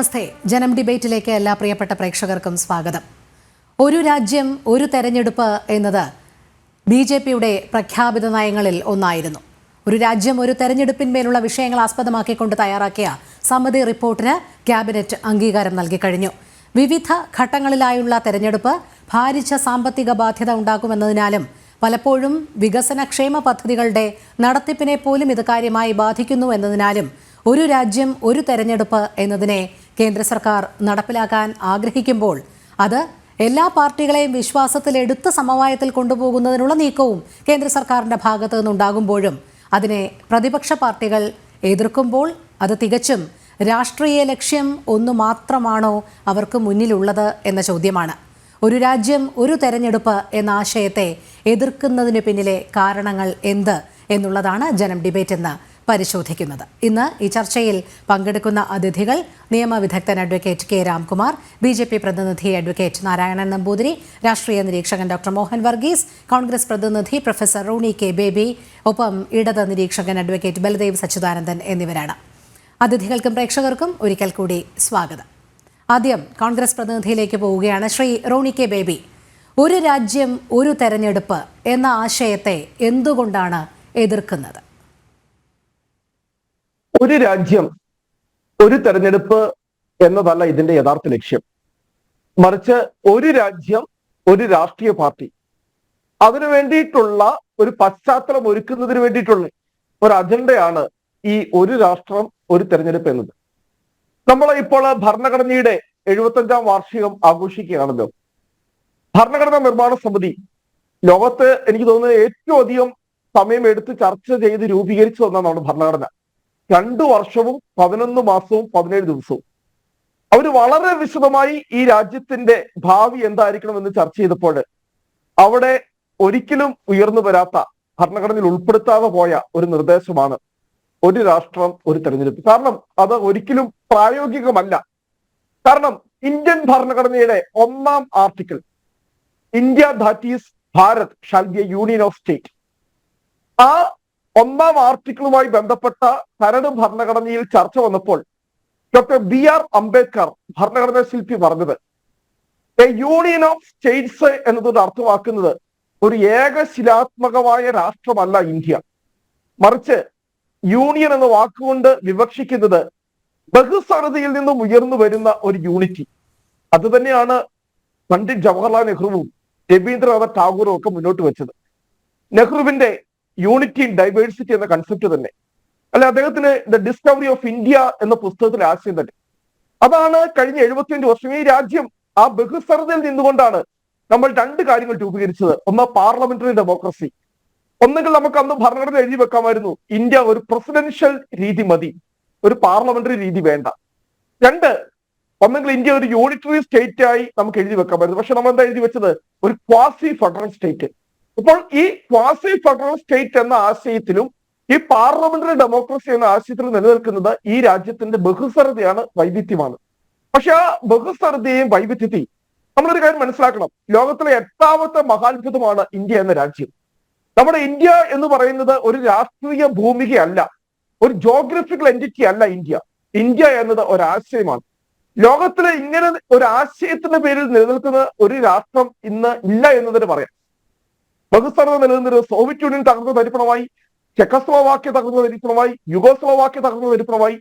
നമസ്തേ. ജനം ഡിബേറ്റിലേക്ക് എല്ലാ പ്രിയപ്പെട്ട പ്രേക്ഷകർക്കും സ്വാഗതം. ഒരു രാജ്യം ഒരു തെരഞ്ഞെടുപ്പ് എന്നത് ബിജെപിയുടെ പ്രഖ്യാപിത നയങ്ങളിൽ ഒന്നായിരുന്നു. ഒരു രാജ്യം ഒരു തെരഞ്ഞെടുപ്പിന്മേലുള്ള വിഷയങ്ങൾ ആസ്പദമാക്കിക്കൊണ്ട് തയ്യാറാക്കിയ സമിതി റിപ്പോർട്ടിന് ക്യാബിനറ്റ് അംഗീകാരം നൽകി കഴിഞ്ഞു. വിവിധ ഘട്ടങ്ങളിലായുള്ള തെരഞ്ഞെടുപ്പ് ഭാരിച്ച സാമ്പത്തിക ബാധ്യത ഉണ്ടാക്കുമെന്നതിനാലും പലപ്പോഴും വികസനക്ഷേമ പദ്ധതികളുടെ നടത്തിപ്പിനെ പോലും ഇത് കാര്യമായി ബാധിക്കുന്നു എന്നതിനാലും ഒരു രാജ്യം ഒരു തെരഞ്ഞെടുപ്പ് എന്നതിനെ കേന്ദ്ര സർക്കാർ നടപ്പിലാക്കാൻ ആഗ്രഹിക്കുമ്പോൾ അത് എല്ലാ പാർട്ടികളെയും വിശ്വാസത്തിലെടുത്ത് സമവായത്തിൽ കൊണ്ടുപോകുന്നതിനുള്ള നീക്കവും കേന്ദ്ര സർക്കാരിൻ്റെ ഭാഗത്തു നിന്നുണ്ടാകുമ്പോഴും അതിനെ പ്രതിപക്ഷ പാർട്ടികൾ എതിർക്കുമ്പോൾ അത് തികച്ചും രാഷ്ട്രീയ ലക്ഷ്യം ഒന്നു മാത്രമാണോ അവർക്ക് മുന്നിലുള്ളത് എന്ന ചോദ്യമാണ്. ഒരു രാജ്യം ഒരു തെരഞ്ഞെടുപ്പ് എന്ന ആശയത്തെ എതിർക്കുന്നതിന് പിന്നിലെ കാരണങ്ങൾ എന്ത് എന്നുള്ളതാണ് ജനം ഡിബേറ്റ് എന്ന് പരിശോധിക്കുന്നത്. ഇന്ന് ഈ ചർച്ചയിൽ പങ്കെടുക്കുന്ന അതിഥികൾ നിയമവിദഗ്ധൻ അഡ്വക്കേറ്റ് കെ രാംകുമാർ, ബിജെപി പ്രതിനിധി അഡ്വക്കേറ്റ് നാരായണൻ നമ്പൂതിരി, രാഷ്ട്രീയ നിരീക്ഷകൻ ഡോക്ടർ മോഹൻ വർഗീസ്, കോൺഗ്രസ് പ്രതിനിധി പ്രൊഫസർ റോണി കെ ബേബി, ഒപ്പം ഇടത് നിരീക്ഷകൻ അഡ്വക്കേറ്റ് ബൽദേവ് സച്ചിദാനന്ദൻ എന്നിവരാണ്. അതിഥികൾക്കും പ്രേക്ഷകർക്കും ഒരിക്കൽ കൂടി സ്വാഗതം. ആദ്യം കോൺഗ്രസ് പ്രതിനിധിയിലേക്ക് പോവുകയാണ്. ശ്രീ റോണി കെ ബേബി, ഒരു രാജ്യം ഒരു തെരഞ്ഞെടുപ്പ് എന്ന ആശയത്തെ എന്തുകൊണ്ടാണ് എതിർക്കുന്നത്? ഒരു രാജ്യം ഒരു തെരഞ്ഞെടുപ്പ് എന്നതല്ല ഇതിന്റെ യഥാർത്ഥ ലക്ഷ്യം. മറിച്ച് ഒരു രാജ്യം ഒരു രാഷ്ട്രീയ പാർട്ടി, അതിനു വേണ്ടിയിട്ടുള്ള ഒരു പശ്ചാത്തലം ഒരുക്കുന്നതിന് വേണ്ടിയിട്ടുള്ള ഒരു അജണ്ടയാണ് ഈ ഒരു രാഷ്ട്രം ഒരു തെരഞ്ഞെടുപ്പ് എന്നത്. നമ്മൾ ഇപ്പോൾ ഭരണഘടനയുടെ 75-ാം വാർഷികം ആഘോഷിക്കുകയാണല്ലോ. ഭരണഘടനാ നിർമ്മാണ സമിതി ലോകത്ത് എനിക്ക് തോന്നുന്നത് ഏറ്റവും അധികം സമയം എടുത്ത് ചർച്ച ചെയ്ത് രൂപീകരിച്ചു വന്നതാണ് ഭരണഘടന. 2 വർഷവും 11 മാസവും 17 ദിവസവും അവർ വളരെ വിശദമായി ഈ രാജ്യത്തിന്റെ ഭാവി എന്തായിരിക്കണം എന്ന് ചർച്ച ചെയ്തപ്പോൾ അവിടെ ഒരിക്കലും ഉയർന്നു വരാത്ത, ഭരണഘടനയിൽ ഉൾപ്പെടുത്താതെ പോയ ഒരു നിർദ്ദേശമാണ് ഒരു രാഷ്ട്രം ഒരു തെരഞ്ഞെടുപ്പ്. കാരണം അത് ഒരിക്കലും പ്രായോഗികമല്ല. കാരണം ഇന്ത്യൻ ഭരണഘടനയുടെ 1-ാം article, India that is Bharat shall be A union of state, ആ 1-ാം ആർട്ടിക്കിളുമായി ബന്ധപ്പെട്ട കരട് ഭരണഘടനയിൽ ചർച്ച വന്നപ്പോൾ ഡോക്ടർ BR അംബേദ്കർ, ഭരണഘടനാ ശില്പി, പറഞ്ഞത് എ യൂണിയൻ ഓഫ് സ്റ്റേറ്റ്സ് എന്നതുകൊണ്ട് അർത്ഥമാക്കുന്നത് ഒരു ഏകശിലാത്മകമായ രാഷ്ട്രമല്ല ഇന്ത്യ, മറിച്ച് യൂണിയൻ എന്ന വാക്കുകൊണ്ട് വിവക്ഷിക്കുന്നത് ബഹുസ്വരതയിൽ നിന്നും ഉയർന്നു വരുന്ന ഒരു യൂണിറ്റി. അത് തന്നെയാണ് പണ്ഡിറ്റ് ജവഹർലാൽ നെഹ്റുവും രവീന്ദ്രനാഥ് ടാഗോറും ഒക്കെ മുന്നോട്ട് വെച്ചത്. നെഹ്റുവിന്റെ യൂണിറ്റി ഇൻ ഡൈവേഴ്സിറ്റി എന്ന കൺസെപ്റ്റ് തന്നെ, അല്ലെ അദ്ദേഹത്തിന് ദ ഡിസ്കവറി ഓഫ് ഇന്ത്യ എന്ന പുസ്തകത്തിലെ ആശയം തന്നെ, അതാണ് കഴിഞ്ഞ 75 വർഷം ഈ രാജ്യം ആ ബഹുസ്വരതയിൽ നിന്നുകൊണ്ടാണ് നമ്മൾ 2 കാര്യങ്ങൾ രൂപീകരിച്ചത്. ഒന്ന് പാർലമെന്ററി ഡെമോക്രസി. ഒന്നുകിൽ നമുക്ക് അന്ന് ഭരണഘടന എഴുതി വെക്കാമായിരുന്നു ഇന്ത്യ ഒരു പ്രസിഡൻഷ്യൽ രീതി മതി, ഒരു പാർലമെന്ററി രീതി വേണ്ട. 2, ഒന്നെങ്കിൽ ഇന്ത്യ ഒരു യൂണിറ്ററി സ്റ്റേറ്റ് ആയി നമുക്ക് എഴുതി വെക്കാമായിരുന്നു. പക്ഷെ നമ്മൾ എന്താ എഴുതി വെച്ചത്? ഒരു ക്വാസി ഫെഡറൽ സ്റ്റേറ്റ്. ഇപ്പോൾ ഈ ക്വാസി ഫെഡറൽ സ്റ്റേറ്റ് എന്ന ആശയത്തിലും ഈ പാർലമെന്ററി ഡെമോക്രസി എന്ന ആശയത്തിലും നിലനിൽക്കുന്നത് ഈ രാജ്യത്തിന്റെ ബഹുസ്വരതയാണ്, വൈവിധ്യമാണ്. പക്ഷെ ആ ബഹുസ്വരതയെയും വൈവിധ്യത്തെയും നമ്മളൊരു കാര്യം മനസ്സിലാക്കണം. ലോകത്തിലെ 8ാമത്തെ മഹാത്ഭുതമാണ് ഇന്ത്യ എന്ന രാജ്യം. നമ്മുടെ ഇന്ത്യ എന്ന് പറയുന്നത് ഒരു രാഷ്ട്രീയ ഭൂമികയല്ല, ഒരു ജോഗ്രഫിക്കൽ എൻറ്റിറ്റി അല്ല ഇന്ത്യ. ഇന്ത്യ എന്നത് ഒരാശയമാണ്. ലോകത്തിലെ ഇങ്ങനെ ഒരു ആശയത്തിന്റെ പേരിൽ നിലനിൽക്കുന്ന ഒരു രാഷ്ട്രം ഇന്ന് ഇല്ല എന്നതിന് പറയാം. ബഹുസ്വരത നിലനിന്നിരുന്ന സോവിയറ്റ് യൂണിയൻ തകർന്ന തരിപ്പണമായി, ചെക്കസ്ലോവാക്യ തകർന്ന തരിപ്പണമായി, യുഗോസ്ലോവാക്യ തകർന്ന തരിപ്പണമായി,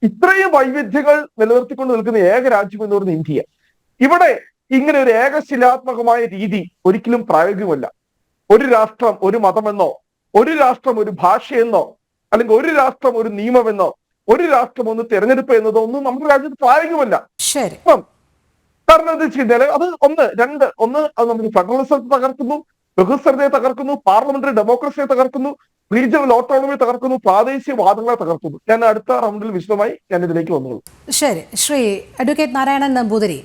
ഇത്രയും വൈവിധ്യങ്ങൾ നിലനിർത്തിക്കൊണ്ട് നിൽക്കുന്ന ഏക രാജ്യം എന്ന് പറയുന്നത് ഇന്ത്യ. ഇവിടെ ഇങ്ങനെ ഒരു ഏകശിലാത്മകമായ രീതി ഒരിക്കലും പ്രായോഗികമല്ല. ഒരു രാഷ്ട്രം ഒരു മതമെന്നോ, ഒരു രാഷ്ട്രം ഒരു ഭാഷയെന്നോ, അല്ലെങ്കിൽ ഒരു രാഷ്ട്രം ഒരു നിയമമെന്നോ, ഒരു രാഷ്ട്രം ഒന്ന് തെരഞ്ഞെടുപ്പ് എന്നതോ ഒന്നും നമ്മുടെ രാജ്യത്ത് പ്രായോഗികമല്ല. കാരണം എന്താ വെച്ച് കഴിഞ്ഞാൽ അത് 1, 2 അത് നമുക്ക് ഫെഡറലിസത്തെ തകർക്കുന്നു, ബഹുസ്വരതയെ തകർക്കുന്നു, പാർലമെന്ററി ഡെമോക്രസിയെ തകർക്കുന്നു, റീജിയണൽ ഓട്ടോണമി തകർക്കുന്നു, പ്രാദേശിക വാദങ്ങളെ തകർക്കുന്നു. ഞാൻ അടുത്ത റൗണ്ടിൽ വിശദമായി ഞാൻ ഇതിലേക്ക് വന്നോളൂ. ശരി. ശ്രീ അഡ്വക്കേറ്റ് നാരായണൻ നമ്പൂതിരി,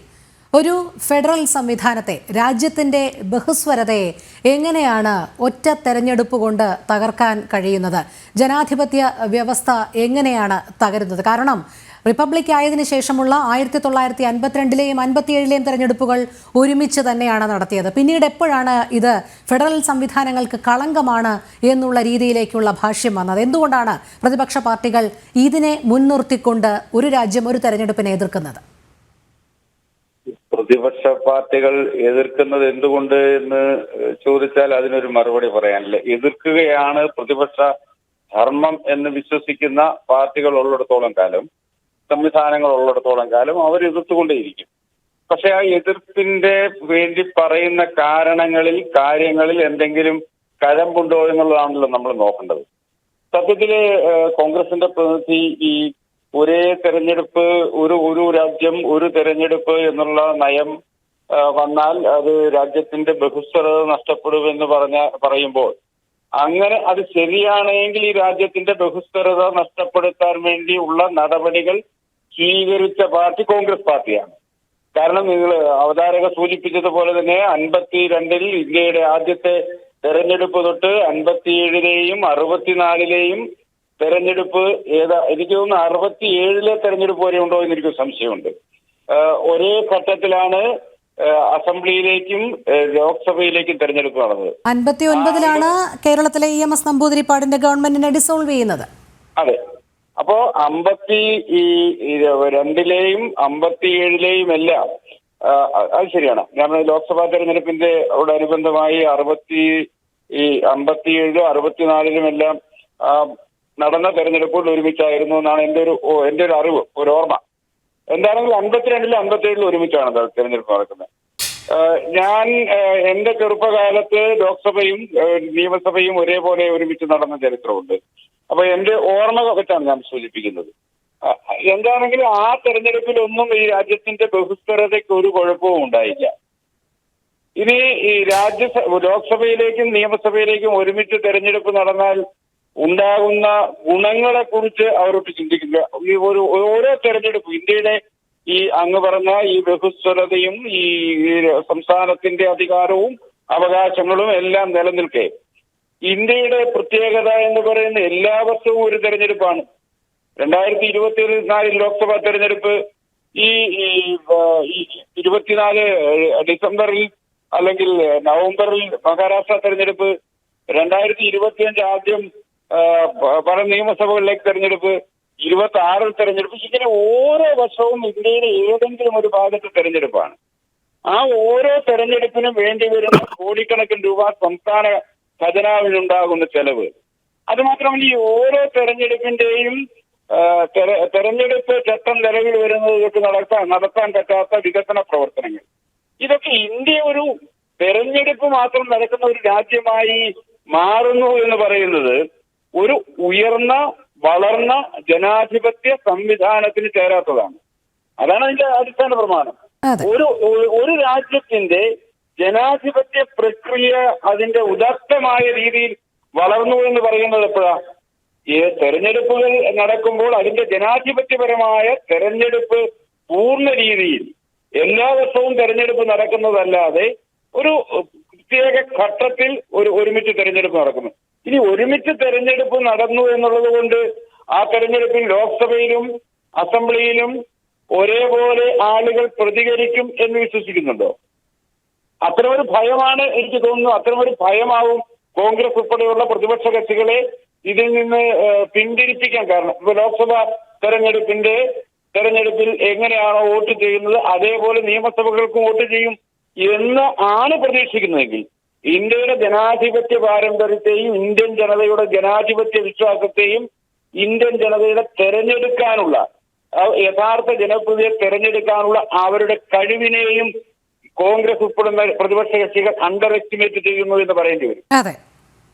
ഒരു ഫെഡറൽ സംവിധാനത്തെ, രാജ്യത്തിൻ്റെ ബഹുസ്വരതയെ എങ്ങനെയാണ് ഒറ്റ തെരഞ്ഞെടുപ്പ് കൊണ്ട് തകർക്കാൻ കഴിയുന്നത്? ജനാധിപത്യ വ്യവസ്ഥ എങ്ങനെയാണ് തകരുന്നത്? കാരണം റിപ്പബ്ലിക് ആയതിനു ശേഷമുള്ള 1952-ലെയും 57-ലെയും തെരഞ്ഞെടുപ്പുകൾ ഒരുമിച്ച് തന്നെയാണ് നടത്തിയത്. പിന്നീട് എപ്പോഴാണ് ഇത് ഫെഡറൽ സംവിധാനങ്ങൾക്ക് കളങ്കമാണ് എന്നുള്ള രീതിയിലേക്കുള്ള ഭാഷ്യം വന്നത്? എന്തുകൊണ്ടാണ് പ്രതിപക്ഷ പാർട്ടികൾ ഇതിനെ മുൻനിർത്തിക്കൊണ്ട് ഒരു രാജ്യം ഒരു തെരഞ്ഞെടുപ്പിനെ എതിർക്കുന്നത്? പ്രതിപക്ഷ പാർട്ടികൾ എതിർക്കുന്നത് എന്തുകൊണ്ട് എന്ന് ചോദിച്ചാൽ അതിനൊരു മറുപടി പറയാനില്ല. എതിർക്കുകയാണ് പ്രതിപക്ഷ ധർമ്മം എന്ന് വിശ്വസിക്കുന്ന പാർട്ടികൾ ഉള്ളിടത്തോളം കാലം, സംവിധാനങ്ങൾ ഉള്ളിടത്തോളം കാലം അവർ എതിർത്തുകൊണ്ടേയിരിക്കും. പക്ഷെ ആ എതിർപ്പിന്റെ വേണ്ടി പറയുന്ന കാര്യങ്ങളിൽ എന്തെങ്കിലും കഴമ്പുണ്ടോ എന്നുള്ളതാണല്ലോ നമ്മൾ നോക്കേണ്ടത്. സത്യത്തില് കോൺഗ്രസിന്റെ പ്രതിനിധി ഈ ഒരേ തെരഞ്ഞെടുപ്പ്, ഒരു രാജ്യം ഒരു തെരഞ്ഞെടുപ്പ് എന്നുള്ള നയം വന്നാൽ അത് രാജ്യത്തിന്റെ ബഹുസ്വരത നഷ്ടപ്പെടുമെന്ന് പറയുമ്പോൾ, അങ്ങനെ അത് ശരിയാണെങ്കിൽ ഈ രാജ്യത്തിന്റെ ബഹുസ്വരത നഷ്ടപ്പെടുത്താൻ വേണ്ടിയുള്ള നടപടികൾ സ്വീകരിച്ച പാർട്ടി കോൺഗ്രസ് പാർട്ടിയാണ്. കാരണം നിങ്ങൾ അവതാരക സൂചിപ്പിച്ചതുപോലെ തന്നെ 52-ൽ ഇന്ത്യയുടെ ആദ്യത്തെ തെരഞ്ഞെടുപ്പ് തൊട്ട് 57-ലെയും 64-ലെയും തെരഞ്ഞെടുപ്പ് എനിക്ക് തോന്നുന്നു 67-ലെ തെരഞ്ഞെടുപ്പ് വരെ ഉണ്ടോ എന്ന് എനിക്ക് സംശയമുണ്ട്. ഒരേ ഘട്ടത്തിലാണ് അസംബ്ലിയിലേക്കും ലോക്സഭയിലേക്കും തെരഞ്ഞെടുപ്പ് നടന്നത്. 59-ലാണ് കേരളത്തിലെ EMS നമ്പൂതിരിപ്പാടിന്റെ ഗവൺമെന്റിനെ ഡിസോൾവ് ചെയ്യുന്നത്. അതെ. അപ്പോ 52-ലെയും 57-ലെയും എല്ലാം അത് ശരിയാണ്. ഞാൻ ലോക്സഭാ തെരഞ്ഞെടുപ്പിന്റെ അനുബന്ധമായി 57-ലും 64-ലും എല്ലാം നടന്ന തെരഞ്ഞെടുപ്പുകൾ ഒരുമിച്ചായിരുന്നു എന്നാണ് എന്റെ ഒരു അറിവ്, ഒരു ഓർമ്മ. എന്താണെങ്കിലും 52-ലും 57-ലും ഒരുമിച്ചാണ് തെരഞ്ഞെടുപ്പ് നടക്കുന്നത്. ഞാൻ എന്റെ ചെറുപ്പകാലത്ത് ലോക്സഭയും നിയമസഭയും ഒരേപോലെ ഒരുമിച്ച് നടന്ന ചരിത്രമുണ്ട്. അപ്പൊ എന്റെ ഓർമ്മ വെച്ചാണ് ഞാൻ സൂചിപ്പിക്കുന്നത്. എന്താണെങ്കിലും ആ തെരഞ്ഞെടുപ്പിലൊന്നും ഈ രാജ്യത്തിന്റെ ബഹുസ്വരതയ്ക്ക് ഒരു കുഴപ്പവും ഉണ്ടായില്ല. ഇനി ഈ ലോക്സഭയിലേക്കും നിയമസഭയിലേക്കും ഒരുമിച്ച് തെരഞ്ഞെടുപ്പ് നടന്നാൽ ഉണ്ടാകുന്ന ഗുണങ്ങളെ കുറിച്ച് അവരോട്ട് ചിന്തിക്കില്ല. ഈ ഓരോ തെരഞ്ഞെടുപ്പും ഇന്ത്യയുടെ ഈ അങ്ങ് പറഞ്ഞ ഈ ബഹുസ്വരതയും ഈ സംസ്ഥാനത്തിന്റെ അധികാരവും അവകാശങ്ങളും എല്ലാം നിലനിൽക്കെ ഇന്ത്യയുടെ പ്രത്യേകത എന്ന് പറയുന്ന എല്ലാ വർഷവും ഒരു തെരഞ്ഞെടുപ്പാണ്. 2024 ലോക്സഭാ തെരഞ്ഞെടുപ്പ് ഈ 24 ഡിസംബറിൽ അല്ലെങ്കിൽ നവംബറിൽ മഹാരാഷ്ട്ര തെരഞ്ഞെടുപ്പ്, 2025 ആദ്യം പല നിയമസഭകളിലേക്ക് തെരഞ്ഞെടുപ്പ്, 26 തെരഞ്ഞെടുപ്പ്, ഇങ്ങനെ ഓരോ വർഷവും ഇന്ത്യയുടെ ഏതെങ്കിലും ഒരു ഭാഗത്ത് തെരഞ്ഞെടുപ്പാണ്. ആ ഓരോ തെരഞ്ഞെടുപ്പിനും വേണ്ടി വരുന്ന കോടിക്കണക്കിന് രൂപ സംസ്ഥാന ഖജനാവിനുണ്ടാകുന്ന ചെലവ്. അതുമാത്രമല്ല, ഈ ഓരോ തെരഞ്ഞെടുപ്പിന്റെയും തെരഞ്ഞെടുപ്പ് ചട്ടം നിലവിൽ വരുന്നതൊക്കെ നടത്താൻ പറ്റാത്ത വികസന പ്രവർത്തനങ്ങൾ, ഇതൊക്കെ ഇന്ത്യ ഒരു തെരഞ്ഞെടുപ്പ് മാത്രം നടക്കുന്ന ഒരു രാജ്യമായി മാറുന്നു എന്ന് പറയുന്നത് ഒരു ഉയർന്ന വളർന്ന ജനാധിപത്യ സംവിധാനത്തിന് ചേരാത്തതാണ്. അതാണ് അതിന്റെ അടിസ്ഥാന പ്രമാണം. ഒരു രാജ്യത്തിന്റെ ജനാധിപത്യ പ്രക്രിയ അതിന്റെ ഉദാത്തമായ രീതിയിൽ വളർന്നു എന്ന് പറയുന്നത് എപ്പോഴാ? ഈ തെരഞ്ഞെടുപ്പുകൾ നടക്കുമ്പോൾ അതിന്റെ ജനാധിപത്യപരമായ തെരഞ്ഞെടുപ്പ് പൂർണ്ണ രീതിയിൽ എല്ലാ വർഷവും തെരഞ്ഞെടുപ്പ് നടക്കുന്നതല്ലാതെ ഒരു പ്രത്യേക ഘട്ടത്തിൽ ഒരുമിച്ച് തെരഞ്ഞെടുപ്പ് നടക്കുന്നു. ഇനി ഒരുമിച്ച് തെരഞ്ഞെടുപ്പ് നടന്നു എന്നുള്ളത് കൊണ്ട് ആ തെരഞ്ഞെടുപ്പിൽ ലോക്സഭയിലും അസംബ്ലിയിലും ഒരേപോലെ ആളുകൾ പ്രതികരിക്കും എന്ന് വിശ്വസിക്കുന്നുണ്ടോ? അത്തരമൊരു ഭയമാണ് എനിക്ക് തോന്നുന്നു. അത്തരമൊരു ഭയമാവും കോൺഗ്രസ് ഉൾപ്പെടെയുള്ള പ്രതിപക്ഷ കക്ഷികളെ ഇതിൽ നിന്ന് പിന്തിരിപ്പിക്കാൻ കാരണം. ഇപ്പൊ ലോക്സഭാ തെരഞ്ഞെടുപ്പിൽ എങ്ങനെയാണോ വോട്ട് ചെയ്യുന്നത് അതേപോലെ നിയമസഭകൾക്കും വോട്ട് ചെയ്യും എന്ന് ആണ് പ്രതീക്ഷിക്കുന്നതെങ്കിൽ ഇന്ത്യയുടെ ജനാധിപത്യ പാരമ്പര്യത്തെയും ഇന്ത്യൻ ജനതയുടെ ജനാധിപത്യ വിശ്വാസത്തെയും ഇന്ത്യൻ ജനതയുടെ തെരഞ്ഞെടുക്കാനുള്ള യഥാർത്ഥ ജനപ്രതിയെ തെരഞ്ഞെടുക്കാനുള്ള അവരുടെ കഴിവിനെയും കോൺഗ്രസ് ഉൾപ്പെടുന്ന പ്രതിപക്ഷ കക്ഷികൾ അണ്ടർ എസ്റ്റിമേറ്റ് ചെയ്യുന്നു എന്ന് പറയേണ്ടി വരും.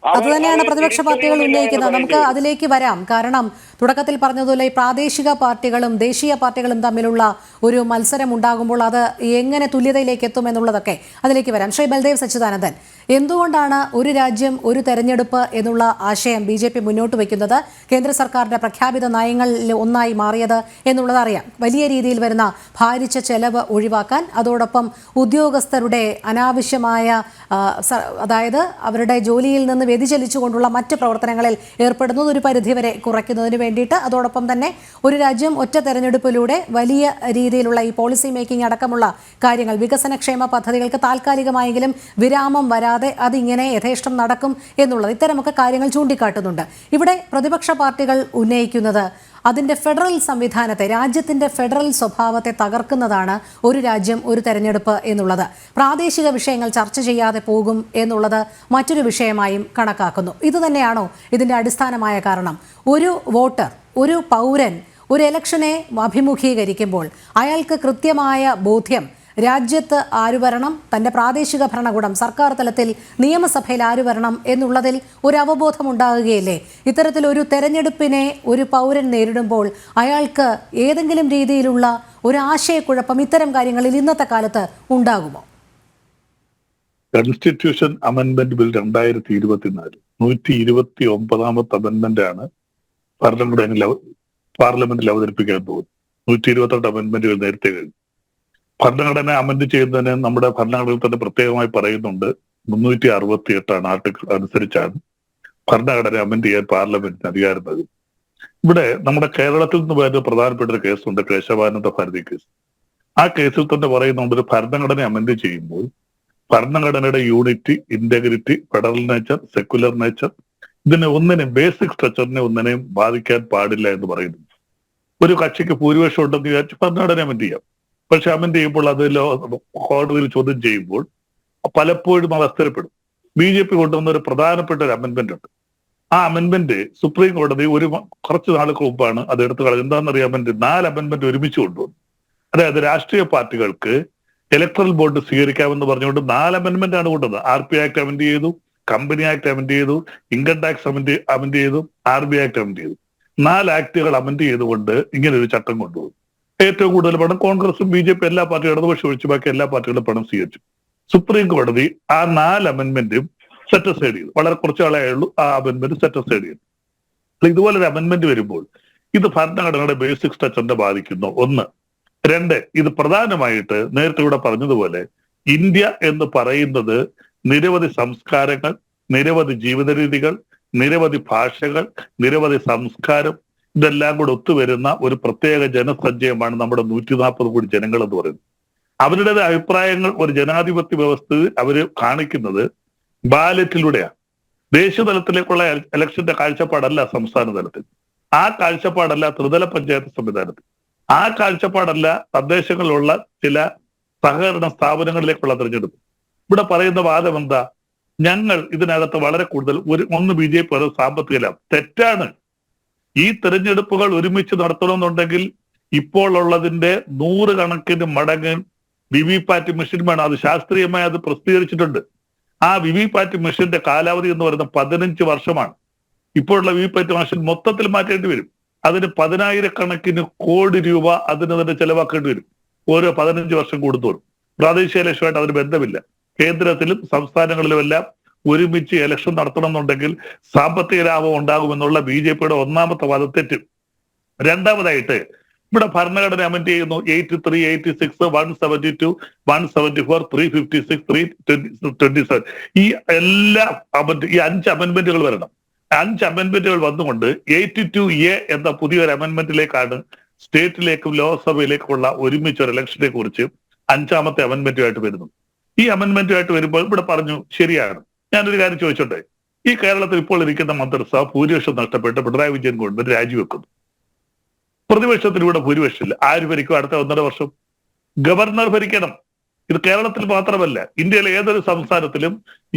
അതുതന്നെയാണ് പ്രതിപക്ഷ പാർട്ടികൾ ഉന്നയിക്കുന്നത്. നമുക്ക് അതിലേക്ക് വരാം. കാരണം തുടക്കത്തിൽ പറഞ്ഞതുപോലെ ഈ പ്രാദേശിക പാർട്ടികളും ദേശീയ പാർട്ടികളും തമ്മിലുള്ള ഒരു മത്സരം ഉണ്ടാകുമ്പോൾ അത് എങ്ങനെ തുല്യതയിലേക്ക് എത്തും എന്നുള്ളതൊക്കെ അതിലേക്ക് വരാം. ശ്രീ ബൽദേവ് സച്ചിദാനന്ദൻ, എന്തുകൊണ്ടാണ് ഒരു രാജ്യം ഒരു തെരഞ്ഞെടുപ്പ് എന്നുള്ള ആശയം BJP മുന്നോട്ട് വയ്ക്കുന്നത്? കേന്ദ്ര സർക്കാരിന്റെ പ്രഖ്യാപിത നയങ്ങളിൽ ഒന്നായി മാറിയത് എന്നുള്ളത് അറിയാം. വലിയ രീതിയിൽ വരുന്ന ഭാരിച്ച ചെലവ് ഒഴിവാക്കാൻ, അതോടൊപ്പം ഉദ്യോഗസ്ഥരുടെ അനാവശ്യമായ അതായത് അവരുടെ ജോലിയിൽ നിന്ന് നിന്ന് വ്യതിചലിച്ചുകൊണ്ടുള്ള മറ്റ് പ്രവർത്തനങ്ങളിൽ ഏർപ്പെടുന്നത് ഒരു പരിധിവരെ കുറയ്ക്കുന്നതിന് വേണ്ടിയിട്ട്, അതോടൊപ്പം തന്നെ ഒരു രാജ്യം ഒറ്റ തെരഞ്ഞെടുപ്പിലൂടെ വലിയ രീതിയിലുള്ള ഈ പോളിസി മേക്കിംഗ് അടക്കമുള്ള കാര്യങ്ങൾ, വികസനക്ഷേമ പദ്ധതികൾക്ക് താൽക്കാലികമായെങ്കിലും വിരാമം വരാതെ അതിങ്ങനെ യഥേഷ്ടം നടക്കും എന്നുള്ളത്, ഇത്തരമൊക്കെ കാര്യങ്ങൾ ചൂണ്ടിക്കാട്ടുന്നുണ്ട്. ഇവിടെ പ്രതിപക്ഷ പാർട്ടികൾ ഉന്നയിക്കുന്നത് അതിൻ്റെ ഫെഡറൽ സംവിധാനത്തെ, രാജ്യത്തിൻ്റെ ഫെഡറൽ സ്വഭാവത്തെ തകർക്കുന്നതാണ് ഒരു രാജ്യം ഒരു തെരഞ്ഞെടുപ്പ് എന്നുള്ളത്. പ്രാദേശിക വിഷയങ്ങൾ ചർച്ച ചെയ്യാതെ പോകും എന്നുള്ളത് മറ്റൊരു വിഷയമായും കണക്കാക്കുന്നു. ഇതുതന്നെയാണോ ഇതിൻ്റെ അടിസ്ഥാനമായ കാരണം? ഒരു വോട്ടർ, ഒരു പൗരൻ ഒരു ഇലക്ഷനെ അഭിമുഖീകരിക്കുമ്പോൾ അയാൾക്ക് കൃത്യമായ ബോധ്യം രാജ്യത്ത് ആര് വരണം, തൻ്റെ പ്രാദേശിക ഭരണകൂടം സർക്കാർ തലത്തിൽ നിയമസഭയിൽ ആര് വരണം എന്നുള്ളതിൽ ഒരു അവബോധം ഉണ്ടാകുകയില്ലേ? ഇത്തരത്തിലൊരു തെരഞ്ഞെടുപ്പിനെ ഒരു പൗരൻ നേരിടുമ്പോൾ അയാൾക്ക് ഏതെങ്കിലും രീതിയിലുള്ള ഒരു ആശയക്കുഴപ്പം ഇത്തരം കാര്യങ്ങളിൽ ഇന്നത്തെ കാലത്ത് ഉണ്ടാകുമോ? കോൺസ്റ്റിറ്റ്യൂഷൻ അമെൻഡ്മെന്റ് ബിൽ 2024 129ാമത്തെ അമെൻഡ്മെന്റാണ് പാർലമെന്റിൽ അവതരിപ്പിക്കാൻ പോകുന്നത്. 128 അമെൻഡ്മെന്റുകൾ നേരത്തെ കഴിഞ്ഞു. ഭരണഘടന അമെൻഡ് ചെയ്യുന്നതിന് നമ്മുടെ ഭരണഘടനയിൽ തന്നെ പ്രത്യേകമായി പറയുന്നുണ്ട്. 368 ആർട്ടിക്കിൾ അനുസരിച്ചാണ് ഭരണഘടന അമെൻഡ് ചെയ്യാൻ പാർലമെന്റിന് അധികാരം നൽകും. ഇവിടെ നമ്മുടെ കേരളത്തിൽ നിന്ന് വരുന്ന പ്രധാനപ്പെട്ട ഒരു കേസുണ്ട്, കേശവാനന്ദ ഭാരതി കേസ്. ആ കേസിൽ തന്നെ പറയുന്നുണ്ട്, ഒരു ഭരണഘടന അമെൻഡ് ചെയ്യുമ്പോൾ ഭരണഘടനയുടെ unity, integrity, federal nature, secular nature, ഒന്നിനെയും ബേസിക് സ്ട്രക്ചറിനെ ഒന്നിനെയും ബാധിക്കാൻ പാടില്ല എന്ന് പറയുന്നു. ഒരു കക്ഷിക്ക് ഭൂരിപക്ഷം ഉണ്ടെന്ന് വിചാരിച്ച് ഭരണഘടന അമെൻഡ് ചെയ്യാം. പക്ഷെ അമെൻഡ് ചെയ്യുമ്പോൾ അത് കോടതിയിൽ ചോദ്യം ചെയ്യുമ്പോൾ പലപ്പോഴും അത് അസ്ഥിരപ്പെടും. BJP കൊണ്ടുവന്ന ഒരു പ്രധാനപ്പെട്ട ഒരു അമെൻമെന്റ് ഉണ്ട്. ആ അമെൻമെന്റ് സുപ്രീം കോടതി കുറച്ച് നാളുകൾക്ക് മുമ്പാണ് അത് എടുത്തു കളഞ്ഞത്. എന്താണെന്നറിയാൻ വേണ്ടി 4 അമെൻമെന്റ് ഒരുമിച്ച് കൊണ്ടുവന്നു. അതായത് രാഷ്ട്രീയ പാർട്ടികൾക്ക് ഇലക്ട്രൽ ബോണ്ട് സ്വീകരിക്കാമെന്ന് പറഞ്ഞുകൊണ്ട് 4 അമെൻമെന്റ് ആണ് കൊണ്ടുവന്നത്. RP ആക്ട് അമെൻഡ് ചെയ്തു, കമ്പനി ആക്ട് അമെൻഡ് ചെയ്തു, ഇൻകം ടാക്സ് അമെൻഡ് ചെയ്തു, RB ആക്ട് അമെൻഡ് ചെയ്തു. 4 ആക്ടുകൾ അമെൻഡ് ചെയ്തുകൊണ്ട് ഇങ്ങനെ ഒരു ചട്ടം കൊണ്ടുവന്നു. ഏറ്റവും കൂടുതൽ പണം കോൺഗ്രസും BJP എല്ലാ പാർട്ടികളും, ഇടതുപക്ഷം ഒഴിച്ചു ബാക്കി എല്ലാ പാർട്ടികളും പണം സ്വീകരിച്ചു. സുപ്രീം കോടതി ആ 4 അമെൻമെന്റും സെറ്റ് അസൈഡ് ചെയ്തു. വളരെ കുറച്ച് ആളേ ഉള്ളൂ ആ അമെൻമെന്റ് സെറ്റ് അസൈഡ് ചെയ്തു. ഇതുപോലൊരു അമെൻമെന്റ് വരുമ്പോൾ ഇത് ഭരണഘടനയുടെ ബേസിക് സ്ട്രക്ചറിനെ ബാധിക്കുന്നു. 1. 2, ഇത് പ്രധാനമായിട്ട് നേരത്തെ ഇവിടെ പറഞ്ഞതുപോലെ ഇന്ത്യ എന്ന് പറയുന്നത് നിരവധി സംസ്കാരങ്ങൾ, നിരവധി ജീവിത രീതികൾ, നിരവധി ഭാഷകൾ, നിരവധി സംസ്കാരം, ഇതെല്ലാം കൂടെ ഒത്തുവരുന്ന ഒരു പ്രത്യേക ജനസഞ്ചയമാണ് നമ്മുടെ 140 കോടി ജനങ്ങൾ എന്ന് പറയുന്നത്. അവരുടെ അഭിപ്രായങ്ങൾ ഒരു ജനാധിപത്യ വ്യവസ്ഥയിൽ അവർ കാണിക്കുന്നത് ബാലറ്റിലൂടെയാണ്. ദേശീയ തലത്തിലേക്കുള്ള ഇലക്ഷന്റെ കാഴ്ചപ്പാടല്ല സംസ്ഥാന തലത്തിൽ, ആ കാഴ്ചപ്പാടല്ല ത്രിതല പഞ്ചായത്ത് സംവിധാനത്തിൽ, ആ കാഴ്ചപ്പാടല്ല തദ്ദേശങ്ങളിലുള്ള ചില സഹകരണ സ്ഥാപനങ്ങളിലേക്കുള്ള തിരഞ്ഞെടുപ്പ്. ഇവിടെ പറയുന്ന വാദം എന്താ? ഞങ്ങൾ ഇതിനകത്ത് വളരെ കൂടുതൽ ഒന്ന് BJP സാമ്പത്തിക ലാഭം. തെറ്റാണ്. ഈ തെരഞ്ഞെടുപ്പുകൾ ഒരുമിച്ച് നടത്തണമെന്നുണ്ടെങ്കിൽ ഇപ്പോൾ ഉള്ളതിന്റെ 100 കണക്കിന് മടങ്ങ് VVPAT മെഷീൻ വേണം. അത് ശാസ്ത്രീയമായി അത് പ്രസിദ്ധീകരിച്ചിട്ടുണ്ട്. ആ VVPAT മെഷീന്റെ കാലാവധി എന്ന് പറയുന്നത് 15 വർഷമാണ്. ഇപ്പോഴുള്ള VVPAT മെഷീൻ മൊത്തത്തിൽ മാറ്റേണ്ടി വരും. അതിന് 10,000 കണക്കിന് കോടി രൂപ അതിന് തന്നെ ചെലവാക്കേണ്ടി വരും ഓരോ 15 വർഷം കൂടുന്തോറും. പ്രാദേശിക ഇലക്ഷനുമായിട്ട് അതിന് ബന്ധമില്ല. കേന്ദ്രത്തിലും സംസ്ഥാനങ്ങളിലും എല്ലാം ഒരുമിച്ച് ഇലക്ഷൻ നടത്തണം എന്നുണ്ടെങ്കിൽ സാമ്പത്തിക ലാഭം ഉണ്ടാകുമെന്നുള്ള BJPയുടെ ഒന്നാമത്തെ വാദം തെറ്റും. രണ്ടാമതായിട്ട് ഇവിടെ ഭരണഘടന അമെൻഡ് ചെയ്യുന്നു. 83, 86, 172, 174, 356, 327. ഈ എല്ലാ ഈ 5 അമെൻമെന്റുകൾ വരണം. 5 അമെൻമെന്റുകൾ വന്നുകൊണ്ട് 82A എന്ന പുതിയൊരു അമെൻമെന്റിലേക്കാണ് സ്റ്റേറ്റിലേക്കും ലോക്സഭയിലേക്കുള്ള ഒരുമിച്ചൊരു ഇലക്ഷനെ കുറിച്ച് 5ാമത്തെ അമെൻമെന്റുമായിട്ട് വരുന്നു. ഈ അമെൻമെന്റുമായിട്ട് വരുമ്പോൾ ഇവിടെ പറഞ്ഞു, ശരിയാണ്. ഞാനൊരു കാര്യം ചോദിച്ചോട്ടെ, ഈ കേരളത്തിൽ ഇപ്പോൾ ഇരിക്കുന്ന മന്ത്രിസഭ ഭൂരിപക്ഷം നഷ്ടപ്പെട്ട് പിണറായി വിജയൻ ഗവൺമെന്റ് രാജിവെക്കുന്നു. പ്രതിപക്ഷത്തിന് ഇവിടെ ഭൂരിപക്ഷമില്ല. ആര് ഭരിക്കും അടുത്ത 1.5 വർഷം? ഗവർണർ ഭരിക്കണം. ഇത് കേരളത്തിൽ മാത്രമല്ല, ഇന്ത്യയിലെ ഏതൊരു സംസ്ഥാനത്തിലും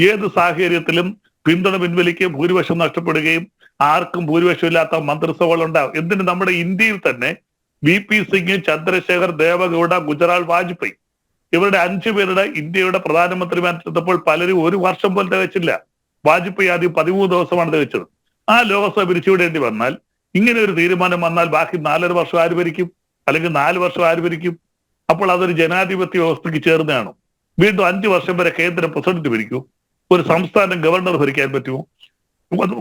ഏത് സാഹചര്യത്തിലും പിന്തുണ പിൻവലിക്കുകയും ഭൂരിപക്ഷം നഷ്ടപ്പെടുകയും ആർക്കും ഭൂരിപക്ഷമില്ലാത്ത മന്ത്രിസഭകൾ ഉണ്ടാവും. എന്തിന് നമ്മുടെ ഇന്ത്യയിൽ തന്നെ VP സിംഗ്, ചന്ദ്രശേഖർ, ദേവഗൌഡ, ഗുജറാൾ, വാജ്പേയി ഇവരുടെ 5 പേരുടെ ഇന്ത്യയുടെ പ്രധാനമന്ത്രിമാരെടുത്തപ്പോൾ പലരും 1 വർഷം പോലും തികച്ചില്ല. വാജ്പേയി ആദ്യം 13 ദിവസമാണ് തികച്ചത്. ആ ലോകസഭ പിരിച്ചുവിടേണ്ടി വന്നാൽ, ഇങ്ങനെ ഒരു തീരുമാനം വന്നാൽ ബാക്കി 4.5 വർഷം ആര് ഭരിക്കും? അല്ലെങ്കിൽ 4 വർഷം ആര് ഭരിക്കും? അപ്പോൾ അതൊരു ജനാധിപത്യ വ്യവസ്ഥയ്ക്ക് ചേർന്നതാണോ? വീണ്ടും 5 വർഷം വരെ കേന്ദ്ര പ്രസിഡന്റ് ഭരിക്കൂ? ഒരു സംസ്ഥാനം ഗവർണർ ഭരിക്കാൻ പറ്റുമോ?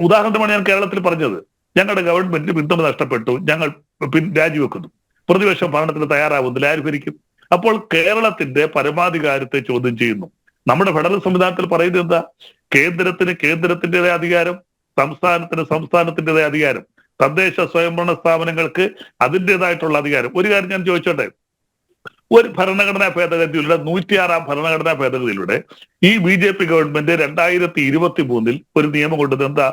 ഉദാഹരണമാണ് ഞാൻ കേരളത്തിൽ പറഞ്ഞത്. ഞങ്ങളുടെ ഗവൺമെന്റിന് പിന്തുണ നഷ്ടപ്പെട്ടു, ഞങ്ങൾ രാജിവെക്കുന്നു, പ്രതിപക്ഷം ഭരണത്തിന് തയ്യാറാവുന്നില്ല, ആര് ഭരിക്കും? അപ്പോൾ കേരളത്തിന്റെ പരമാധികാരത്തെ ചോദ്യം ചെയ്യുന്നു. നമ്മുടെ ഫെഡറൽ സംവിധാനത്തിൽ പറയുന്നത് എന്താ? കേന്ദ്രത്തിന് കേന്ദ്രത്തിൻ്റെതായ അധികാരം, സംസ്ഥാനത്തിന് സംസ്ഥാനത്തിൻ്റെതായ അധികാരം, തദ്ദേശ സ്വയംഭരണ സ്ഥാപനങ്ങൾക്ക് അതിൻ്റെതായിട്ടുള്ള അധികാരം. ഒരു കാര്യം ഞാൻ ചോദിച്ചോട്ടെ, ഒരു ഭരണഘടനാ ഭേദഗതിയിലൂടെ 106 ഭരണഘടനാ ഭേദഗതിയിലൂടെ ഈ BJP ഗവൺമെന്റ് 2023 ഒരു നിയമം കൊണ്ടത് എന്താ?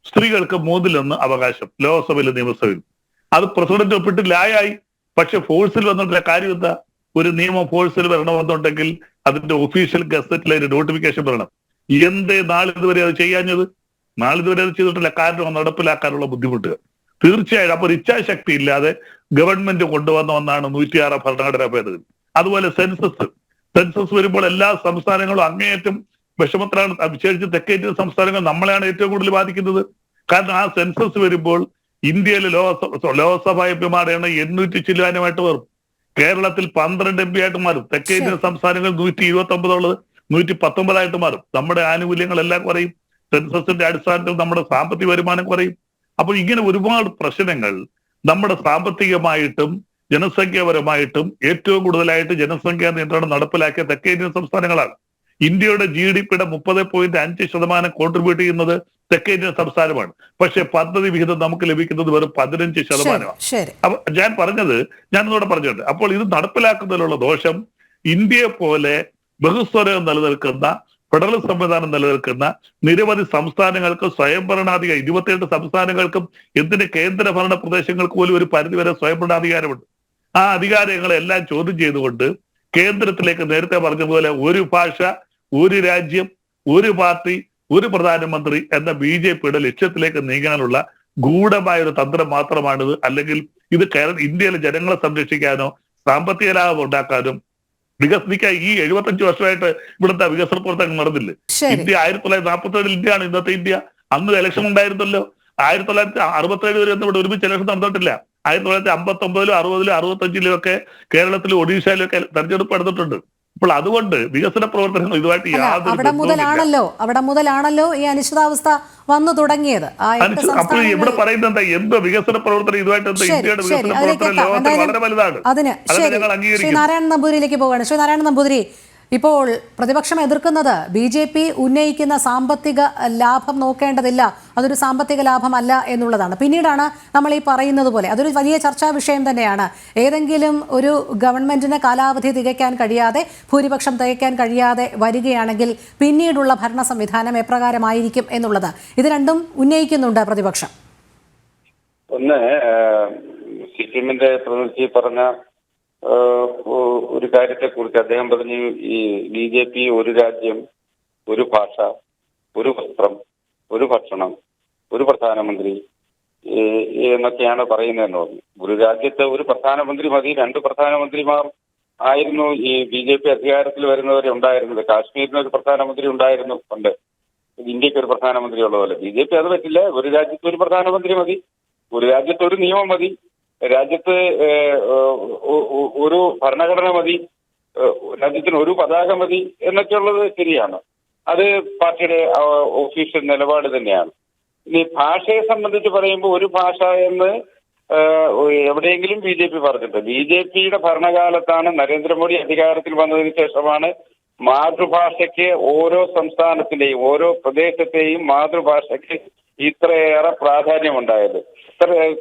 സ്ത്രീകൾക്ക് 3-1 അവകാശം ലോക്സഭയിലും നിയമസഭയിലും. അത് പ്രസിഡന്റ് ഒപ്പിട്ട് ലായായി. പക്ഷെ ഫോഴ്സിൽ വന്നിട്ടുള്ള കാര്യം എന്താ? ഒരു നിയമം ഫോഴ്സിൽ വരണമെന്നുണ്ടെങ്കിൽ അതിന്റെ ഒഫീഷ്യൽ ഗസറ്റിലെ ഒരു നോട്ടിഫിക്കേഷൻ വരണം. എന്തേ നാളിതുവരെ അത് ചെയ്യാഞ്ഞത്? നാളിതുവരെ അത് ചെയ്തിട്ടില്ല. കാരണം നടപ്പിലാക്കാനുള്ള ബുദ്ധിമുട്ട്. തീർച്ചയായും അപ്പൊ ഇച്ഛാശക്തി ഇല്ലാതെ ഗവൺമെന്റ് കൊണ്ടുവന്ന ഒന്നാണ് 106 ഭരണഘടനാ ഭേദഗതി. അതുപോലെ സെൻസസ് വരുമ്പോൾ എല്ലാ സംസ്ഥാനങ്ങളും അങ്ങേയറ്റം വിഷമത്തിലാണ്. വിശേഷിച്ച് തെക്കേന്ത്യൻ സംസ്ഥാനങ്ങൾ നമ്മളെയാണ് ഏറ്റവും കൂടുതൽ ബാധിക്കുന്നത്. കാരണം ആ സെൻസസ് വരുമ്പോൾ ഇന്ത്യയിലെ ലോക്സഭാ എംപിമാരുടെ എണ്ണം 800 ചില്ലാനുമായിട്ട് മാറും. കേരളത്തിൽ 12 MP ആയിട്ട് മാറും. തെക്കേന്ത്യൻ സംസ്ഥാനങ്ങൾ 129 ഉള്ളത് 119 മാറും. നമ്മുടെ ആനുകൂല്യങ്ങളെല്ലാം കുറയും. സെൻസസിന്റെ അടിസ്ഥാനത്തിൽ നമ്മുടെ സാമ്പത്തിക വരുമാനം കുറയും. അപ്പോൾ ഇങ്ങനെ ഒരുപാട് പ്രശ്നങ്ങൾ നമ്മുടെ സാമ്പത്തികമായിട്ടും ജനസംഖ്യാപരമായിട്ടും ഏറ്റവും കൂടുതലായിട്ട് ജനസംഖ്യാ നിയന്ത്രണം നടപ്പിലാക്കിയ തെക്കേന്ത്യൻ സംസ്ഥാനങ്ങളാണ്. ഇന്ത്യയുടെ GDPയുടെ 30.5% കോൺട്രിബ്യൂട്ട് ചെയ്യുന്നത് തെക്കേന്ത്യൻ സംസ്ഥാനമാണ്. പക്ഷെ പദ്ധതി വിഹിതം നമുക്ക് ലഭിക്കുന്നത് വെറും 15%. അപ്പൊ ഞാനിതോടെ പറഞ്ഞിട്ടുണ്ട്. അപ്പോൾ ഇത് നടപ്പിലാക്കുന്നതിലുള്ള ദോഷം, ഇന്ത്യയെ പോലെ ബഹുസ്വരം നിലനിൽക്കുന്ന ഫെഡറൽ സംവിധാനം നിലനിൽക്കുന്ന നിരവധി സംസ്ഥാനങ്ങൾക്ക് സ്വയംഭരണാധികാരം, 28 സംസ്ഥാനങ്ങൾക്കും എന്തിന് കേന്ദ്രഭരണ പ്രദേശങ്ങൾക്ക് പോലും ഒരു പരിധിവരെ സ്വയംഭരണാധികാരമുണ്ട്. ആ അധികാരങ്ങളെല്ലാം ചോദ്യം ചെയ്തുകൊണ്ട് കേന്ദ്രത്തിലേക്ക് നേരത്തെ പറഞ്ഞതുപോലെ ഒരു ഭാഷ, ഒരു രാജ്യം, ഒരു പാർട്ടി, ഒരു പ്രധാനമന്ത്രി എന്ന BJPയുടെ ലക്ഷ്യത്തിലേക്ക് നീങ്ങാനുള്ള ഗൂഢമായ ഒരു തന്ത്രം മാത്രമാണിത്. അല്ലെങ്കിൽ ഇത് ഇന്ത്യയിലെ ജനങ്ങളെ സംരക്ഷിക്കാനോ സാമ്പത്തിക ലാഭം ഉണ്ടാക്കാനും വികസിക്കാൻ ഈ 75 വർഷമായിട്ട് ഇവിടുത്തെ വികസന പ്രവർത്തനങ്ങൾ നടന്നില്ലേ? ഇന്ത്യ 1947 ഇന്ത്യയാണ് ഇന്നത്തെ ഇന്ത്യ. അന്ന് ഇലക്ഷൻ ഉണ്ടായിരുന്നല്ലോ. 1967 വരെ ഇവിടെ ഒരുമിച്ച് ഇലക്ഷൻ നടന്നിട്ടില്ല. 1959-ലും 60-ലും 65-ലും ഒക്കെ കേരളത്തിലും ഒഡീഷയിലും ഒക്കെ തെരഞ്ഞെടുപ്പ് നടന്നിട്ടുണ്ട്. അപ്പോൾ അതുകൊണ്ട് വികസന പ്രവർത്തനങ്ങൾ ഇതുമായിട്ട് അവിടെ മുതലാണല്ലോ ഈ അനിശ്ചിതാവസ്ഥ വന്നു തുടങ്ങിയത്. അപ്പോൾ ഇവിടെ പറയുന്നത് എന്താ? എന്തോ വികസന പ്രവർത്തനം ഇതുമായിട്ട് ഇന്ത്യയുടെ വികസന പ്രവർത്തനം ലോകത്തിൽ വളരെ വലുതാണ്. അതിന് ശ്രീ നാരായണൻ നമ്പൂതിരിയിലേക്ക് പോവുകയാണ്. ശ്രീ നാരായണൻ നമ്പൂതിരി, ഇപ്പോൾ പ്രതിപക്ഷം എതിർക്കുന്നത് BJP ഉന്നയിക്കുന്ന സാമ്പത്തിക ലാഭം നോക്കേണ്ടതില്ല, അതൊരു സാമ്പത്തിക ലാഭമല്ല എന്നുള്ളതാണ്. പിന്നീടാണ് നമ്മൾ ഈ പറയുന്നത് പോലെ അതൊരു വലിയ ചർച്ചാ വിഷയം തന്നെയാണ്. ഏതെങ്കിലും ഒരു ഗവൺമെന്റിന് കാലാവധി തികയ്ക്കാൻ കഴിയാതെ, ഭൂരിപക്ഷം തികയ്ക്കാൻ കഴിയാതെ വരികയാണെങ്കിൽ പിന്നീടുള്ള ഭരണ സംവിധാനം എപ്രകാരമായിരിക്കും എന്നുള്ളത് ഇത് രണ്ടും ഉന്നയിക്കുന്നുണ്ട് പ്രതിപക്ഷം. ഒന്ന് സിക്കിമിന്റെ പ്രതിനിധി പറഞ്ഞ ഒരു കാര്യത്തെക്കുറിച്ച് അദ്ദേഹം പറഞ്ഞു, ഈ BJP ഒരു രാജ്യം, ഒരു ഭാഷ, ഒരു വസ്ത്രം, ഒരു ഭക്ഷണം, ഒരു പ്രധാനമന്ത്രി എന്നൊക്കെയാണ് പറയുന്നതെന്ന് പറഞ്ഞു. ഒരു രാജ്യത്ത് ഒരു പ്രധാനമന്ത്രി മതി, 2 പ്രധാനമന്ത്രിമാർ ആയിരുന്നു ഈ BJP അധികാരത്തിൽ വരുന്നവരെ ഉണ്ടായിരുന്നത്. കാശ്മീരിന് ഒരു പ്രധാനമന്ത്രി ഉണ്ടായിരുന്നു പണ്ട്, ഇന്ത്യക്ക് ഒരു പ്രധാനമന്ത്രി ഉള്ള പോലെ. BJP അത് പറ്റില്ല. ഒരു രാജ്യത്ത് ഒരു പ്രധാനമന്ത്രി മതി, ഒരു രാജ്യത്ത് ഒരു നിയമം മതി, രാജ്യത്ത് ഒരു ഭരണഘടന മതി, രാജ്യത്തിന് ഒരു പതാക മതി എന്നൊക്കെയുള്ളത് ശരിയാണ്. അത് പാർട്ടിയുടെ ഒഫീഷ്യൽ നിലപാട് തന്നെയാണ്. ഇനി ഭാഷയെ സംബന്ധിച്ച് പറയുമ്പോൾ ഒരു ഭാഷ എന്ന് എവിടെയെങ്കിലും BJP പറഞ്ഞിട്ടുണ്ട്. BJPയുടെ ഭരണകാലത്താണ് നരേന്ദ്രമോദി അധികാരത്തിൽ വന്നതിന് ശേഷമാണ് മാതൃഭാഷയ്ക്ക് ഓരോ സംസ്ഥാനത്തിന്റെയും ഓരോ പ്രദേശത്തെയും മാതൃഭാഷയ്ക്ക് ഇത്രയേറെ പ്രാധാന്യമുണ്ടായത്.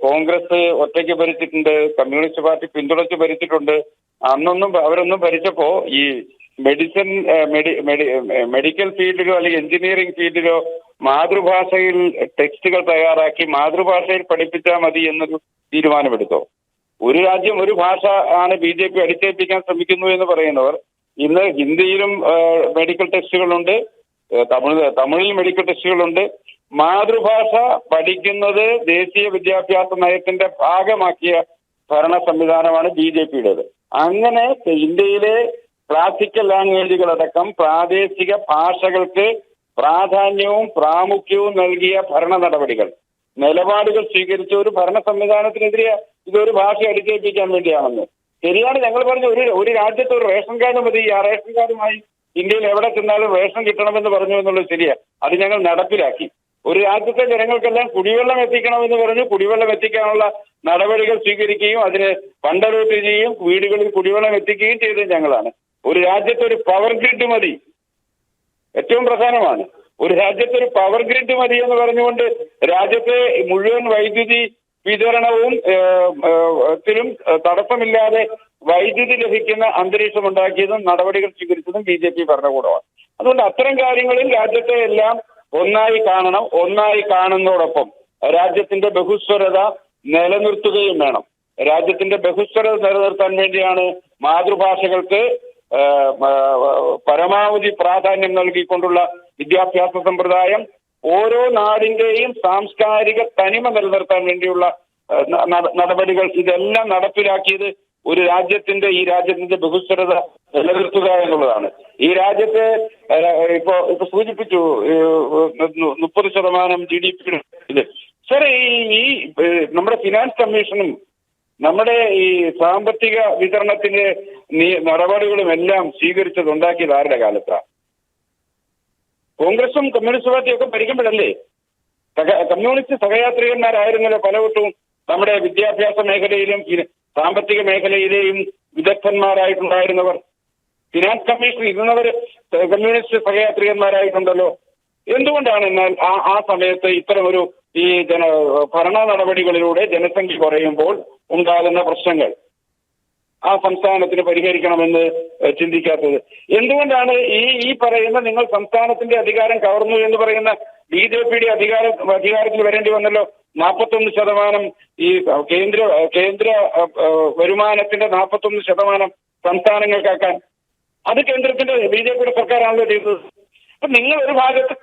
കോൺഗ്രസ് ഒറ്റയ്ക്ക് ഭരിച്ചിട്ടുണ്ട്, കമ്മ്യൂണിസ്റ്റ് പാർട്ടി പിന്തുണച്ച് ഭരിച്ചിട്ടുണ്ട്. അന്നൊന്നും അവരൊന്നും ഭരിച്ചപ്പോ ഈ മെഡിക്കൽ ഫീൽഡിലോ അല്ലെങ്കിൽ എഞ്ചിനീയറിംഗ് ഫീൽഡിലോ മാതൃഭാഷയിൽ ടെക്സ്റ്റുകൾ തയ്യാറാക്കി മാതൃഭാഷയിൽ പഠിപ്പിച്ചാൽ മതി എന്നൊരു തീരുമാനമെടുത്തോ? ഒരു രാജ്യം ഒരു ഭാഷ ആണ് BJP അടിച്ചേൽപ്പിക്കാൻ ശ്രമിക്കുന്നു എന്ന് പറയുന്നവർ ഇന്ന് ഹിന്ദിയിലും മെഡിക്കൽ ടെക്സ്റ്റുകളുണ്ട്, തമിഴിൽ മെഡിക്കൽ ടെക്സ്റ്റുകളുണ്ട്. മാതൃഭാഷ പഠിക്കുന്നത് ദേശീയ വിദ്യാഭ്യാസ നയത്തിന്റെ ഭാഗമാക്കിയ ഭരണ സംവിധാനമാണ് BJPയുടേത്. അങ്ങനെ ഇന്ത്യയിലെ ക്ലാസിക്കൽ ലാംഗ്വേജുകളടക്കം പ്രാദേശിക ഭാഷകൾക്ക് പ്രാധാന്യവും പ്രാമുഖ്യവും നൽകിയ ഭരണ നടപടികൾ, നിലപാടുകൾ സ്വീകരിച്ച ഒരു ഭരണ സംവിധാനത്തിനെതിരെ ഇതൊരു ഭാഷ അടിച്ചേൽപ്പിക്കാൻ വേണ്ടിയാണെന്ന് ശരിയാണ്. ഞങ്ങൾ പറഞ്ഞു ഒരു രാജ്യത്ത് ഒരു റേഷൻ കാർഡ് മതി, ആ റേഷൻ കാർഡുമായി ഇന്ത്യയിൽ എവിടെ ചെന്നാലും റേഷൻ കിട്ടണമെന്ന് പറഞ്ഞു എന്നുള്ളത് ശരിയാണ്. അത് ഞങ്ങൾ നടപ്പിലാക്കി. ഒരു രാജ്യത്തെ ജനങ്ങൾക്കെല്ലാം കുടിവെള്ളം എത്തിക്കണമെന്ന് പറഞ്ഞു, കുടിവെള്ളം എത്തിക്കാനുള്ള നടപടികൾ സ്വീകരിക്കുകയും അതിന് ഫണ്ട് അലോട്ട് ചെയ്യുകയും വീടുകളിൽ കുടിവെള്ളം എത്തിക്കുകയും ചെയ്തത് ഞങ്ങളാണ്. ഒരു രാജ്യത്ത് ഒരു പവർ ഗ്രിഡ് മതി, ഏറ്റവും പ്രധാനമാണ്. ഒരു രാജ്യത്ത് ഒരു പവർ ഗ്രിഡ് മതി എന്ന് പറഞ്ഞുകൊണ്ട് രാജ്യത്തെ മുഴുവൻ വൈദ്യുതി വിതരണവും ത്തിലും തടസ്സമില്ലാതെ വൈദ്യുതി ലഭിക്കുന്ന അന്തരീക്ഷം ഉണ്ടാക്കിയതും നടപടികൾ സ്വീകരിച്ചതും BJP ഭരണകൂടമാണ്. അതുകൊണ്ട് അത്തരം കാര്യങ്ങളിൽ രാജ്യത്തെ എല്ലാം ഒന്നായി കാണണം. ഒന്നായി കാണുന്നതോടൊപ്പം രാജ്യത്തിന്റെ ബഹുസ്വരത നിലനിർത്തുകയും വേണം. രാജ്യത്തിന്റെ ബഹുസ്വരത നിലനിർത്താൻ വേണ്ടിയാണ് മാതൃഭാഷകൾക്ക് പരമാവധി പ്രാധാന്യം നൽകിക്കൊണ്ടുള്ള വിദ്യാഭ്യാസ സമ്പ്രദായം ഓരോ നാടിന്റെയും സാംസ്കാരിക തനിമ നിലനിർത്താൻ വേണ്ടിയുള്ള നടപടികൾ ഇതെല്ലാം നടപ്പിലാക്കിയത് ഒരു രാജ്യത്തിന്റെ ഈ രാജ്യത്തിന്റെ ബഹുസ്വരത നിലനിർത്തുക എന്നുള്ളതാണ്. ഈ രാജ്യത്തെ ഇപ്പൊ സൂചിപ്പിച്ചു 30% GDP ഇത്. സാർ ഈ നമ്മുടെ ഫിനാൻസ് കമ്മീഷനും നമ്മുടെ ഈ സാമ്പത്തിക വിതരണത്തിന്റെ നടപടികളും എല്ലാം സ്വീകരിച്ചത് ഉണ്ടാക്കിയത് ആരുടെ കാലത്താണ്? കോൺഗ്രസും കമ്മ്യൂണിസ്റ്റ് പാർട്ടിയൊക്കെ ഭരിക്കുമ്പോഴല്ലേ? കമ്മ്യൂണിസ്റ്റ് സഹയാത്രികന്മാരായിരുന്നല്ലോ പലവട്ടവും നമ്മുടെ വിദ്യാഭ്യാസ മേഖലയിലും സാമ്പത്തിക മേഖലയിലെയും വിദഗ്ധന്മാരായിട്ടുണ്ടായിരുന്നവർ. ഫിനാൻസ് കമ്മീഷൻ ഇരുന്നവർ കമ്മ്യൂണിസ്റ്റ് സഹയാത്രികന്മാരായിട്ടുണ്ടല്ലോ. എന്തുകൊണ്ടാണ് എന്നാൽ ആ സമയത്ത് ഇത്തരമൊരു ഈ ഭരണ നടപടികളിലൂടെ ജനസംഖ്യ കുറയുമ്പോൾ ഉണ്ടാകുന്ന പ്രശ്നങ്ങൾ ആ സംസ്ഥാനത്തിന് പരിഹരിക്കണമെന്ന് ചിന്തിക്കാത്തത്? എന്തുകൊണ്ടാണ് ഈ പറയുന്ന നിങ്ങൾ സംസ്ഥാനത്തിന്റെ അധികാരം കവർന്നു എന്ന് പറയുന്ന BJPയുടെ അധികാരത്തിൽ വരേണ്ടി വന്നല്ലോ? 41% ഈ കേന്ദ്ര വരുമാനത്തിന്റെ 41% സംസ്ഥാനങ്ങൾക്കാക്കാൻ. അത് കേന്ദ്രത്തിന്റെ BJPയുടെ സർക്കാരാണല്ലോ ചെയ്തത്. അപ്പൊ നിങ്ങൾ ഒരു ഭാഗത്ത്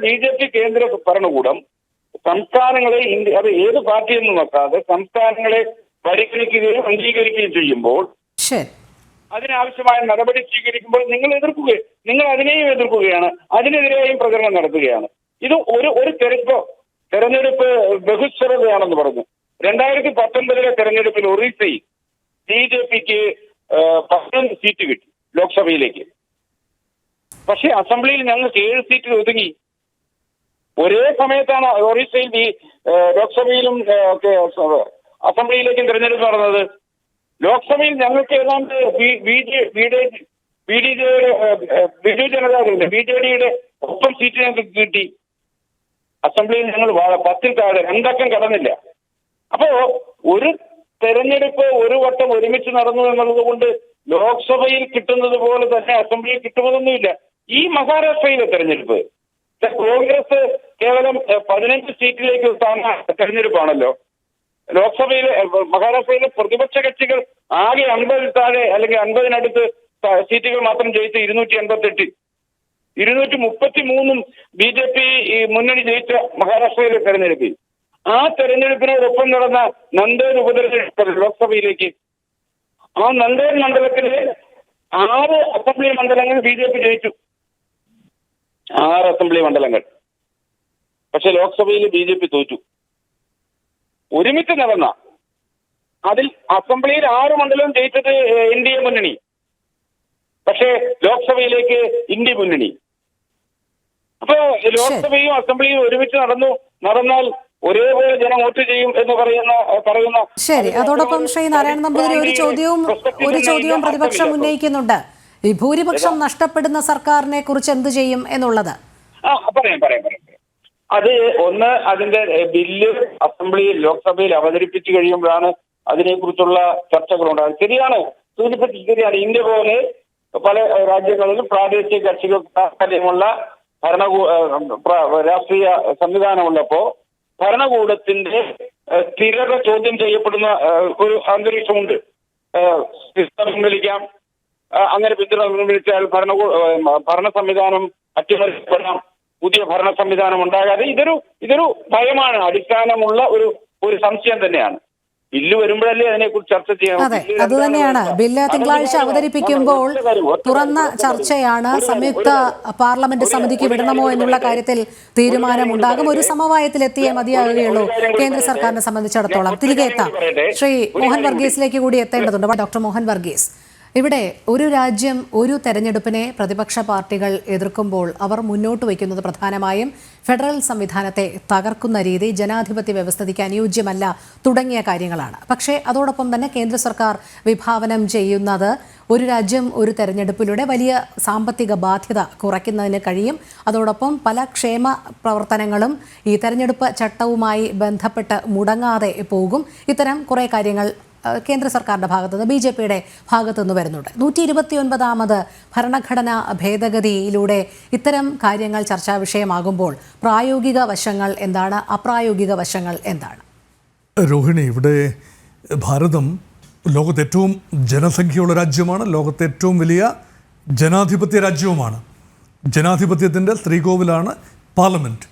BJP കേന്ദ്ര ഭരണകൂടം സംസ്ഥാനങ്ങളെ അത് ഏത് പാർട്ടിയെന്ന് നോക്കാതെ സംസ്ഥാനങ്ങളെ പരിഗണിക്കുകയും അംഗീകരിക്കുകയും ചെയ്യുമ്പോൾ അതിനാവശ്യമായ നടപടി സ്വീകരിക്കുമ്പോൾ നിങ്ങൾ അതിനെയും എതിർക്കുകയാണ്, അതിനെതിരെയും പ്രചരണം നടത്തുകയാണ്. ഇത് ഒരു തെരഞ്ഞെടുപ്പ് ബഹുസ്വരതയാണെന്ന് പറഞ്ഞു. 2019 തെരഞ്ഞെടുപ്പിൽ ഒറീസയിൽ BJPക്ക് 11 സീറ്റ് കിട്ടി ലോക്സഭയിലേക്ക്. പക്ഷെ അസംബ്ലിയിൽ ഞങ്ങൾക്ക് 7 സീറ്റിൽ ഒതുങ്ങി. ഒരേ സമയത്താണ് ഒറീസയിൽ ലോക്സഭയിലും അസംബ്ലിയിലേക്കും തെരഞ്ഞെടുപ്പ് നടന്നത്. ലോക്സഭയിൽ ഞങ്ങൾക്ക് ഏതാണ്ട് ബിജു ജനതാദളിന്റെ BJDയുടെ ഒപ്പം സീറ്റ് ഞങ്ങൾക്ക് കിട്ടി. അസംബ്ലിയിൽ ഞങ്ങൾ 10ൽ താഴെ 2 അക്കം കടന്നില്ല. അപ്പോ ഒരു തെരഞ്ഞെടുപ്പ് ഒരു വട്ടം ഒരുമിച്ച് നടന്നു എന്നുള്ളത് കൊണ്ട് ലോക്സഭയിൽ കിട്ടുന്നത് പോലെ തന്നെ അസംബ്ലിയിൽ കിട്ടുന്നതൊന്നുമില്ല. ഈ മഹാരാഷ്ട്രയിലെ തെരഞ്ഞെടുപ്പ് കോൺഗ്രസ് കേവലം 15 സീറ്റിലേക്ക് തെരഞ്ഞെടുപ്പാണല്ലോ. ലോക്സഭയിലെ മഹാരാഷ്ട്രയിലെ പ്രതിപക്ഷ കക്ഷികൾ ആകെ 50 താഴെ അല്ലെങ്കിൽ 50-നടുത്ത് സീറ്റുകൾ മാത്രം ജയിച്ച് 288. 233 BJP മുന്നണി ജയിച്ച മഹാരാഷ്ട്രയിലെ തെരഞ്ഞെടുപ്പിൽ ആ തെരഞ്ഞെടുപ്പിനോടൊപ്പം നടന്ന നന്ദേഡ് ഉപതെരഞ്ഞെടുപ്പ് ലോക്സഭയിലേക്ക് ആ നന്ദേഡ് മണ്ഡലത്തിലെ 6 അസംബ്ലി മണ്ഡലങ്ങൾ BJP ജയിച്ചു. 6 അസംബ്ലി മണ്ഡലങ്ങൾ. പക്ഷെ ലോക്സഭയിൽ BJP തോറ്റു. ഒരുമിച്ച് നടന്ന അതിൽ അസംബ്ലിയിൽ 6 മണ്ഡലം ജയിച്ചത് NDA മുന്നണി, പക്ഷേ ലോക്സഭയിലേക്ക് ഇന്ത്യ മുന്നണി. അപ്പോ ലോക്സഭയും അസംബ്ലിയും ഒരുമിച്ച് നടന്നാൽ ഒരേപോലെ ജനം വോട്ട് ചെയ്യും എന്ന് പറയുന്ന ശരി. അതോടൊപ്പം ശ്രീ നാരായണൻ നമ്പൂതിരി ഒരു ചോദ്യവും പ്രതിപക്ഷം ഉന്നയിക്കുന്നുണ്ട്. ഈ ഭൂരിപക്ഷം നഷ്ടപ്പെടുന്ന സർക്കാരിനെ കുറിച്ച് എന്ത് ചെയ്യും എന്നുള്ളത്. പറയാം. അത് ഒന്ന്, അതിന്റെ ബില്ല് അസംബ്ലിയിൽ ലോക്സഭയിൽ അവതരിപ്പിച്ചു കഴിയുമ്പോഴാണ് അതിനെക്കുറിച്ചുള്ള ചർച്ചകളുണ്ടാകും. ശരിയാണ്. ഇന്ത്യ പോലെ പല രാജ്യങ്ങളിലും പ്രാദേശിക കക്ഷികൾക്ക് താൽപര്യമുള്ള രാഷ്ട്രീയ സംവിധാനമുള്ളപ്പോ ഭരണകൂടത്തിന്റെ സ്ഥിരത ചോദ്യം ചെയ്യപ്പെടുന്ന ഒരു അന്തരീക്ഷമുണ്ട്. പിന്തുണ അങ്ങനെ പിന്തുണ ഭരണ സംവിധാനം അട്ടിമറിക്കപ്പെടാം, പുതിയ ഭരണ സംവിധാനം ഉണ്ടാകാതെ ഇതൊരു ഭയമാണ്, അടിസ്ഥാനമുള്ള ഒരു സംശയം തന്നെയാണ്. ബില്ല് വരുമ്പോഴല്ലേ അതിനെക്കുറിച്ച് ചർച്ച ചെയ്യാം. അതെ, അതുതന്നെയാണ്. ബില്ല് തിങ്കളാഴ്ച അവതരിപ്പിക്കുമ്പോൾ തുറന്ന ചർച്ചയാണ്. സംയുക്ത പാർലമെന്റ് സമിതിക്ക് വിടണമോ എന്നുള്ള കാര്യത്തിൽ തീരുമാനമുണ്ടാകും. ഒരു സമവായത്തിലെത്തിയേ മതിയാകുകയുള്ളൂ കേന്ദ്ര സർക്കാരിനെ സംബന്ധിച്ചിടത്തോളം. തിരികെ എത്താം. ശ്രീ മോഹൻ വർഗീസിലേക്ക് കൂടി എത്തേണ്ടതുണ്ട്. ഡോക്ടർ മോഹൻ വർഗീസ്, ഇവിടെ ഒരു രാജ്യം ഒരു തെരഞ്ഞെടുപ്പിനെ പ്രതിപക്ഷ പാർട്ടികൾ എതിർക്കുമ്പോൾ അവർ മുന്നോട്ട് വയ്ക്കുന്നത് പ്രധാനമായും ഫെഡറൽ സംവിധാനത്തെ തകർക്കുന്ന രീതി, ജനാധിപത്യ വ്യവസ്ഥിതിക്ക് അനുയോജ്യമല്ല തുടങ്ങിയ കാര്യങ്ങളാണ്. പക്ഷേ അതോടൊപ്പം തന്നെ കേന്ദ്ര സർക്കാർ വിഭാവനം ചെയ്യുന്നത് ഒരു രാജ്യം ഒരു തെരഞ്ഞെടുപ്പിലൂടെ വലിയ സാമ്പത്തിക ബാധ്യത കുറയ്ക്കുന്നതിന് കഴിയും. അതോടൊപ്പം പല ക്ഷേമ പ്രവർത്തനങ്ങളും ഈ തെരഞ്ഞെടുപ്പ് ചട്ടവുമായി ബന്ധപ്പെട്ട് മുടങ്ങാതെ പോകും. ഇത്തരം കുറേ കാര്യങ്ങൾ കേന്ദ്ര സർക്കാരിൻ്റെ ഭാഗത്തുനിന്ന്, BJPയുടെ ഭാഗത്തുനിന്ന് വരുന്നുണ്ട്. 129ാമത് ഭരണഘടനാ ഭേദഗതിയിലൂടെ ഇത്തരം കാര്യങ്ങൾ ചർച്ചാ വിഷയമാകുമ്പോൾ പ്രായോഗിക വശങ്ങൾ എന്താണ്, അപ്രായോഗിക വശങ്ങൾ എന്താണ്? രോഹിണി, ഇവിടെ ഭാരതം ലോകത്തെ ഏറ്റവും ജനസംഖ്യയുള്ള രാജ്യമാണ്, ലോകത്തെ ഏറ്റവും വലിയ ജനാധിപത്യ രാജ്യവുമാണ്. ജനാധിപത്യത്തിൻ്റെ ശ്രീകോവിലാണ് പാർലമെൻറ്റ്.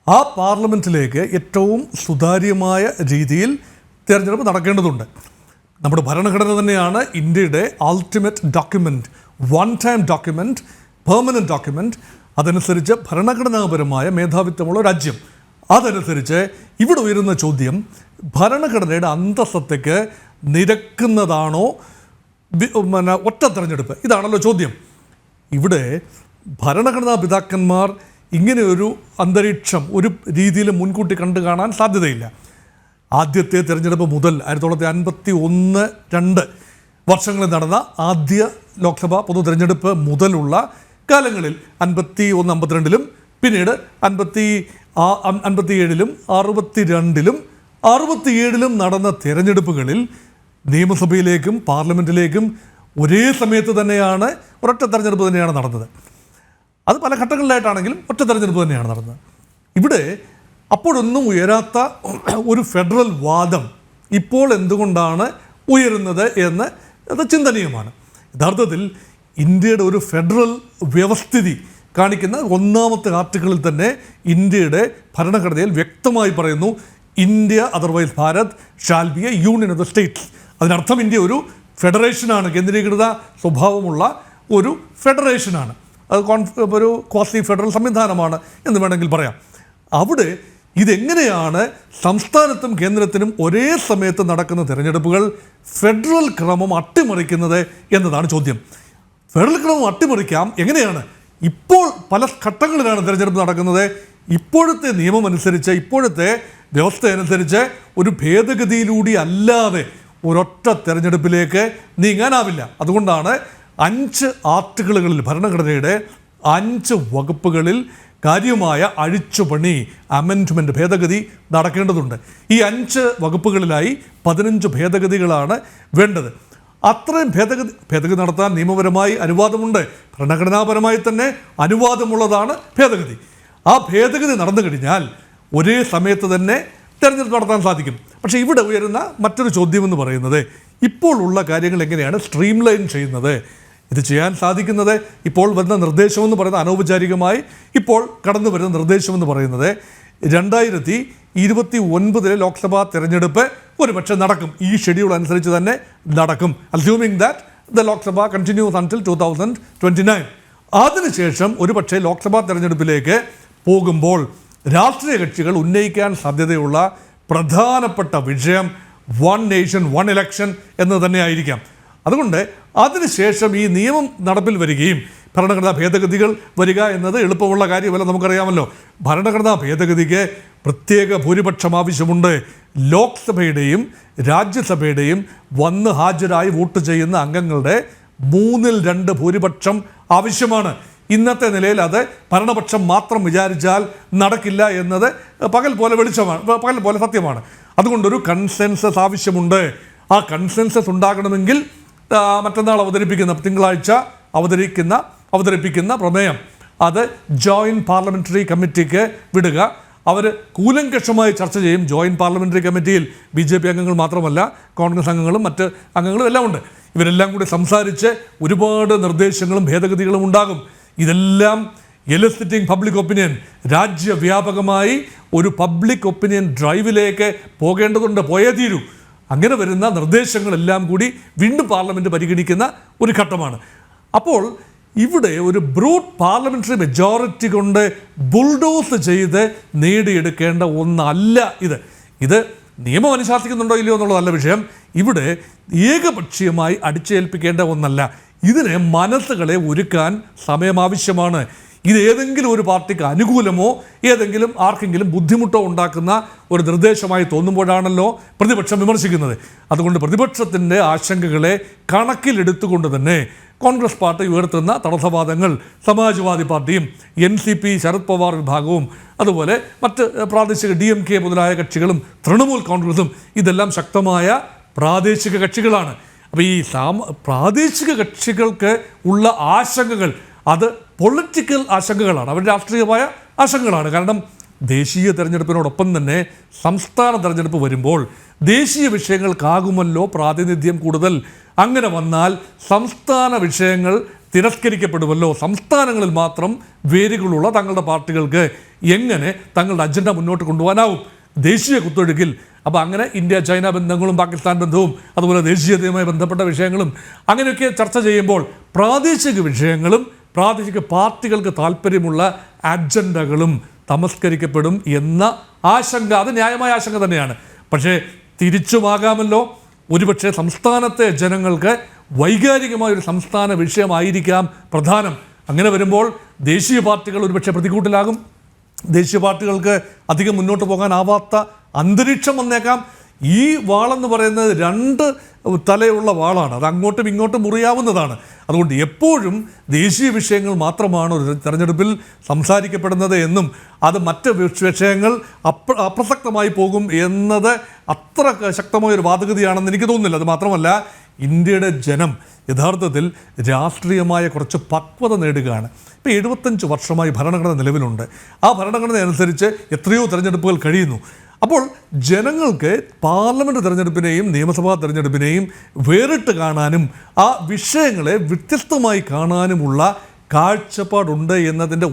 ആ പാർലമെൻറ്റിലേക്ക് ഏറ്റവും സുതാര്യമായ രീതിയിൽ തിരഞ്ഞെടുപ്പ് നടക്കേണ്ടതുണ്ട്. നമ്മുടെ ഭരണഘടന തന്നെയാണ് ഇന്ത്യയുടെ ultimate document, one time document, permanent document. അതനുസരിച്ച് ഭരണഘടനാപരമായ മേധാവിത്വമുള്ള രാജ്യം. അതനുസരിച്ച് ഇവിടെ ഉയരുന്ന ചോദ്യം ഭരണഘടനയുടെ അന്തസ്സത്തേക്ക് നിരക്കുന്നതാണോ ഒറ്റ തെരഞ്ഞെടുപ്പ്? ഇതാണല്ലോ ചോദ്യം. ഇവിടെ ഭരണഘടനാ പിതാക്കന്മാർ ഇങ്ങനെയൊരു അന്തരീക്ഷം ഒരു രീതിയിൽ മുൻകൂട്ടി കണ്ടു കാണാൻ സാധ്യതയില്ല. ആദ്യത്തെ തിരഞ്ഞെടുപ്പ് മുതൽ 1951-2 വർഷങ്ങളിൽ നടന്ന ആദ്യ ലോക്സഭാ പൊതു തിരഞ്ഞെടുപ്പ് മുതലുള്ള കാലങ്ങളിൽ 51-52 പിന്നീട് 57-ലും 62-ലും 67-ലും നടന്ന തിരഞ്ഞെടുപ്പുകളിൽ നിയമസഭയിലേക്കും പാർലമെൻറ്റിലേക്കും ഒരേ സമയത്ത് തന്നെയാണ് ഒരൊറ്റ തെരഞ്ഞെടുപ്പ് തന്നെയാണ് നടന്നത്. അത് പല ഘട്ടങ്ങളിലായിട്ടാണെങ്കിലും ഒറ്റ തെരഞ്ഞെടുപ്പ് തന്നെയാണ് നടന്നത്. ഇവിടെ അപ്പോഴൊന്നും ഉയരാത്ത ഒരു ഫെഡറൽ വാദം ഇപ്പോൾ എന്തുകൊണ്ടാണ് ഉയരുന്നത് എന്ന് അത് ചിന്തനീയമാണ്. യഥാർത്ഥത്തിൽ ഇന്ത്യയുടെ ഒരു ഫെഡറൽ വ്യവസ്ഥിതി കാണിക്കുന്ന 1ാമത്തെ ആർട്ടിക്കിളിൽ തന്നെ ഇന്ത്യയുടെ ഭരണഘടനയിൽ വ്യക്തമായി പറയുന്നു, India otherwise Bharat shall be A union of the States. അതിനർത്ഥം ഇന്ത്യ ഒരു ഫെഡറേഷനാണ്, കേന്ദ്രീകൃത സ്വഭാവമുള്ള ഒരു ഫെഡറേഷനാണ്. അത് ഒരു ക്വാസി ഫെഡറൽ സംവിധാനമാണ് എന്ന് വേണമെങ്കിൽ പറയാം. അവിടെ ഇതെങ്ങനെയാണ് സംസ്ഥാനത്തും കേന്ദ്രത്തിനും ഒരേ സമയത്ത് നടക്കുന്ന തിരഞ്ഞെടുപ്പുകൾ ഫെഡറൽ ക്രമം അട്ടിമറിക്കുന്നത് എന്നതാണ് ചോദ്യം. ഫെഡറൽ ക്രമം അട്ടിമറിക്കാം എങ്ങനെയാണ്? ഇപ്പോൾ പല ഘട്ടങ്ങളിലാണ് തിരഞ്ഞെടുപ്പ് നടക്കുന്നത്. ഇപ്പോഴത്തെ നിയമം അനുസരിച്ച്, ഇപ്പോഴത്തെ വ്യവസ്ഥ അനുസരിച്ച് ഒരു ഭേദഗതിയിലൂടെ അല്ലാതെ ഒരൊറ്റ തിരഞ്ഞെടുപ്പിലേക്ക് നീങ്ങാനാവില്ല. അതുകൊണ്ടാണ് 5 ആർട്ടിക്കിളുകളിൽ ഭരണഘടനയുടെ 5 വകുപ്പുകളിൽ കാര്യമായ അഴിച്ചുപണി, അമെൻഡ്മെൻറ്റ്, ഭേദഗതി നടക്കേണ്ടതുണ്ട്. ഈ 5 വകുപ്പുകളിലായി 15 ഭേദഗതികളാണ് വേണ്ടത്. അത്രയും ഭേദഗതി നടത്താൻ നിയമപരമായി അനുവാദമുണ്ട്. ഭരണഘടനാപരമായി തന്നെ അനുവാദമുള്ളതാണ് ഭേദഗതി. ആ ഭേദഗതി നടന്നു കഴിഞ്ഞാൽ ഒരേ സമയത്ത് തന്നെ തിരഞ്ഞെടുപ്പ് നടത്താൻ സാധിക്കും. പക്ഷേ ഇവിടെ ഉയരുന്ന മറ്റൊരു ചോദ്യമെന്ന് പറയുന്നത് ഇപ്പോൾ ഉള്ള കാര്യങ്ങൾ എങ്ങനെയാണ് സ്ട്രീംലൈൻ ചെയ്യുന്നത്? ഇത് ചെയ്യാൻ സാധിക്കുന്നത് ഇപ്പോൾ വരുന്ന നിർദ്ദേശമെന്ന് പറയുന്നത് അനൗപചാരികമായി ഇപ്പോൾ കടന്നു വരുന്ന നിർദ്ദേശമെന്ന് പറയുന്നത് 2029 ലോക്സഭാ തിരഞ്ഞെടുപ്പ് ഒരുപക്ഷെ നടക്കും. ഈ ഷെഡ്യൂൾ അനുസരിച്ച് തന്നെ നടക്കും. Assuming that the Lok Sabha continuous until 2029. അതിനുശേഷം ഒരുപക്ഷെ ലോക്സഭാ തിരഞ്ഞെടുപ്പിലേക്ക് പോകുമ്പോൾ രാഷ്ട്രീയ കക്ഷികൾ ഉന്നയിക്കാൻ സാധ്യതയുള്ള പ്രധാനപ്പെട്ട വിഷയം വൺ നേഷൻ വൺ ഇലക്ഷൻ എന്ന് തന്നെ ആയിരിക്കാം. അതുകൊണ്ട് അതിനുശേഷം ഈ നിയമം നടപ്പിൽ വരികയും ഭരണഘടനാ ഭേദഗതികൾ വരിക എന്നത് എളുപ്പമുള്ള കാര്യമല്ല. നമുക്കറിയാമല്ലോ, ഭരണഘടനാ ഭേദഗതിക്ക് പ്രത്യേക ഭൂരിപക്ഷം ആവശ്യമുണ്ട്. ലോക്സഭയുടെയും രാജ്യസഭയുടെയും വന്ന് ഹാജരായി വോട്ട് ചെയ്യുന്ന അംഗങ്ങളുടെ 2/3 ഭൂരിപക്ഷം ആവശ്യമാണ്. ഇന്നത്തെ നിലയിൽ അത് ഭരണപക്ഷം മാത്രം വിചാരിച്ചാൽ നടക്കില്ല എന്നത് പകൽ പോലെ വെളിച്ചമാണ്, പകൽ പോലെ സത്യമാണ്. അതുകൊണ്ടൊരു കൺസെൻസസ് ആവശ്യമുണ്ട്. ആ കൺസെൻസസ് ഉണ്ടാകണമെങ്കിൽ മറ്റന്നാൾ തിങ്കളാഴ്ച അവതരിപ്പിക്കുന്ന പ്രമേയം അത് ജോയിൻറ്റ് പാർലമെൻ്ററി കമ്മിറ്റിക്ക് വിടുക. അവർ കൂലങ്കഷമായി ചർച്ച ചെയ്യും. ജോയിൻറ്റ് പാർലമെൻ്ററി കമ്മിറ്റിയിൽ BJP അംഗങ്ങൾ മാത്രമല്ല, കോൺഗ്രസ് അംഗങ്ങളും മറ്റ് അംഗങ്ങളും എല്ലാം ഉണ്ട്. ഇവരെല്ലാം കൂടി സംസാരിച്ച് ഒരുപാട് നിർദ്ദേശങ്ങളും ഭേദഗതികളും ഉണ്ടാകും. ഇതെല്ലാം എലിസിറ്റിംഗ് പബ്ലിക് ഒപ്പീനിയൻ, രാജ്യവ്യാപകമായി ഒരു പബ്ലിക് ഒപ്പീനിയൻ ഡ്രൈവിലേക്ക് പോകേണ്ടതുണ്ട്, പോയേ തീരൂ. അങ്ങനെ വരുന്ന നിർദ്ദേശങ്ങളെല്ലാം കൂടി വീണ്ടും പാർലമെൻറ്റ് പരിഗണിക്കുന്ന ഒരു ഘട്ടമാണ്. അപ്പോൾ ഇവിടെ ഒരു ബ്രൂട്ട് പാർലമെൻ്ററി മെജോറിറ്റി കൊണ്ട് ബുൾഡോസ് ചെയ്ത് നേടിയെടുക്കേണ്ട ഒന്നല്ല ഇത്. നിയമം അനുശാസിക്കുന്നുണ്ടോ ഇല്ലയോ എന്നുള്ളതല്ല വിഷയം. ഇവിടെ ഏകപക്ഷീയമായി അടിച്ചേൽപ്പിക്കേണ്ട ഒന്നല്ല. ഇതിന് മനസ്സുകളെ ഒരുക്കാൻ സമയം ആവശ്യമാണ്. ഇത് ഏതെങ്കിലും ഒരു പാർട്ടിക്ക് അനുകൂലമോ ഏതെങ്കിലും ആർക്കെങ്കിലും ബുദ്ധിമുട്ടോ ഉണ്ടാക്കുന്ന ഒരു നിർദ്ദേശമായി തോന്നുമ്പോഴാണല്ലോ പ്രതിപക്ഷം വിമർശിക്കുന്നത്. അതുകൊണ്ട് പ്രതിപക്ഷത്തിൻ്റെ ആശങ്കകളെ കണക്കിലെടുത്തുകൊണ്ട് തന്നെ കോൺഗ്രസ് പാർട്ടി ഉയർത്തുന്ന തടസ്സവാദങ്ങൾ സമാജ്വാദി പാർട്ടിയും NCP ശരത് പവാർ വിഭാഗവും അതുപോലെ മറ്റ് പ്രാദേശിക DMK മുതലായ കക്ഷികളും തൃണമൂൽ കോൺഗ്രസും ഇതെല്ലാം ശക്തമായ പ്രാദേശിക കക്ഷികളാണ്. അപ്പോൾ ഈ പ്രാദേശിക കക്ഷികൾക്ക് ഉള്ള ആശങ്കകൾ അത് പൊളിറ്റിക്കൽ ആശങ്കകളാണ്, അവരുടെ രാഷ്ട്രീയമായ ആശങ്കകളാണ്. കാരണം ദേശീയ തെരഞ്ഞെടുപ്പിനോടൊപ്പം തന്നെ സംസ്ഥാന തെരഞ്ഞെടുപ്പ് വരുമ്പോൾ ദേശീയ വിഷയങ്ങൾക്കാകുമല്ലോ പ്രാതിനിധ്യം കൂടുതൽ. അങ്ങനെ വന്നാൽ സംസ്ഥാന വിഷയങ്ങൾ തിരസ്കരിക്കപ്പെടുമല്ലോ. സംസ്ഥാനങ്ങളിൽ മാത്രം വേരുകളുള്ള തങ്ങളുടെ പാർട്ടികൾക്ക് എങ്ങനെ തങ്ങളുടെ അജണ്ട മുന്നോട്ട് കൊണ്ടുപോകാനാവും ദേശീയ കുത്തൊഴുക്കിൽ? അപ്പോൾ അങ്ങനെ ഇന്ത്യ ചൈന ബന്ധങ്ങളും പാകിസ്ഥാൻ ബന്ധവും അതുപോലെ ദേശീയതയുമായി ബന്ധപ്പെട്ട വിഷയങ്ങളും അങ്ങനെയൊക്കെ ചർച്ച ചെയ്യുമ്പോൾ പ്രാദേശിക വിഷയങ്ങളും പ്രാദേശിക പാർട്ടികൾക്ക് താല്പര്യമുള്ള അജണ്ടകളും തമസ്കരിക്കപ്പെടും എന്ന ആശങ്ക, അത് ന്യായമായ ആശങ്ക തന്നെയാണ്. പക്ഷേ തിരിച്ചുമാകാമല്ലോ. ഒരുപക്ഷെ സംസ്ഥാനത്തെ ജനങ്ങൾക്ക് വൈകാരികമായൊരു സംസ്ഥാന വിഷയമായിരിക്കാം പ്രധാനം. അങ്ങനെ വരുമ്പോൾ ദേശീയ പാർട്ടികൾ ഒരുപക്ഷെ പ്രതികൂട്ടിലാകും. ദേശീയ പാർട്ടികൾക്ക് അധികം മുന്നോട്ട് പോകാനാവാത്ത അന്തരീക്ഷം വന്നേക്കാം. ഈ വാളെന്ന് പറയുന്നത് 2 തലയുള്ള വാളാണ്, അത് അങ്ങോട്ടും ഇങ്ങോട്ടും മുറിയാവുന്നതാണ്. അതുകൊണ്ട് എപ്പോഴും ദേശീയ വിഷയങ്ങൾ മാത്രമാണ് ഒരു തെരഞ്ഞെടുപ്പിൽ സംസാരിക്കപ്പെടുന്നത് എന്നും അത് മറ്റ് വിഷയങ്ങൾ അപ്രസക്തമായി പോകും എന്നത് അത്ര ശക്തമായൊരു വാദഗതിയാണെന്ന് എനിക്ക് തോന്നുന്നില്ല. അത് മാത്രമല്ല, ഇന്ത്യയുടെ ജനം യഥാർത്ഥത്തിൽ രാഷ്ട്രീയമായ കുറച്ച് പക്വത നേടുകയാണ്. ഇപ്പോൾ 75 വർഷമായി ഭരണഘടന നിലവിലുണ്ട്. ആ ഭരണഘടന അനുസരിച്ച് എത്രയോ തെരഞ്ഞെടുപ്പുകൾ കഴിയുന്നു. അപ്പോൾ ജനങ്ങൾക്ക് പാർലമെൻറ്റ് തെരഞ്ഞെടുപ്പിനെയും നിയമസഭാ തെരഞ്ഞെടുപ്പിനെയും വേറിട്ട് കാണാനും ആ വിഷയങ്ങളെ വ്യത്യസ്തമായി കാണാനുമുള്ള കാഴ്ചപ്പാടുണ്ട് എന്നതിൻ്റെ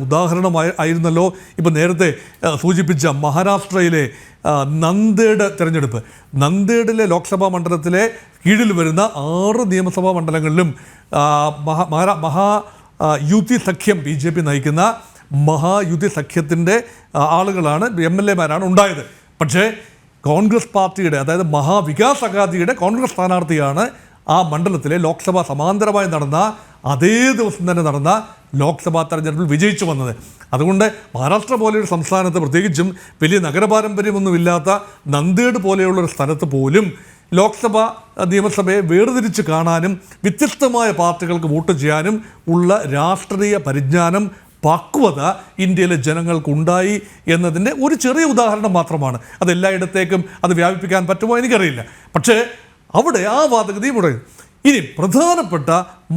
ആയിരുന്നല്ലോ ഇപ്പോൾ നേരത്തെ സൂചിപ്പിച്ച മഹാരാഷ്ട്രയിലെ നന്ദേഡ് തെരഞ്ഞെടുപ്പ്. നന്ദേഡിലെ ലോക്സഭാ മണ്ഡലത്തിലെ കീഴിൽ വരുന്ന 6 നിയമസഭാ മണ്ഡലങ്ങളിലും മഹായുതി സഖ്യം BJP നയിക്കുന്ന മഹായുതി സഖ്യത്തിൻ്റെ ആളുകളാണ് MLA-മാരാണ് ഉണ്ടായത്. പക്ഷേ കോൺഗ്രസ് പാർട്ടിയുടെ, അതായത് മഹാവികാസ് അഘാദിയുടെ കോൺഗ്രസ് സ്ഥാനാർത്ഥിയാണ് ആ മണ്ഡലത്തിലെ ലോക്സഭ സമാന്തരമായി നടന്ന അതേ ദിവസം തന്നെ നടന്ന ലോക്സഭാ തെരഞ്ഞെടുപ്പിൽ വിജയിച്ചു വന്നത്. അതുകൊണ്ട് മഹാരാഷ്ട്ര പോലെയൊരു സംസ്ഥാനത്ത്, പ്രത്യേകിച്ചും വലിയ നഗരപാരമ്പര്യമൊന്നുമില്ലാത്ത നന്ദേഡ് പോലെയുള്ളൊരു സ്ഥലത്ത് പോലും ലോക്സഭ നിയമസഭയെ വേർതിരിച്ച് കാണാനും വ്യത്യസ്തമായ പാർട്ടികൾക്ക് വോട്ട് ചെയ്യാനും ഉള്ള രാഷ്ട്രീയ പരിജ്ഞാനം, പക്വത ഇന്ത്യയിലെ ജനങ്ങൾക്കുണ്ടായി എന്നതിൻ്റെ ഒരു ചെറിയ ഉദാഹരണം മാത്രമാണ്. അത് എല്ലായിടത്തേക്കും അത് വ്യാപിപ്പിക്കാൻ പറ്റുമോ എനിക്കറിയില്ല. പക്ഷേ അവിടെ ആ വാദഗതിയും മുടങ്ങി. ഇനി പ്രധാനപ്പെട്ട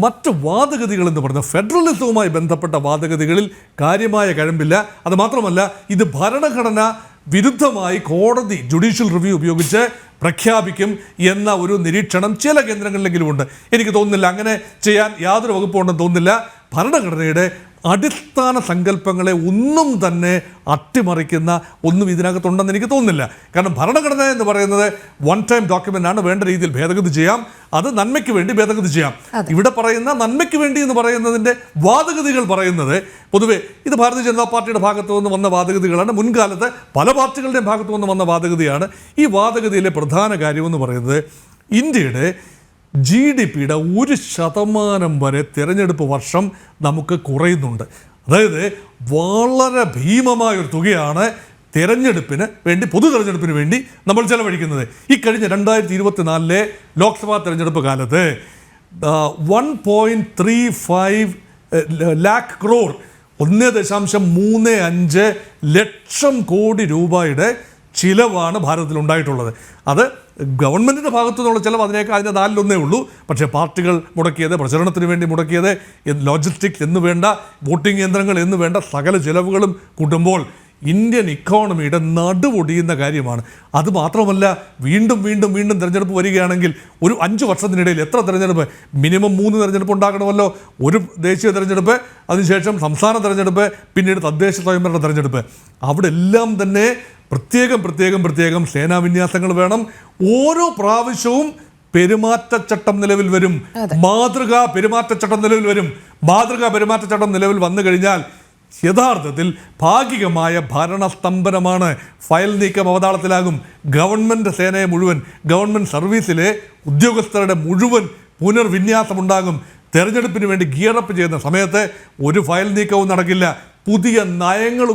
മറ്റ് വാദഗതികൾ എന്ന് പറഞ്ഞാൽ ഫെഡറലിസവുമായി ബന്ധപ്പെട്ട വാദഗതികളിൽ കാര്യമായ കഴമ്പില്ല. അത് മാത്രമല്ല, ഇത് ഭരണഘടന വിരുദ്ധമായി കോടതി ജുഡീഷ്യൽ റിവ്യൂ ഉപയോഗിച്ച് പ്രഖ്യാപിക്കും എന്ന ഒരു നിരീക്ഷണം ചില കേന്ദ്രങ്ങളിലെങ്കിലും ഉണ്ട്. എനിക്ക് തോന്നുന്നില്ല അങ്ങനെ ചെയ്യാൻ യാതൊരു വകുപ്പുണ്ടെന്ന് തോന്നുന്നില്ല. ഭരണഘടനയുടെ അടിസ്ഥാന സങ്കല്പങ്ങളെ ഒന്നും തന്നെ അട്ടിമറിക്കുന്ന ഒന്നും ഇതിനകത്തുണ്ടെന്ന് എനിക്ക് തോന്നുന്നില്ല. കാരണം ഭരണഘടന എന്ന് പറയുന്നത് വൺ ടൈം ഡോക്യുമെൻ്റ് ആണ്, വേണ്ട രീതിയിൽ ഭേദഗതി ചെയ്യാം, അത് നന്മയ്ക്ക് വേണ്ടി ഭേദഗതി ചെയ്യാം. ഇവിടെ പറയുന്ന നന്മയ്ക്ക് വേണ്ടി എന്ന് പറയുന്നതിൻ്റെ വാദഗതികൾ പറയുന്നത് പൊതുവെ ഇത് ഭാരതീയ ജനതാ പാർട്ടിയുടെ ഭാഗത്തു നിന്ന് വന്ന വാദഗതികളാണ്. മുൻകാലത്ത് പല പാർട്ടികളുടെയും ഭാഗത്തു നിന്ന് വന്ന വാദഗതിയാണ്. ഈ വാദഗതിയിലെ പ്രധാന കാര്യമെന്ന് പറയുന്നത് ഇന്ത്യയുടെ GDP-യുടെ 1% വരെ തിരഞ്ഞെടുപ്പ് വർഷം നമുക്ക് കുറയുന്നുണ്ട്. അതായത് വളരെ ഭീമമായൊരു തുകയാണ് തിരഞ്ഞെടുപ്പിന് വേണ്ടി, പൊതു തെരഞ്ഞെടുപ്പിന് വേണ്ടി നമ്മൾ ചെലവഴിക്കുന്നത്. ഈ കഴിഞ്ഞ 2024 ലോക്സഭാ തെരഞ്ഞെടുപ്പ് കാലത്ത് 1.35 lakh crore 1.35 ലക്ഷം കോടി രൂപയുടെ ചിലവാണ് ഭാരതത്തിലുണ്ടായിട്ടുള്ളത്. അത് ഗവൺമെൻറ്റിൻ്റെ ഭാഗത്തു നിന്നുള്ള ചിലവ് അതിനേക്കാൾ അതിൻ്റെ 4-1 ഉള്ളൂ. പക്ഷേ പാർട്ടികൾ മുടക്കിയത്, പ്രചരണത്തിന് വേണ്ടി മുടക്കിയത്, ലോജിസ്റ്റിക്സ് എന്ന് വേണ്ട, വോട്ടിംഗ് യന്ത്രങ്ങൾ എന്ന് വേണ്ട സകല ചിലവുകളും കൂട്ടുമ്പോൾ ഇന്ത്യൻ ഇക്കോണമിയുടെ നടുവൊടിയുന്ന കാര്യമാണ്. അതുമാത്രമല്ല, വീണ്ടും വീണ്ടും വീണ്ടും തിരഞ്ഞെടുപ്പ് വരികയാണെങ്കിൽ ഒരു 5 വർഷത്തിനിടയിൽ എത്ര തിരഞ്ഞെടുപ്പ്? മിനിമം 3 തിരഞ്ഞെടുപ്പ് ഉണ്ടാകണമല്ലോ. ഒരു ദേശീയ തിരഞ്ഞെടുപ്പ്, അതിനുശേഷം സംസ്ഥാന തിരഞ്ഞെടുപ്പ്, പിന്നീട് തദ്ദേശ സ്വയംഭരണ തിരഞ്ഞെടുപ്പ്. അവിടെ എല്ലാം തന്നെ പ്രത്യേകം സേനാവിന്യാസങ്ങൾ വേണം. ഓരോ പ്രാവശ്യവും പെരുമാറ്റച്ചട്ടം നിലവിൽ വരും, മാതൃകാ പെരുമാറ്റച്ചട്ടം നിലവിൽ വരും. മാതൃകാ പെരുമാറ്റച്ചട്ടം നിലവിൽ വന്നു കഴിഞ്ഞാൽ യഥാർത്ഥത്തിൽ ഭാഗികമായ ഭരണസ്തംഭനമാണ്. ഫയൽ നീക്കം അവതാളത്തിലാകും. ഗവൺമെൻറ് സേനയെ മുഴുവൻ, ഗവൺമെൻറ് സർവീസിലെ ഉദ്യോഗസ്ഥരുടെ മുഴുവൻ പുനർവിന്യാസമുണ്ടാകും. തെരഞ്ഞെടുപ്പിന് വേണ്ടി ഗിയറപ്പ് ചെയ്യുന്ന സമയത്ത് ഒരു ഫയൽ നീക്കവും നടക്കില്ല, പുതിയ നയങ്ങൾ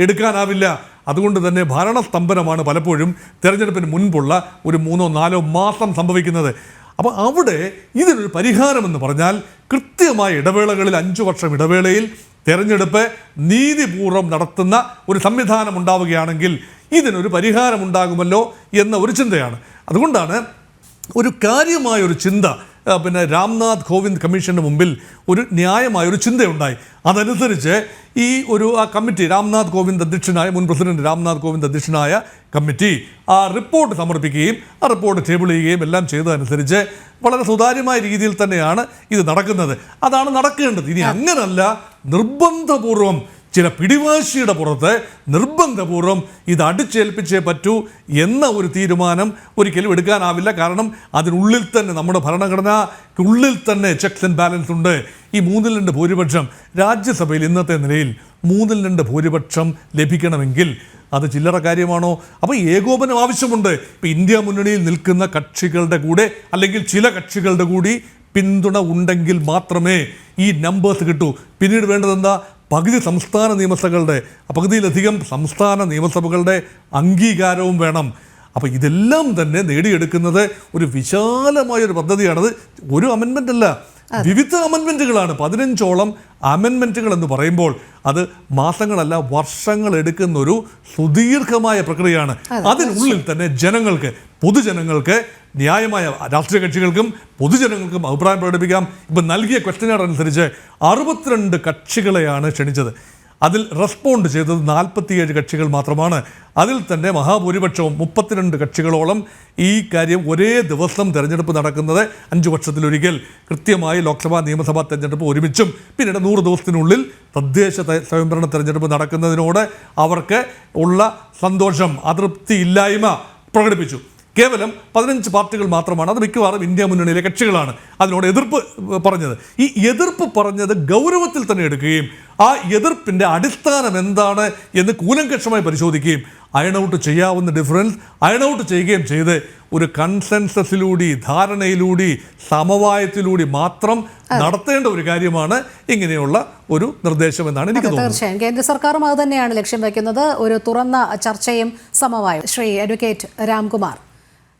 എടുക്കാനാവില്ല. അതുകൊണ്ട് തന്നെ ഭരണസ്തംഭനമാണ് പലപ്പോഴും തെരഞ്ഞെടുപ്പിന് മുൻപുള്ള ഒരു 3-4 മാസം സംഭവിക്കുന്നത്. അപ്പോൾ അവിടെ ഇതിനൊരു പരിഹാരമെന്ന് പറഞ്ഞാൽ കൃത്യമായ ഇടവേളകളിൽ 5 വർഷം ഇടവേളയിൽ തെരഞ്ഞെടുപ്പ് നീതിപൂർവ്വം നടത്തുന്ന ഒരു സംവിധാനം ഉണ്ടാവുകയാണെങ്കിൽ ഇതിനൊരു പരിഹാരമുണ്ടാകുമല്ലോ എന്ന ഒരു ചിന്തയാണ്. അതുകൊണ്ടാണ് ഒരു കാര്യമായൊരു ചിന്ത രാംനാഥ് കോവിന്ദ് കമ്മീഷന് മുമ്പിൽ ഒരു ന്യായമായൊരു ചിന്തയുണ്ടായി. അതനുസരിച്ച് ഈ ഒരു കമ്മിറ്റി, രാംനാഥ് കോവിന്ദ് അധ്യക്ഷനായ, മുൻ പ്രസിഡന്റ് രാംനാഥ് കോവിന്ദ് അധ്യക്ഷനായ കമ്മിറ്റി ആ റിപ്പോർട്ട് സമർപ്പിക്കുകയും ആ റിപ്പോർട്ട് ടേബിൾ ചെയ്യുകയും എല്ലാം ചെയ്തതനുസരിച്ച് വളരെ സുതാര്യമായ രീതിയിൽ തന്നെയാണ് ഇത് നടക്കുന്നത്. അതാണ് നടക്കേണ്ടത്. ഇനി അങ്ങനല്ല, നിർബന്ധപൂർവം ചില പിടിവാശിയുടെ പുറത്ത് നിർബന്ധപൂർവം ഇത് അടിച്ചേൽപ്പിച്ചേ പറ്റൂ എന്ന ഒരു തീരുമാനം ഒരിക്കലും എടുക്കാനാവില്ല. കാരണം അതിനുള്ളിൽ തന്നെ, നമ്മുടെ ഭരണഘടനയ്ക്കുള്ളിൽ തന്നെ ചെക്സ് ആൻഡ് ബാലൻസ് ഉണ്ട്. ഈ 3/2 ഭൂരിപക്ഷം രാജ്യസഭയിൽ ഇന്നത്തെ നിലയിൽ 3/2 ഭൂരിപക്ഷം ലഭിക്കണമെങ്കിൽ അത് ചില്ലറ കാര്യമാണോ? അപ്പോൾ ഏകോപനം ആവശ്യമുണ്ട്. ഇപ്പോൾ ഇന്ത്യ മുന്നണിയിൽ നിൽക്കുന്ന കക്ഷികളുടെ കൂടെ അല്ലെങ്കിൽ ചില കക്ഷികളുടെ കൂടി പിന്തുണ ഉണ്ടെങ്കിൽ മാത്രമേ ഈ നമ്പേഴ്സ് കിട്ടൂ. പിന്നീട് വേണ്ടത് എന്താ? പകുതിയിലധികം സംസ്ഥാന നിയമസഭകളുടെ അംഗീകാരവും വേണം. അപ്പോൾ ഇതെല്ലാം തന്നെ നേടിയെടുക്കുന്നത് ഒരു വിശാലമായൊരു പദ്ധതിയാണത്. ഒരു അമെൻമെൻ്റ് അല്ല, വിവിധ അമെൻമെൻറ്റുകളാണ്. 15ഓളം അമെൻമെൻറ്റുകൾ എന്ന് പറയുമ്പോൾ അത് മാസങ്ങളല്ല, വർഷങ്ങൾ എടുക്കുന്നൊരു സുദീർഘമായ പ്രക്രിയയാണ്. അതിനുള്ളിൽ തന്നെ ജനങ്ങൾക്ക്, പൊതുജനങ്ങൾക്ക്, ന്യായമായ രാഷ്ട്രീയ കക്ഷികൾക്കും പൊതുജനങ്ങൾക്കും അഭിപ്രായം പ്രകടിപ്പിക്കാം. ഇപ്പം നൽകിയ ക്വസ്റ്റ്യൻ അനുസരിച്ച് 62 കക്ഷികളെയാണ് ക്ഷണിച്ചത്. അതിൽ റെസ്പോണ്ട് ചെയ്തത് 47 കക്ഷികൾ മാത്രമാണ്. അതിൽ തന്നെ മഹാഭൂരിപക്ഷവും 32 കക്ഷികളോളം ഈ കാര്യം ഒരേ ദിവസം തെരഞ്ഞെടുപ്പ് നടക്കുന്നത് 5 വർഷത്തിലൊരിക്കൽ, കൃത്യമായി ലോക്സഭാ നിയമസഭാ തെരഞ്ഞെടുപ്പ് ഒരുമിച്ചും പിന്നീട് 100 ദിവസത്തിനുള്ളിൽ തദ്ദേശ സ്വയംഭരണ തെരഞ്ഞെടുപ്പ് നടക്കുന്നതിനോട് അവർക്ക് ഉള്ള സന്തോഷം, അതൃപ്തിയില്ലായ്മ പ്രകടിപ്പിച്ചു. കേവലം 15 പാർട്ടികൾ മാത്രമാണ്, അത് മിക്കവാറും ഇന്ത്യ മുന്നണിയിലെ കക്ഷികളാണ് അതിനോട് എതിർപ്പ് പറഞ്ഞത്. ഈ എതിർപ്പ് പറഞ്ഞത് ഗൗരവത്തിൽ തന്നെ എടുക്കുകയും ആ എതിർപ്പിൻ്റെ അടിസ്ഥാനം എന്താണ് എന്ന് കൂലങ്കഷമായി പരിശോധിക്കുകയും അയൺ ഔട്ട് ചെയ്യാവുന്ന ഡിഫറൻസ് അയൺ ഔട്ട് ചെയ്യുകയും ചെയ്ത് ഒരു കൺസെൻസസിലൂടെ, ധാരണയിലൂടെ, സമവായത്തിലൂടെ മാത്രം നടത്തേണ്ട ഒരു കാര്യമാണ് ഇങ്ങനെയുള്ള ഒരു നിർദ്ദേശം എന്നാണ് എനിക്ക് തോന്നുന്നത്. തീർച്ചയായും കേന്ദ്ര സർക്കാരും അത് തന്നെയാണ് ലക്ഷ്യം വയ്ക്കുന്നത്, ഒരു തുറന്ന ചർച്ചയും സമവായം. ശ്രീ അഡ്വക്കേറ്റ് രാംകുമാർ,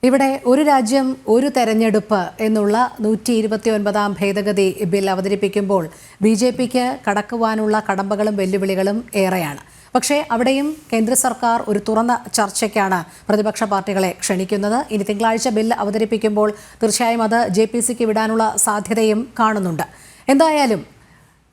ഇവിടെ ഒരു രാജ്യം ഒരു തെരഞ്ഞെടുപ്പ് എന്നുള്ള 129 ഭേദഗതി ബിൽ അവതരിപ്പിക്കുമ്പോൾ BJPക്ക് കടക്കുവാനുള്ള കടമ്പകളും വെല്ലുവിളികളും ഏറെയാണ്. പക്ഷേ അവിടെയും കേന്ദ്ര സർക്കാർ ഒരു തുറന്ന ചർച്ചയ്ക്കാണ് പ്രതിപക്ഷ പാർട്ടികളെ ക്ഷണിക്കുന്നത്. ഇനി തിങ്കളാഴ്ച ബിൽ അവതരിപ്പിക്കുമ്പോൾ തീർച്ചയായും അത് JPCക്ക് വിടാനുള്ള സാധ്യതയും കാണുന്നുണ്ട്. എന്തായാലും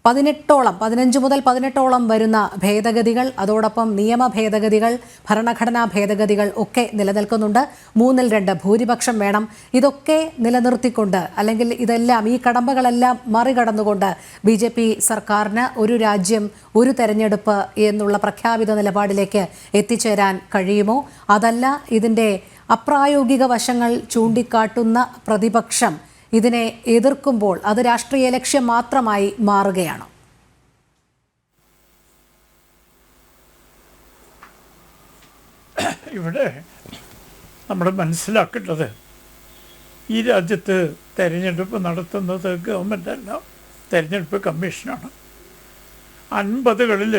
15 മുതൽ 18ഓളം വരുന്ന ഭേദഗതികൾ, അതോടൊപ്പം നിയമ ഭേദഗതികൾ, ഭരണഘടനാ ഭേദഗതികൾ ഒക്കെ നിലനിൽക്കുന്നുണ്ട്. 3/2 ഭൂരിപക്ഷം വേണം. ഇതൊക്കെ നിലനിർത്തിക്കൊണ്ട്, അല്ലെങ്കിൽ ഇതെല്ലാം, ഈ കടമ്പകളെല്ലാം മറികടന്നുകൊണ്ട് BJP സർക്കാരിന് ഒരു രാജ്യം ഒരു തെരഞ്ഞെടുപ്പ് എന്നുള്ള പ്രഖ്യാപിത നിലപാടിലേക്ക് എത്തിച്ചേരാൻ കഴിയുമോ? അതല്ല, ഇതിൻ്റെ അപ്രായോഗിക വശങ്ങൾ ചൂണ്ടിക്കാട്ടുന്ന പ്രതിപക്ഷം ഇതിനെ എതിർക്കുമ്പോൾ അത് രാഷ്ട്രീയ ലക്ഷ്യം മാത്രമായി മാറുകയാണോ? ഇവിടെ നമ്മൾ മനസ്സിലാക്കേണ്ടത്, ഈ രാജ്യത്ത് തെരഞ്ഞെടുപ്പ് നടത്തുന്നത് ഗവൺമെൻറ് അല്ല, തെരഞ്ഞെടുപ്പ് കമ്മീഷനാണ്. 50കളിൽ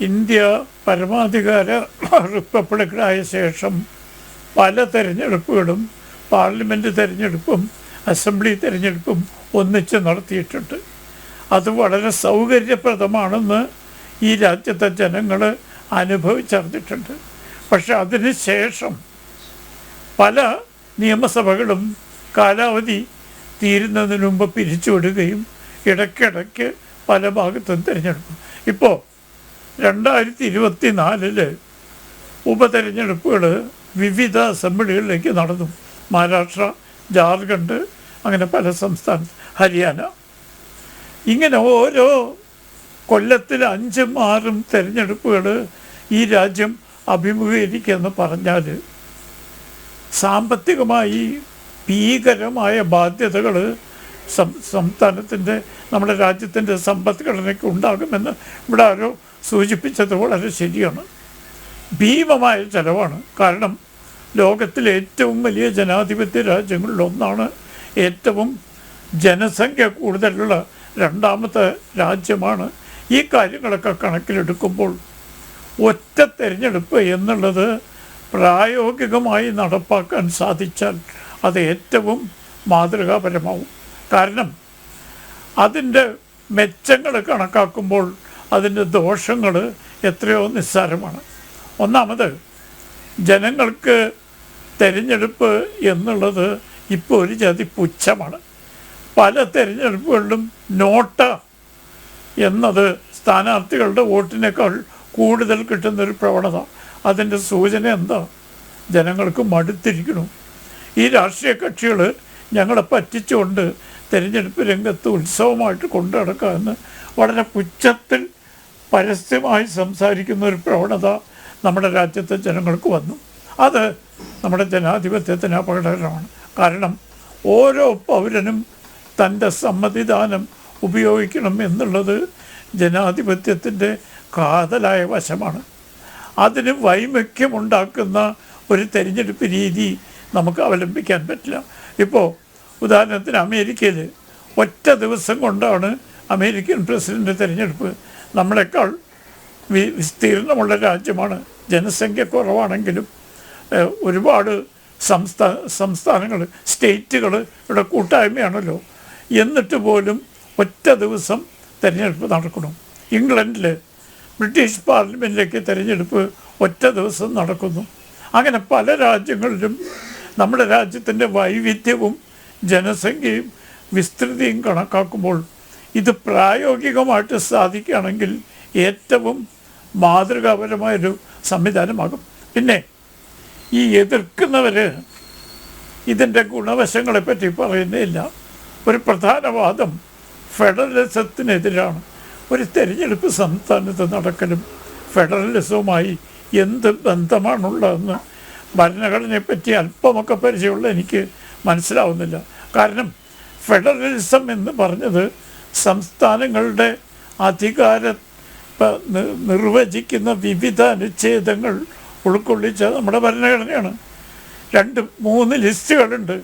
ഇന്ത്യ പരമാധികാര റിപ്പബ്ലിക്കായ ശേഷം പല തെരഞ്ഞെടുപ്പുകളും, പാർലമെൻറ്റ് തെരഞ്ഞെടുപ്പും അസംബ്ലി തെരഞ്ഞെടുപ്പും ഒന്നിച്ച് നടത്തിയിട്ടുണ്ട്. അത് വളരെ സൗകര്യപ്രദമാണെന്ന് ഈ രാജ്യത്തെ ജനങ്ങൾ അനുഭവിച്ചറിഞ്ഞിട്ടുണ്ട്. പക്ഷെ അതിന് ശേഷം പല നിയമസഭകളും കാലാവധി തീരുന്നതിന് മുമ്പ് പിരിച്ചുവിടുകയും ഇടയ്ക്കിടയ്ക്ക് പല ഭാഗത്തും തിരഞ്ഞെടുപ്പ്. ഇപ്പോൾ 2024 ഉപതെരഞ്ഞെടുപ്പുകൾ വിവിധ അസംബ്ലികളിലേക്ക് നടന്നു. മഹാരാഷ്ട്ര, ജാർഖണ്ഡ്, അങ്ങനെ പല സംസ്ഥാനം, ഹരിയാന. ഇങ്ങനെ ഓരോ കൊല്ലത്തിൽ 5-6 തെരഞ്ഞെടുപ്പുകൾ ഈ രാജ്യം അഭിമുഖീകരിക്കുമെന്ന് പറഞ്ഞാൽ സാമ്പത്തികമായി ഭീകരമായ ബാധ്യതകൾ സംസ്ഥാനത്തിൻ്റെ നമ്മുടെ രാജ്യത്തിൻ്റെ സമ്പദ്ഘടനയ്ക്ക് ഉണ്ടാകുമെന്ന് ഇവിടെ ആരോ സൂചിപ്പിച്ചത് വളരെ ശരിയാണ്. ഭീമമായ ചെലവാണ്. കാരണം ലോകത്തിലെ ഏറ്റവും വലിയ ജനാധിപത്യ രാജ്യങ്ങളിലൊന്നാണ്, ഏറ്റവും ജനസംഖ്യ കൂടുതലുള്ള രണ്ടാമത്തെ രാജ്യമാണ്. ഈ കാര്യങ്ങളൊക്കെ കണക്കിലെടുക്കുമ്പോൾ ഒറ്റ തിരഞ്ഞെടുപ്പ് എന്നുള്ളത് പ്രായോഗികമായി നടപ്പാക്കാൻ സാധിച്ചാൽ അത് ഏറ്റവും മാതൃകാപരമാവും. കാരണം അതിൻ്റെ മെച്ചങ്ങൾ കണക്കാക്കുമ്പോൾ അതിൻ്റെ ദോഷങ്ങൾ എത്രയോ നിസ്സാരമാണ്. ഒന്നാമത്, ജനങ്ങൾക്ക് തിരഞ്ഞെടുപ്പ് എന്നുള്ളത് ഇപ്പോൾ ഒരു ജാതി പുച്ഛമാണ്. പല തിരഞ്ഞെടുപ്പുകളിലും നോട്ട എന്നത് സ്ഥാനാർത്ഥികളുടെ വോട്ടിനേക്കാൾ കൂടുതൽ കിട്ടുന്നൊരു പ്രവണത. അതിൻ്റെ സൂചന എന്താ? ജനങ്ങൾക്ക് മടുത്തിരിക്കണം. ഈ രാഷ്ട്രീയ കക്ഷികൾ ഞങ്ങളെ പറ്റിച്ചുകൊണ്ട് തിരഞ്ഞെടുപ്പ് രംഗത്ത് ഉത്സവമായിട്ട് കൊണ്ടു നടക്കാമെന്ന് വളരെ പുച്ഛത്തിൽ പരസ്യമായി സംസാരിക്കുന്ന ഒരു പ്രവണത നമ്മുടെ രാജ്യത്തെ ജനങ്ങൾക്ക് വന്നു. അത് നമ്മുടെ ജനാധിപത്യത്തിന് അപകടകരമാണ്. കാരണം ഓരോ പൗരനും തൻ്റെ സമ്മതിദാനം ഉപയോഗിക്കണം എന്നുള്ളത് ജനാധിപത്യത്തിൻ്റെ കാതലായ വശമാണ്. അതിന് വൈമുഖ്യമുണ്ടാക്കുന്ന ഒരു തിരഞ്ഞെടുപ്പ് രീതി നമുക്ക് അവലംബിക്കാൻ പറ്റില്ല. ഇപ്പോൾ ഉദാഹരണത്തിന് അമേരിക്കയിൽ ഒറ്റ ദിവസം കൊണ്ടാണ് അമേരിക്കൻ പ്രസിഡന്റ് തിരഞ്ഞെടുപ്പ്. നമ്മളെക്കാൾ വിസ്തീർണമുള്ള രാജ്യമാണ്. ജനസംഖ്യ കുറവാണെങ്കിലും ഒരുപാട് സംസ്ഥാനങ്ങൾ, സ്റ്റേറ്റുകൾ ഇവിടെ കൂട്ടായ്മയാണല്ലോ. എന്നിട്ട് പോലും ഒറ്റ ദിവസം തിരഞ്ഞെടുപ്പ് നടക്കണം. ഇംഗ്ലണ്ടിൽ ബ്രിട്ടീഷ് പാർലമെൻറ്റിലേക്ക് തിരഞ്ഞെടുപ്പ് ഒറ്റ ദിവസം നടക്കുന്നു. അങ്ങനെ പല രാജ്യങ്ങളിലും നമ്മുടെ രാജ്യത്തിൻ്റെ വൈവിധ്യവും ജനസംഖ്യയും വിസ്തൃതിയും കണക്കാക്കുമ്പോൾ ഇത് പ്രായോഗികമായിട്ട് സാധിക്കുകയാണെങ്കിൽ ഏറ്റവും മാതൃകാപരമായൊരു സംവിധാനമാകും. പിന്നെ ഈ എതിർക്കുന്നവർ ഇതിൻ്റെ ഗുണവശങ്ങളെപ്പറ്റി പറയുന്നില്ല. ഒരു പ്രധാന വാദം ഫെഡറലിസത്തിനെതിരാണ്. ഒരു തിരഞ്ഞെടുപ്പ് സംസ്ഥാനത്ത് നടക്കലും ഫെഡറലിസവുമായി എന്ത് ബന്ധമാണുള്ളതെന്ന് ഭരണഘടനയെപ്പറ്റി അല്പമൊക്കെ പരിചയമുള്ള എനിക്ക് മനസ്സിലാവുന്നില്ല. കാരണം ഫെഡറലിസം എന്ന് പറഞ്ഞത് സംസ്ഥാനങ്ങളുടെ അധികാരം നിർവചിക്കുന്ന വിവിധ അനുച്ഛേദങ്ങൾ ഉൾക്കൊള്ളിച്ച നമ്മുടെ ഭരണഘടനയാണ്. 2-3 ലിസ്റ്റുകളുണ്ട്.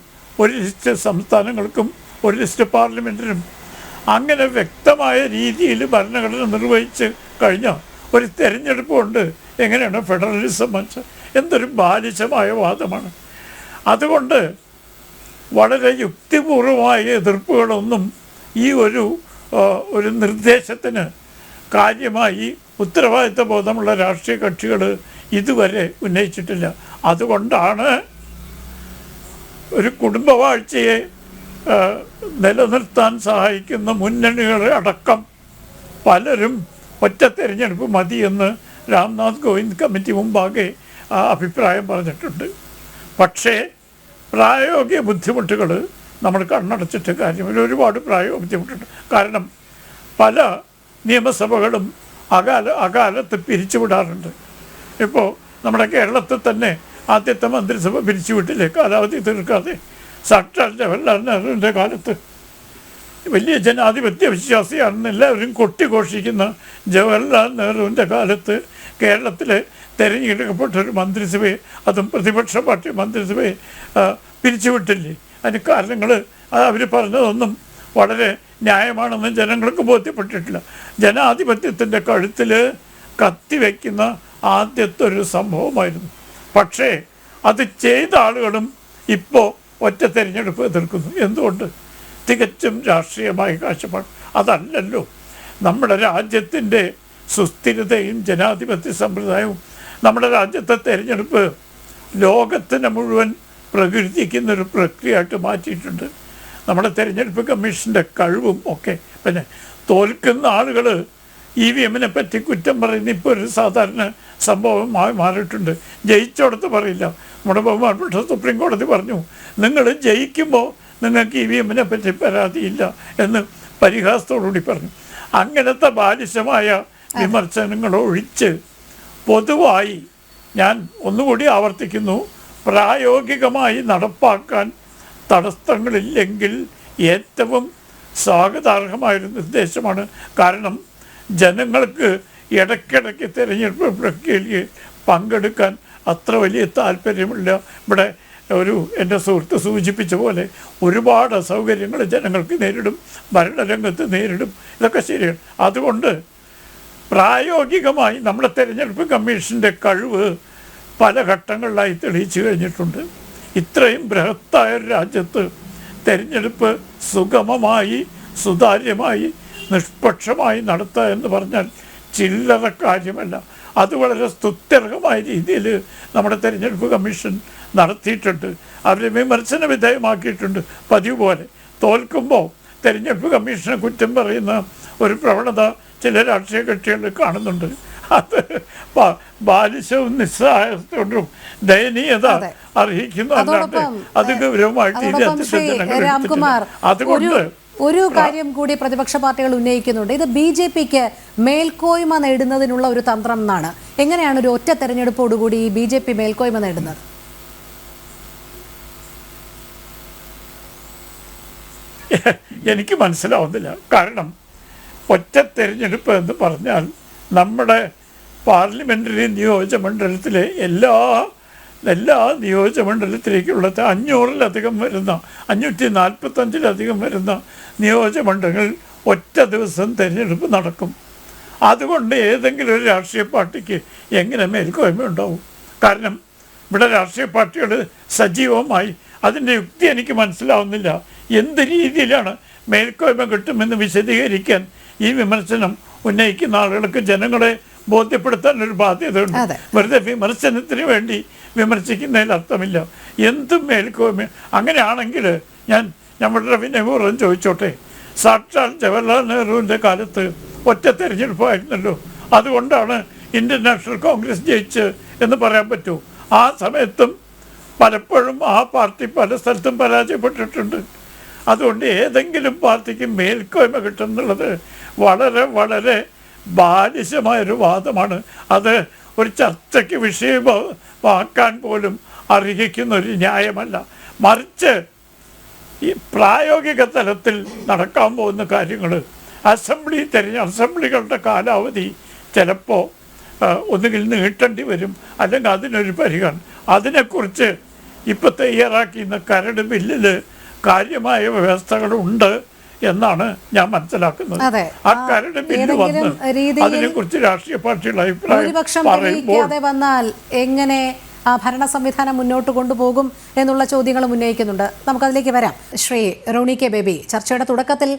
ഒരു ലിസ്റ്റ് സംസ്ഥാനങ്ങൾക്കും ഒരു ലിസ്റ്റ് പാർലമെൻറ്റിനും. അങ്ങനെ വ്യക്തമായ രീതിയിൽ ഭരണഘടന നിർവഹിച്ച് കഴിഞ്ഞാൽ ഒരു തിരഞ്ഞെടുപ്പ് കൊണ്ട് എങ്ങനെയാണ് ഫെഡറലിസം മനസ്സിൽ? എന്തൊരു ബാലിശമായ വാദമാണ്. അതുകൊണ്ട് വളരെ യുക്തിപൂർവമായ എതിർപ്പുകളൊന്നും ഈ ഒരു നിർദ്ദേശത്തിന് കാര്യമായി ഉത്തരവാദിത്ത ബോധമുള്ള രാഷ്ട്രീയ കക്ഷികൾ ഇതുവരെ ഉന്നയിച്ചിട്ടില്ല. അതുകൊണ്ടാണ് ഒരു കുടുംബവാഴ്ചയെ നിലനിർത്താൻ സഹായിക്കുന്ന മുന്നണികളെ അടക്കം പലരും ഒറ്റ തിരഞ്ഞെടുപ്പ് മതിയെന്ന് രാംനാഥ് കോവിന്ദ് കമ്മിറ്റി മുമ്പാകെ അഭിപ്രായം പറഞ്ഞിട്ടുണ്ട്. പക്ഷേ പ്രായോഗിക ബുദ്ധിമുട്ടുകൾ നമ്മൾ കണ്ണടച്ചിട്ട് കാര്യമില്ല. ഒരുപാട് പ്രായോഗിക ബുദ്ധിമുട്ടുണ്ട്. കാരണം പല നിയമസഭകളും അകാലത്ത് പിരിച്ചുവിടാറുണ്ട്. ഇപ്പോൾ നമ്മുടെ കേരളത്തിൽ തന്നെ ആദ്യത്തെ മന്ത്രിസഭ പിരിച്ചുവിട്ടില്ലേ കാലാവധി തീർക്കാതെ. സാക്ഷാൽ ജവഹർലാൽ നെഹ്റുവിൻ്റെ കാലത്ത് വലിയ ജനാധിപത്യ വിശ്വാസിയാണെന്ന് എല്ലാവരും കൊട്ടിഘോഷിക്കുന്ന ജവഹർലാൽ നെഹ്റുവിൻ്റെ കാലത്ത് കേരളത്തിലെ തിരഞ്ഞെടുക്കപ്പെട്ടൊരു മന്ത്രിസഭയെ, അതും പ്രതിപക്ഷ പാർട്ടി മന്ത്രിസഭയെ പിരിച്ചുവിട്ടില്ലേ? അതിന് കാരണങ്ങൾ അവർ പറഞ്ഞതൊന്നും വളരെ ന്യായമാണെന്ന് ജനങ്ങൾക്ക് ബോധ്യപ്പെട്ടിട്ടില്ല. ജനാധിപത്യത്തിൻ്റെ കഴുത്തിൽ കത്തിവെക്കുന്ന ആദ്യത്തെ ഒരു സംഭവമായിരുന്നു. പക്ഷേ അത് ചെയ്ത ആളുകളും ഇപ്പോൾ ഒറ്റ തിരഞ്ഞെടുപ്പ് എതിർക്കുന്നു. എന്തുകൊണ്ട്? തികച്ചും രാഷ്ട്രീയമായ കാഴ്ചപ്പാട്. അതല്ലല്ലോ നമ്മുടെ രാജ്യത്തിൻ്റെ സുസ്ഥിരതയും ജനാധിപത്യ സമ്പ്രദായവും. നമ്മുടെ രാജ്യത്തെ തിരഞ്ഞെടുപ്പ് ലോകത്തിനെ മുഴുവൻ പ്രകീർത്തിക്കുന്നൊരു പ്രക്രിയയായിട്ട് മാറ്റിയിട്ടുണ്ട്. നമ്മുടെ തിരഞ്ഞെടുപ്പ് കമ്മീഷൻ്റെ കഴിവും ഒക്കെ. പിന്നെ തോൽക്കുന്ന ആളുകൾ EVM പറ്റി കുറ്റം പറയുന്ന ഇപ്പോൾ ഒരു സാധാരണ സംഭവമായി മാറിയിട്ടുണ്ട്. ജയിച്ചോടത്ത് പറയില്ല. നമ്മുടെ ബഹുമാനപ്പെട്ട സുപ്രീം കോടതി പറഞ്ഞു, നിങ്ങൾ ജയിക്കുമ്പോൾ നിങ്ങൾക്ക് EVM പറ്റി പരാതിയില്ല എന്ന് പരിഹാസത്തോടുകൂടി പറഞ്ഞു. അങ്ങനത്തെ ബാലിശമായ വിമർശനങ്ങൾ ഒഴിച്ച് പൊതുവായി ഞാൻ ഒന്നുകൂടി ആവർത്തിക്കുന്നു, പ്രായോഗികമായി നടപ്പാക്കാൻ തടസ്സങ്ങളില്ലെങ്കിൽ ഏറ്റവും സ്വാഗതാർഹമായൊരു നിർദ്ദേശമാണ്. കാരണം ജനങ്ങൾക്ക് ഇടയ്ക്കിടയ്ക്ക് തിരഞ്ഞെടുപ്പ് പ്രക്രിയയിൽ പങ്കെടുക്കാൻ അത്ര വലിയ താല്പര്യമില്ല. ഇവിടെ എൻ്റെ സുഹൃത്ത് സൂചിപ്പിച്ച പോലെ ഒരുപാട് അസൗകര്യങ്ങൾ ജനങ്ങൾക്ക് നേരിടും, ഭരണരംഗത്ത് നേരിടും. ഇതൊക്കെ ശരിയാണ്. അതുകൊണ്ട് പ്രായോഗികമായി നമ്മുടെ തെരഞ്ഞെടുപ്പ് കമ്മീഷൻ്റെ കഴിവ് പല ഘട്ടങ്ങളിലായി തെളിയിച്ചു കഴിഞ്ഞിട്ടുണ്ട്. ഇത്രയും ബൃഹത്തായ ഒരു രാജ്യത്ത് തെരഞ്ഞെടുപ്പ് സുഗമമായി, സുതാര്യമായി, നിഷ്പക്ഷമായി നടത്തുക എന്ന് പറഞ്ഞാൽ ചില്ലറ കാര്യമല്ല. അത് വളരെ സ്തുത്യർഹമായ രീതിയിൽ നമ്മുടെ തെരഞ്ഞെടുപ്പ് കമ്മീഷൻ നടത്തിയിട്ടുണ്ട്. അവരെ വിമർശന വിധേയമാക്കിയിട്ടുണ്ട്. പതിവ് പോലെ തോൽക്കുമ്പോൾ തെരഞ്ഞെടുപ്പ് കമ്മീഷനെ കുറ്റം പറയുന്ന ഒരു പ്രവണത ചില രാഷ്ട്രീയ കക്ഷികളിൽ കാണുന്നുണ്ട്. അത് ബാലിശവും നിസ്സഹായത്തോടും ദയനീയത അർഹിക്കുന്നു. അല്ലാണ്ട് അത് ഗൗരവമായിട്ട് രാംകുമാർ, അതുകൊണ്ട് ഒരു കാര്യം കൂടി പ്രതിപക്ഷ പാർട്ടികൾ ഉന്നയിക്കുന്നുണ്ട്. ഇത് BJPക്ക് മേൽക്കോയ്മ നേടുന്നതിനുള്ള ഒരു തന്ത്രം എന്നാണ്. എങ്ങനെയാണ് ഒരു ഒറ്റ തെരഞ്ഞെടുപ്പോടുകൂടി BJP മേൽക്കോയ്മ നേടുന്നത്? എനിക്ക് മനസ്സിലാവുന്നില്ല. കാരണം ഒറ്റ തെരഞ്ഞെടുപ്പ് എന്ന് പറഞ്ഞാൽ നമ്മുടെ പാർലമെൻ്ററി നിയോജകമണ്ഡലത്തിലെ എല്ലാ നിയോജകമണ്ഡലത്തിലേക്കുള്ള 500-ലധികം വരുന്ന 545-ലധികം വരുന്ന നിയോജകമണ്ഡലങ്ങൾ ഒറ്റ ദിവസം തിരഞ്ഞെടുപ്പ് നടക്കും. അതുകൊണ്ട് ഏതെങ്കിലും ഒരു രാഷ്ട്രീയ പാർട്ടിക്ക് എങ്ങനെ മേൽക്കോയ്മ ഉണ്ടാവും? കാരണം ഇവിടെ രാഷ്ട്രീയ പാർട്ടികൾ സജീവമായി, അതിൻ്റെ യുക്തി എനിക്ക് മനസ്സിലാവുന്നില്ല. എന്ത് രീതിയിലാണ് മേൽക്കോയ്മ കിട്ടുമെന്ന് വിശദീകരിക്കാൻ ഈ വിമർശനം ഉന്നയിക്കുന്ന ആളുകൾക്ക് ജനങ്ങളെ ബോധ്യപ്പെടുത്താനൊരു ബാധ്യതയുണ്ട്. വെറുതെ വിമർശനത്തിന് വേണ്ടി വിമർശിക്കുന്നതിൽ അർത്ഥമില്ല. എന്തും മേൽക്കോയ്മ. അങ്ങനെയാണെങ്കിൽ ഞാൻ വളരെ വിനയപൂർവ്വം ചോദിച്ചോട്ടെ, സാക്ഷാൽ ജവഹർലാൽ നെഹ്റുവിൻ്റെ കാലത്ത് ഒറ്റ തെരഞ്ഞെടുപ്പായിരുന്നല്ലോ. അതുകൊണ്ടാണ് ഇന്ത്യൻ നാഷണൽ കോൺഗ്രസ് ജയിച്ച് എന്ന് പറയാൻ പറ്റൂ. ആ സമയത്തും പലപ്പോഴും ആ പാർട്ടി പല സ്ഥലത്തും പരാജയപ്പെട്ടിട്ടുണ്ട്. അതുകൊണ്ട് ഏതെങ്കിലും പാർട്ടിക്ക് മേൽക്കോയ്മ കിട്ടുന്നുള്ളത് വളരെ വളരെ ബാലിശമായൊരു വാദമാണ്. അത് ഒരു ചർച്ചയ്ക്ക് വിഷയമാക്കാൻ പോലും അർഹിക്കുന്ന ഒരു ന്യായമല്ല. മറിച്ച് ഈ പ്രായോഗിക തലത്തിൽ നടക്കാൻ പോകുന്ന കാര്യങ്ങൾ, അസംബ്ലികളുടെ കാലാവധി ചിലപ്പോൾ ഒന്നുകിൽ നീട്ടേണ്ടി വരും, അല്ലെങ്കിൽ അതിനൊരു പരിഗണന. അതിനെക്കുറിച്ച് ഇപ്പോൾ തയ്യാറാക്കിയ കരട് ബില്ലിൽ കാര്യമായ വ്യവസ്ഥകളുണ്ട് എന്നാണ് ഞാൻ മനസ്സിലാക്കുന്നത്. ആ കരട് ബില്ല് വന്ന് അതിനെക്കുറിച്ച് രാഷ്ട്രീയ പാർട്ടികളുടെ ഭൂരിപക്ഷം തെളിയിക്കാതെ വന്നാൽ എങ്ങനെ ഭരണ സംവിധാനം മുന്നോട്ട് കൊണ്ടുപോകും എന്നുള്ള ചോദ്യങ്ങളും ഉന്നയിക്കുന്നുണ്ട്. നമുക്കതിലേക്ക് വരാം. ശ്രീ റോണി കെ ബേബി, ചർച്ചയുടെ തുടക്കത്തിൽ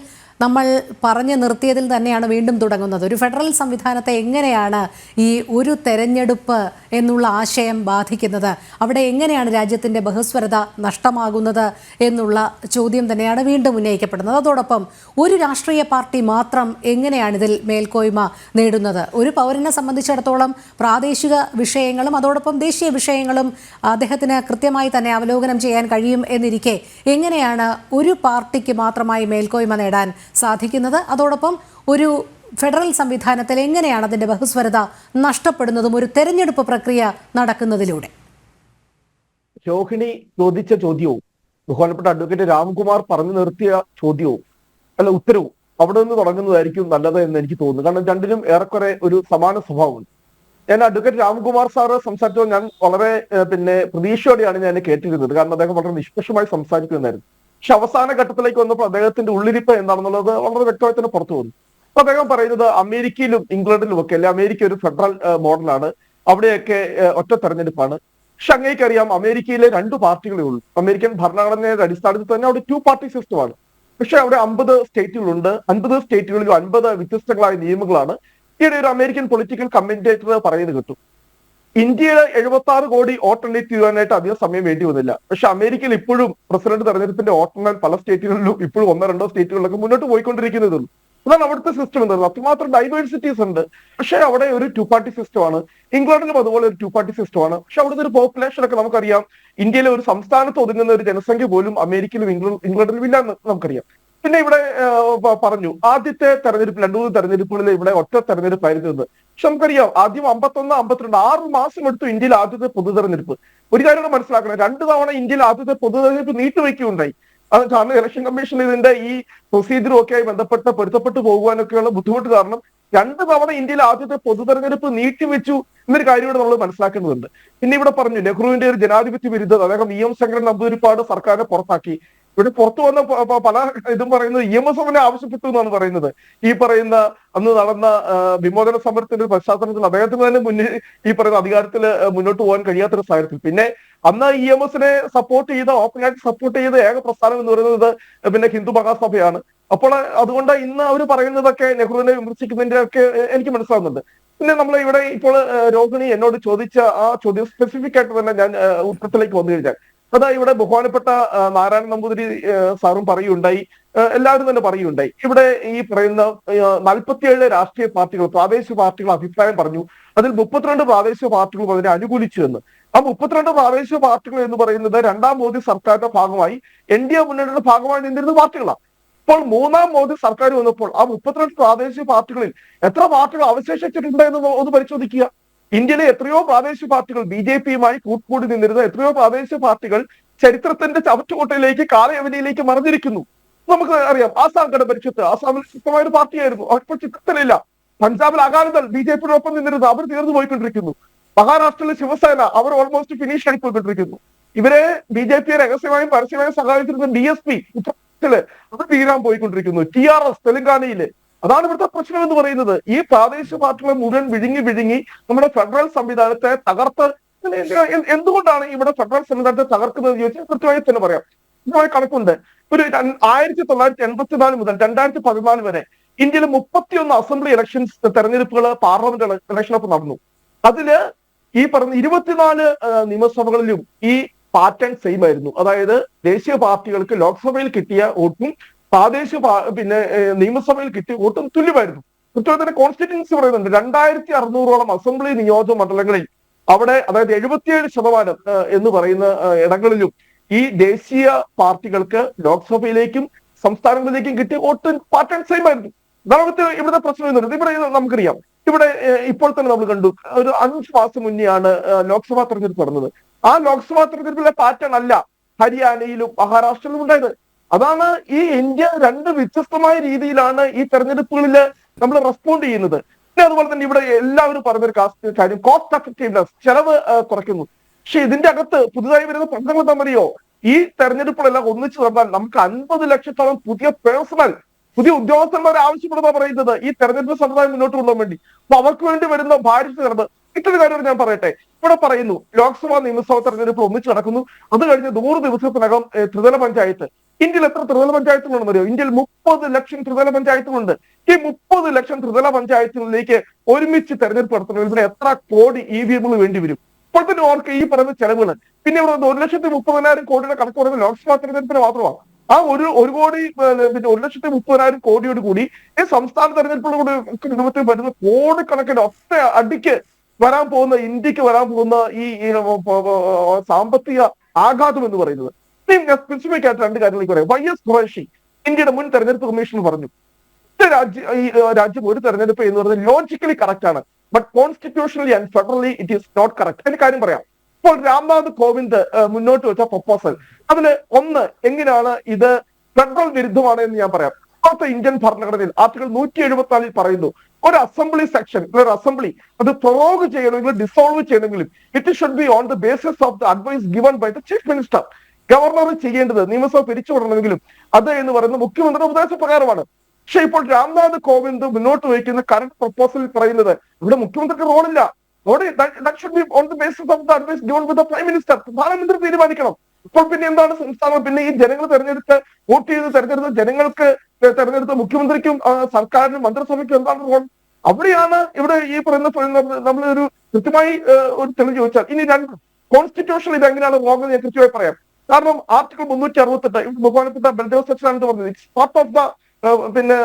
നമ്മൾ പറഞ്ഞു നിർത്തിയതിൽ തന്നെയാണ് വീണ്ടും തുടങ്ങുന്നത്. ഒരു ഫെഡറൽ സംവിധാനത്തെ എങ്ങനെയാണ് ഈ ഒരു തെരഞ്ഞെടുപ്പ് എന്നുള്ള ആശയം ബാധിക്കുന്നത്? അവിടെ എങ്ങനെയാണ് രാജ്യത്തിൻ്റെ ബഹുസ്വരത നഷ്ടമാകുന്നത് എന്നുള്ള ചോദ്യം തന്നെയാണ് വീണ്ടും ഉന്നയിക്കപ്പെടുന്നത്. അതോടൊപ്പം ഒരു രാഷ്ട്രീയ പാർട്ടി മാത്രം എങ്ങനെയാണ് ഇതിൽ മേൽക്കോയ്മ നേടുന്നത്? ഒരു പൗരനെ സംബന്ധിച്ചിടത്തോളം പ്രാദേശിക വിഷയങ്ങളും അതോടൊപ്പം ദേശീയ വിഷയങ്ങളും അദ്ദേഹത്തിന് കൃത്യമായി തന്നെ അവലോകനം ചെയ്യാൻ കഴിയും എന്നിരിക്കെ എങ്ങനെയാണ് ഒരു പാർട്ടിക്ക് മാത്രമായി മേൽക്കോയ്മ നേടാൻ സാധിക്കുന്നത്? അതോടൊപ്പം ഒരു ഫെഡറൽ സംവിധാനത്തിൽ എങ്ങനെയാണ് അതിൻ്റെ ബഹുസ്വരത നഷ്ടപ്പെടുന്നതും ഒരു തെരഞ്ഞെടുപ്പ് പ്രക്രിയ നടക്കുന്നതിലൂടെ? രോഹിണി ചോദിച്ച ചോദ്യവും ബഹുമാനപ്പെട്ട അഡ്വക്കേറ്റ് രാംകുമാർ പറഞ്ഞു നിർത്തിയ ചോദ്യവും ഉത്തരവും അവിടെ നിന്ന് തുടങ്ങുന്നതായിരിക്കും നല്ലത് എന്ന് എനിക്ക് തോന്നുന്നു. കാരണം രണ്ടിനും ഏറെക്കുറെ ഒരു സമാന സ്വഭാവമുണ്ട്. ഞാൻ അഡ്വക്കേറ്റ് രാംകുമാർ സാറ് സംസാരിച്ചപ്പോൾ ഞാൻ വളരെ പ്രതീക്ഷയോടെയാണ് ഞാൻ കേട്ടിരുന്നത്. കാരണം അദ്ദേഹം വളരെ നിഷ്പക്ഷമായി സംസാരിക്കുമെന്നായിരുന്നു. പക്ഷെ അവസാന ഘട്ടത്തിലേക്ക് വന്നപ്പോൾ അദ്ദേഹത്തിന്റെ ഉള്ളിരിപ്പ് എന്താണെന്നുള്ളത് വളരെ വ്യക്തമായി തന്നെ പുറത്തു വന്നു. അപ്പൊ അദ്ദേഹം പറയുന്നത് അമേരിക്കയിലും ഇംഗ്ലണ്ടിലും ഒക്കെ അല്ലെ, അമേരിക്ക ഒരു ഫെഡറൽ മോഡലാണ്, അവിടെയൊക്കെ ഒറ്റ തെരഞ്ഞെടുപ്പാണ്. പക്ഷെ അങ്ങേക്കറിയാം അമേരിക്കയിലെ 2 പാർട്ടികളേ ഉള്ളൂ. അമേരിക്കൻ ഭരണഘടനയുടെ അടിസ്ഥാനത്തിൽ തന്നെ അവിടെ 2 പാർട്ടി സിസ്റ്റമാണ്. പക്ഷെ അവിടെ 50 സ്റ്റേറ്റുകളുണ്ട്. 50 സ്റ്റേറ്റുകളിലും 50 വ്യത്യസ്തങ്ങളായ നിയമങ്ങളാണ്. ഈയിടെ ഒരു അമേരിക്കൻ പൊളിറ്റിക്കൽ കമന്റേറ്റർ പറയുന്നത് കിട്ടും, ഇന്ത്യയിലെ 76 കോടി വോട്ടെണ്ണി തീരാനായിട്ട് അധികം സമയം വേണ്ടി വന്നില്ല. പക്ഷെ അമേരിക്കയിൽ ഇപ്പോഴും പ്രസിഡന്റ് തെരഞ്ഞെടുപ്പിന്റെ വോട്ടെണ്ണൽ പല സ്റ്റേറ്റുകളിലും ഇപ്പോഴും 1-2 സ്റ്റേറ്റുകളിലൊക്കെ മുന്നോട്ട് പോയിക്കൊണ്ടിരിക്കുന്നതേ ഉള്ളൂ. അതാണ് അവിടുത്തെ സിസ്റ്റം എന്ന് പറയുന്നത്. അത്രമാത്രം ഡൈവേഴ്സിറ്റീസ് ഉണ്ട്. പക്ഷെ അവിടെ ഒരു 2 പാർട്ടി സിസ്റ്റമാണ്. ഇംഗ്ലണ്ടിലും അതുപോലെ ഒരു 2 പാർട്ടി സിസ്റ്റമാണ്. പക്ഷെ അവിടുത്തെ ഒരു പോപ്പുലേഷൻ ഒക്കെ നമുക്കറിയാം, ഇന്ത്യയിലെ ഒരു സംസ്ഥാനത്ത് ഒതുങ്ങുന്ന ഒരു ജനസംഖ്യ പോലും അമേരിക്കയിലും ഇംഗ്ലണ്ടിലും ഇല്ല എന്ന് നമുക്കറിയാം. പിന്നെ ഇവിടെ പറഞ്ഞു ആദ്യത്തെ തെരഞ്ഞെടുപ്പ് 2-3 തെരഞ്ഞെടുപ്പുകളിൽ ഇവിടെ ഒറ്റ തെരഞ്ഞെടുപ്പായിരുന്നു. പക്ഷെ നമുക്കറിയാം ആദ്യം 51, 52 6 മാസം എടുത്തു ഇന്ത്യയിൽ ആദ്യത്തെ പൊതു തെരഞ്ഞെടുപ്പ്. ഒരു കാര്യം മനസ്സിലാക്കണം, 2 തവണ ഇന്ത്യയിൽ ആദ്യത്തെ പൊതു തെരഞ്ഞെടുപ്പ് നീട്ടിവെക്കുകയുണ്ടായി. അത് കാരണം ഇലക്ഷൻ കമ്മീഷൻ ഇതിന്റെ ഈ പ്രൊസീജിയറും ഒക്കെ ആയി പൊരുത്തപ്പെട്ടു പോകുവാനൊക്കെയുള്ള ബുദ്ധിമുട്ട് കാരണം 2 തവണ ഇന്ത്യയിൽ ആദ്യത്തെ പൊതു തെരഞ്ഞെടുപ്പ് നീട്ടിവെച്ചു എന്നൊരു കാര്യം കൂടെ നമ്മൾ മനസ്സിലാക്കേണ്ടതുണ്ട്. പിന്നെ ഇവിടെ പറഞ്ഞു നെഹ്റുവിന്റെ ഒരു ജനാധിപത്യ വിരുദ്ധത, അദ്ദേഹം EM ശങ്കരൻ നമ്പൂതിരിപ്പാട് സർക്കാരിനെ പുറത്താക്കി. ഇവിടെ പുറത്തു വന്ന പല ഇതും പറയുന്നത് EMS അവനെ ആവശ്യപ്പെട്ടു എന്നാണ് പറയുന്നത്. ഈ പറയുന്ന അന്ന് നടന്ന വിമോചന സമരത്തിന്റെ പശ്ചാത്തലത്തിൽ അദ്ദേഹത്തിന് തന്നെ മുന്നിൽ ഈ പറയുന്ന അധികാരത്തിൽ മുന്നോട്ട് പോകാൻ കഴിയാത്തൊരു സാഹചര്യത്തിൽ പിന്നെ അന്ന് EMSനെ സപ്പോർട്ട് ചെയ്ത ഓപ്പണായിട്ട് സപ്പോർട്ട് ചെയ്ത ഏക പ്രസ്ഥാനം എന്ന് പറയുന്നത് പിന്നെ ഹിന്ദു മഹാസഭയാണ്. അപ്പോൾ അതുകൊണ്ട് ഇന്ന് അവർ പറയുന്നതൊക്കെ നെഹ്റുവിനെ വിമർശിക്കുന്നതിന്റെ ഒക്കെ എനിക്ക് മനസ്സിലാവുന്നുണ്ട്. പിന്നെ നമ്മൾ ഇവിടെ ഇപ്പോൾ രോഹിണി എന്നോട് ചോദിച്ച ആ ചോദ്യം സ്പെസിഫിക് ആയിട്ട് തന്നെ ഞാൻ ഉത്തരത്തിലേക്ക് വന്നു കഴിഞ്ഞാൽ അതാ ഇവിടെ ബഹുമാനപ്പെട്ട നാരായണ നമ്പൂതിരി സാറും പറയുണ്ടായി, എല്ലാവരും തന്നെ പറയുണ്ടായി. ഇവിടെ ഈ പറയുന്ന 47 രാഷ്ട്രീയ പാർട്ടികൾ, പ്രാദേശിക പാർട്ടികൾ അഭിപ്രായം പറഞ്ഞു. അതിൽ 32 പ്രാദേശിക പാർട്ടികൾ അതിനെ അനുകൂലിച്ചു എന്ന്. ആ 32 പ്രാദേശിക പാർട്ടികൾ എന്ന് പറയുന്നത് 2ാം മോദി സർക്കാരിന്റെ ഭാഗമായി NDA മുന്നണിയുടെ ഭാഗമായി നിന്നിരുന്ന പാർട്ടികളാണ്. ഇപ്പോൾ 3ാം മോദി സർക്കാർ വന്നപ്പോൾ ആ 32 പ്രാദേശിക പാർട്ടികളിൽ എത്ര പാർട്ടികൾ അവശേഷിച്ചിട്ടുണ്ട് എന്ന് ഒന്ന് പരിശോധിക്കുക. ഇന്ത്യയിലെ എത്രയോ പ്രാദേശിക പാർട്ടികൾ BJPയുമായി കൂട്ടുകൂടി നിന്നിരുന്ന എത്രയോ പ്രാദേശിക പാർട്ടികൾ ചരിത്രത്തിന്റെ ചവറ്റുകൊട്ടയിലേക്ക് കാലയവനിയിലേക്ക് മറിഞ്ഞിരിക്കുന്നു. നമുക്ക് അറിയാം. ആസാം ഗണപരിഷത്ത് ആസാമിൽ ശക്തമായ ഒരു പാർട്ടിയായിരുന്നു, ഇപ്പോൾ ചിത്രത്തിലില്ല. പഞ്ചാബിൽ അകാലിദൾ BJPയോടൊപ്പം നിന്നിരുന്നു, അവർ തീർന്നു പോയിക്കൊണ്ടിരിക്കുന്നു. മഹാരാഷ്ട്രയിലെ ശിവസേന അവർ ഓൾമോസ്റ്റ് ഫിനിഷ് ആയി പോയിക്കൊണ്ടിരിക്കുന്നു. ഇവരെ BJPയെ രഹസ്യമായും പരസ്യമായും സഹായിച്ചിരുന്ന DSP ഉത്തരത്തില് അത് തീരാൻ പോയിക്കൊണ്ടിരിക്കുന്നു. TRS തെലങ്കാനയില്. അതാണ് ഇവിടുത്തെ പ്രശ്നം എന്ന് പറയുന്നത്. ഈ പ്രാദേശിക പാർട്ടികളെ മുഴുവൻ വിഴുങ്ങി നമ്മുടെ ഫെഡറൽ സംവിധാനത്തെ തകർത്ത് എന്തുകൊണ്ടാണ് ഇവിടെ ഫെഡറൽ സംവിധാനത്തെ തകർക്കുന്നത് ചോദിച്ചാൽ കൃത്യമായി തന്നെ പറയാം. കൃത്യമായ കണക്കുണ്ട്. ഒരു 1984 മുതൽ 2014 വരെ ഇന്ത്യയിൽ 31 അസംബ്ലി ഇലക്ഷൻസ് തെരഞ്ഞെടുപ്പുകൾ പാർലമെന്റ് ഇലക്ഷനൊക്കെ നടന്നു. അതില് ഈ പറഞ്ഞ 24 നിയമസഭകളിലും ഈ പാറ്റേൺ സെയിം ആയിരുന്നു. അതായത് ദേശീയ പാർട്ടികൾക്ക് ലോക്സഭയിൽ കിട്ടിയ വോട്ടും പ്രാദേശിക പിന്നെ നിയമസഭയിൽ കിട്ടിയ വോട്ടും തുല്യമായിരുന്നു. കൃത്യമായി കോൺസ്റ്റിറ്റ്യുവൻസി പറയുന്നുണ്ട് 2600ഓളം അസംബ്ലി നിയോജക മണ്ഡലങ്ങളിൽ അവിടെ അതായത് 77% എന്ന് പറയുന്ന ഇടങ്ങളിലും ഈ ദേശീയ പാർട്ടികൾക്ക് ലോക്സഭയിലേക്കും സംസ്ഥാനങ്ങളിലേക്കും കിട്ടിയ വോട്ട് പാറ്റേൺ സെയിം ആയിരുന്നു. അതാണ് ഇവിടുത്തെ പ്രശ്നം എന്നുള്ളത്. ഇവിടെ നമുക്കറിയാം. ഇവിടെ ഇപ്പോൾ തന്നെ നമ്മൾ കണ്ടു, ഒരു 5 മാസം മുന്നെയാണ് ലോക്സഭാ തെരഞ്ഞെടുപ്പ് നടന്നത്. ആ ലോക്സഭാ തെരഞ്ഞെടുപ്പിലെ പാറ്റേൺ അല്ല ഹരിയാനയിലും മഹാരാഷ്ട്രയിലും ഉണ്ടായത്. അതാണ് ഈ ഇന്ത്യ 2 വ്യത്യസ്തമായ രീതിയിലാണ് ഈ തെരഞ്ഞെടുപ്പുകളിൽ നമ്മൾ റെസ്പോണ്ട് ചെയ്യുന്നത്. പിന്നെ അതുപോലെ തന്നെ ഇവിടെ എല്ലാവരും പറഞ്ഞൊരു കാര്യം കോസ്റ്റ് എഫക്റ്റീവ്നെസ്, ചെലവ് കുറയ്ക്കുന്നു. പക്ഷെ ഇതിന്റെ അകത്ത് പുതുതായി വരുന്ന പ്രശ്നങ്ങൾ എന്താണെന്നറിയോ? ഈ തെരഞ്ഞെടുപ്പുകളെല്ലാം ഒന്നിച്ചു നടന്നാൽ നമുക്ക് 50 ലക്ഷത്തോളം പുതിയ ഉദ്യോഗസ്ഥന്മാരെ ആവശ്യപ്പെടുന്ന പറയുന്നത് ഈ തെരഞ്ഞെടുപ്പ് സമ്പ്രദായം മുന്നോട്ട് കൊണ്ടുപോകാൻ വേണ്ടി. അപ്പൊ അവർക്ക് വേണ്ടി വരുന്ന ഭാരിച്ച ചെലവ്. ഇത്തരം കാര്യം ഞാൻ പറയട്ടെ. ഇവിടെ പറയുന്നു ലോക്സഭാ നിയമസഭാ തെരഞ്ഞെടുപ്പ് ഒന്നിച്ചു നടക്കുന്നു. അത് കഴിഞ്ഞ് 100 ദിവസത്തിനകം ത്രിതല പഞ്ചായത്ത്. ഇന്ത്യയിൽ എത്ര ത്രിതല പഞ്ചായത്തുകളുണ്ടെന്ന് അറിയോ? ഇന്ത്യയിൽ 30 ലക്ഷം ത്രിതല പഞ്ചായത്തുകളുണ്ട്. ഈ 30 ലക്ഷം ത്രിതല പഞ്ചായത്തുകളിലേക്ക് ഒരുമിച്ച് തെരഞ്ഞെടുപ്പ് നടത്തണമെങ്കിൽ ഇവിടെ എത്ര കോടി EVMകൾ വേണ്ടി വരും? ഇപ്പോൾ തന്നെ ഓർക്ക് ഈ പറയുന്ന ചെലവുകൾ. പിന്നെ ഇവിടെ 1,30,000 കോടിയുടെ കണക്ക് പറയുന്നത് ലോക്സഭാ തെരഞ്ഞെടുപ്പിന് മാത്രമാണ്. ആ ഒരു കോടി പിന്നെ 1,30,000 കോടിയോട് കൂടി ഈ സംസ്ഥാന തെരഞ്ഞെടുപ്പുകളുടെ കുടുംബത്തിൽ വരുന്ന കോടിക്കണക്കിന് ഒറ്റ അടിക്ക് വരാൻ പോകുന്ന ഇന്ത്യക്ക് വരാൻ പോകുന്ന ഈ സാമ്പത്തിക ആഘാതം എന്ന് പറയുന്നത്. സ്പെസിഫിക് ആയിട്ട് 2 കാര്യങ്ങളിലേക്ക് പറയാം. YS ഖുറേഷി ഇന്ത്യയുടെ മുൻ തെരഞ്ഞെടുപ്പ് കമ്മീഷൻ പറഞ്ഞു ഈ രാജ്യം ഒരു തെരഞ്ഞെടുപ്പ് എന്ന് പറയുന്നത് ലോജിക്കലി കറക്റ്റ് ആണ്, but constitutionally and federally it is not correct. അതിന് കാര്യം പറയാം. ഇപ്പോൾ രാംനാഥ് കോവിന്ദ് മുന്നോട്ട് വെച്ച പ്രൊപ്പോസൽ അതില് ഒന്ന് എങ്ങനെയാണ് ഇത് ഫെഡറൽ വിരുദ്ധമാണ് എന്ന് ഞാൻ പറയാം. ഇപ്പോഴത്തെ ഇന്ത്യൻ ഭരണഘടനയിൽ ആർട്ടിക്കിൾ 174 പറയുന്നു ഒരു അസംബ്ലി സെക്ഷൻ, ഒരു അസംബ്ലി അത് പ്രൊറോഗ് ചെയ്യണമെങ്കിലും ഡിസോൾവ് ചെയ്യണമെങ്കിലും it should be on the basis of the advice given by the chief minister. Governor ചെയ്യേണ്ടത് നിയമസഭ പിരിച്ചുവിടണമെങ്കിലും അത് എന്ന് പറയുന്നത് മുഖ്യമന്ത്രിയുടെ ഉപദേശപ്രകാരമാണ്. പക്ഷെ ഇപ്പോൾ രാംനാഥ് കോവിന്ദ് മുന്നോട്ട് വയ്ക്കുന്ന കറന്റ് പ്രൊപ്പോസലിൽ പറയുന്നത് ഇവിടെ മുഖ്യമന്ത്രിക്ക് റോളില്ല. പ്രൈം മിനിസ്റ്റർ, പ്രധാനമന്ത്രി തീരുമാനിക്കണം. ഇപ്പോൾ പിന്നെ എന്താണ് സംസ്ഥാനം? പിന്നെ ഈ ജനങ്ങൾ വോട്ട് ചെയ്ത് തെരഞ്ഞെടുത്ത ജനങ്ങൾക്ക് തെരഞ്ഞെടുത്ത മുഖ്യമന്ത്രിക്കും സർക്കാരിനും മന്ത്രിസഭയ്ക്കും എന്താണ് റോൾ? അവിടെയാണ് ഇവിടെ ഈ പറയുന്ന നമ്മളൊരു കൃത്യമായി ഒരു തെളിവ് ചോദിച്ചാൽ ഇനി 2 കോൺസ്റ്റിറ്റ്യൂഷൻ ഇത് എങ്ങനെയാണ് റോങ് എന്ന് ഞാൻ കൃത്യമായി പറയാം. കാരണം ആർട്ടിക്കിൾ 368 ബഹുമാനപ്പെട്ട ബൽദേവ് സച്ചിദാനന്ദ പറഞ്ഞത് ഇറ്റ്സ് പാർട്ട് ഓഫ് ദ പിന്നെ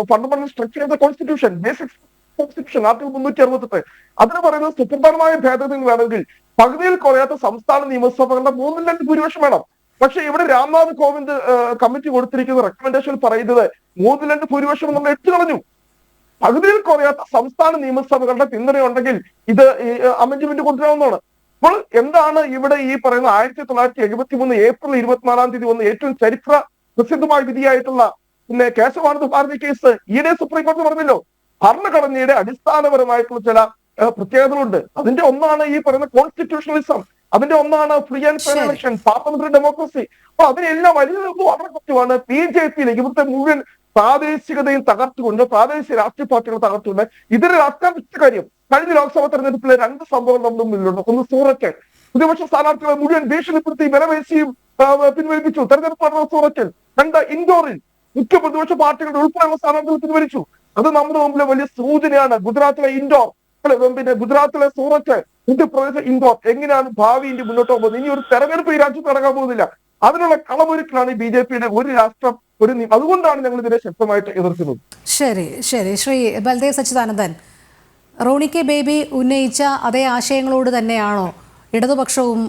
fundamental structure of the constitution, basic constitution article 368. അതിന് പറയുന്നത് സുപ്രധാനമായ ഭേദഗതി വേണമെങ്കിൽ പകുതിയിൽ കുറയാത്ത സംസ്ഥാന നിയമസഭകളുടെ 3/2 ഭൂരിപക്ഷം വേണം. പക്ഷെ ഇവിടെ രാംനാഥ് കോവിന്ദ് കമ്മിറ്റി കൊടുത്തിരിക്കുന്ന റെക്കമെൻഡേഷൻ പറയുന്നത് 3/2 ഭൂരിപക്ഷം നമ്മൾ എടുത്തു കളഞ്ഞു. പകുതിയിൽ കുറയാത്ത സംസ്ഥാന നിയമസഭകളുടെ പിന്തുണയുണ്ടെങ്കിൽ ഇത് അമെന്റ്മെന്റ് കൊണ്ടുവരാവുന്നതാണ്. അപ്പോൾ എന്താണ് ഇവിടെ ഈ പറയുന്ന 1973 ഏപ്രിൽ 24-ാം തീയതി വന്ന ഏറ്റവും ചരിത്ര പ്രസിദ്ധമായ വിധിയായിട്ടുള്ള പിന്നെ കേശവാനന്ദ ഭാരതി കേസ് ഈയിടെ സുപ്രീം കോടതി പറഞ്ഞല്ലോ, ഭരണഘടനയുടെ അടിസ്ഥാനപരമായിട്ടുള്ള ചില പ്രത്യേകതകളുണ്ട്. അതിന്റെ ഒന്നാണ് ഈ പറയുന്ന കോൺസ്റ്റിറ്റ്യൂഷണലിസം, അതിന്റെ ഒന്നാണ് free and fair election, parliamentary democracy. അപ്പൊ അതിനെല്ലാം വലിയ വളരെ കൃത്യമാണ്. BJP-യിലേക്ക് ഇവിടുത്തെ മുഴുവൻ പ്രാദേശികതയും തകർത്തുകൊണ്ട്, പ്രാദേശിക രാഷ്ട്രീയ പാർട്ടികൾ തകർത്തുകൊണ്ട് ഇതര രാഷ്ട്രീയ കാര്യം. കഴിഞ്ഞ ലോക്സഭാ തെരഞ്ഞെടുപ്പിലെ 2 സംഭവങ്ങൾ നമ്മുടെ മുന്നിലുണ്ട്. ഒന്ന് സൂററ്റ്, പ്രതിപക്ഷ സ്ഥാനാർത്ഥികളെ മുഴുവൻ ഭീഷണിപ്പെടുത്തി വിലപേശിയും പിൻവലിപ്പിച്ചു. തെരഞ്ഞെടുപ്പ് സൂററ്റിൽ. 2 ഇൻഡോറിൽ മുഖ്യ പ്രതിപക്ഷ പാർട്ടികളുടെ ഉൾപ്പെടെയുള്ള സ്ഥാനാർത്ഥികൾ പിൻവലിച്ചു. അത് നമ്മുടെ മുമ്പിലെ വലിയ സൂചനയാണ്. ഗുജറാത്തിലെ ഇൻഡോർ, പിന്നെ ഗുജറാത്തിലെ സൂററ്റ്, മധ്യപ്രദേശ് ഇൻഡോർ എങ്ങനെയാണ് ഭാവി ഇന്ത്യ മുന്നോട്ട് പോകുന്നത്. ഇനി ഒരു തെരഞ്ഞെടുപ്പ് ഈ രാജ്യത്ത് നടക്കാൻ പോകുന്നില്ല. അതിനുള്ള കളമൊരുക്കലാണ് ഈ BJP-യുടെ ഒരു രാഷ്ട്രം ഒരു അതുകൊണ്ടാണ് ഞങ്ങൾ ഇതിനെ ശക്തമായിട്ട് എതിർക്കുന്നത്. ശരി ശരി ശ്രീ ബൽദേവ് സച്ചിദാനന്ദൻ, റോണി കെ ബേബി ഉന്നയിച്ച അതേ ആശയങ്ങളോട് തന്നെയാണോ ഇടതുപക്ഷവും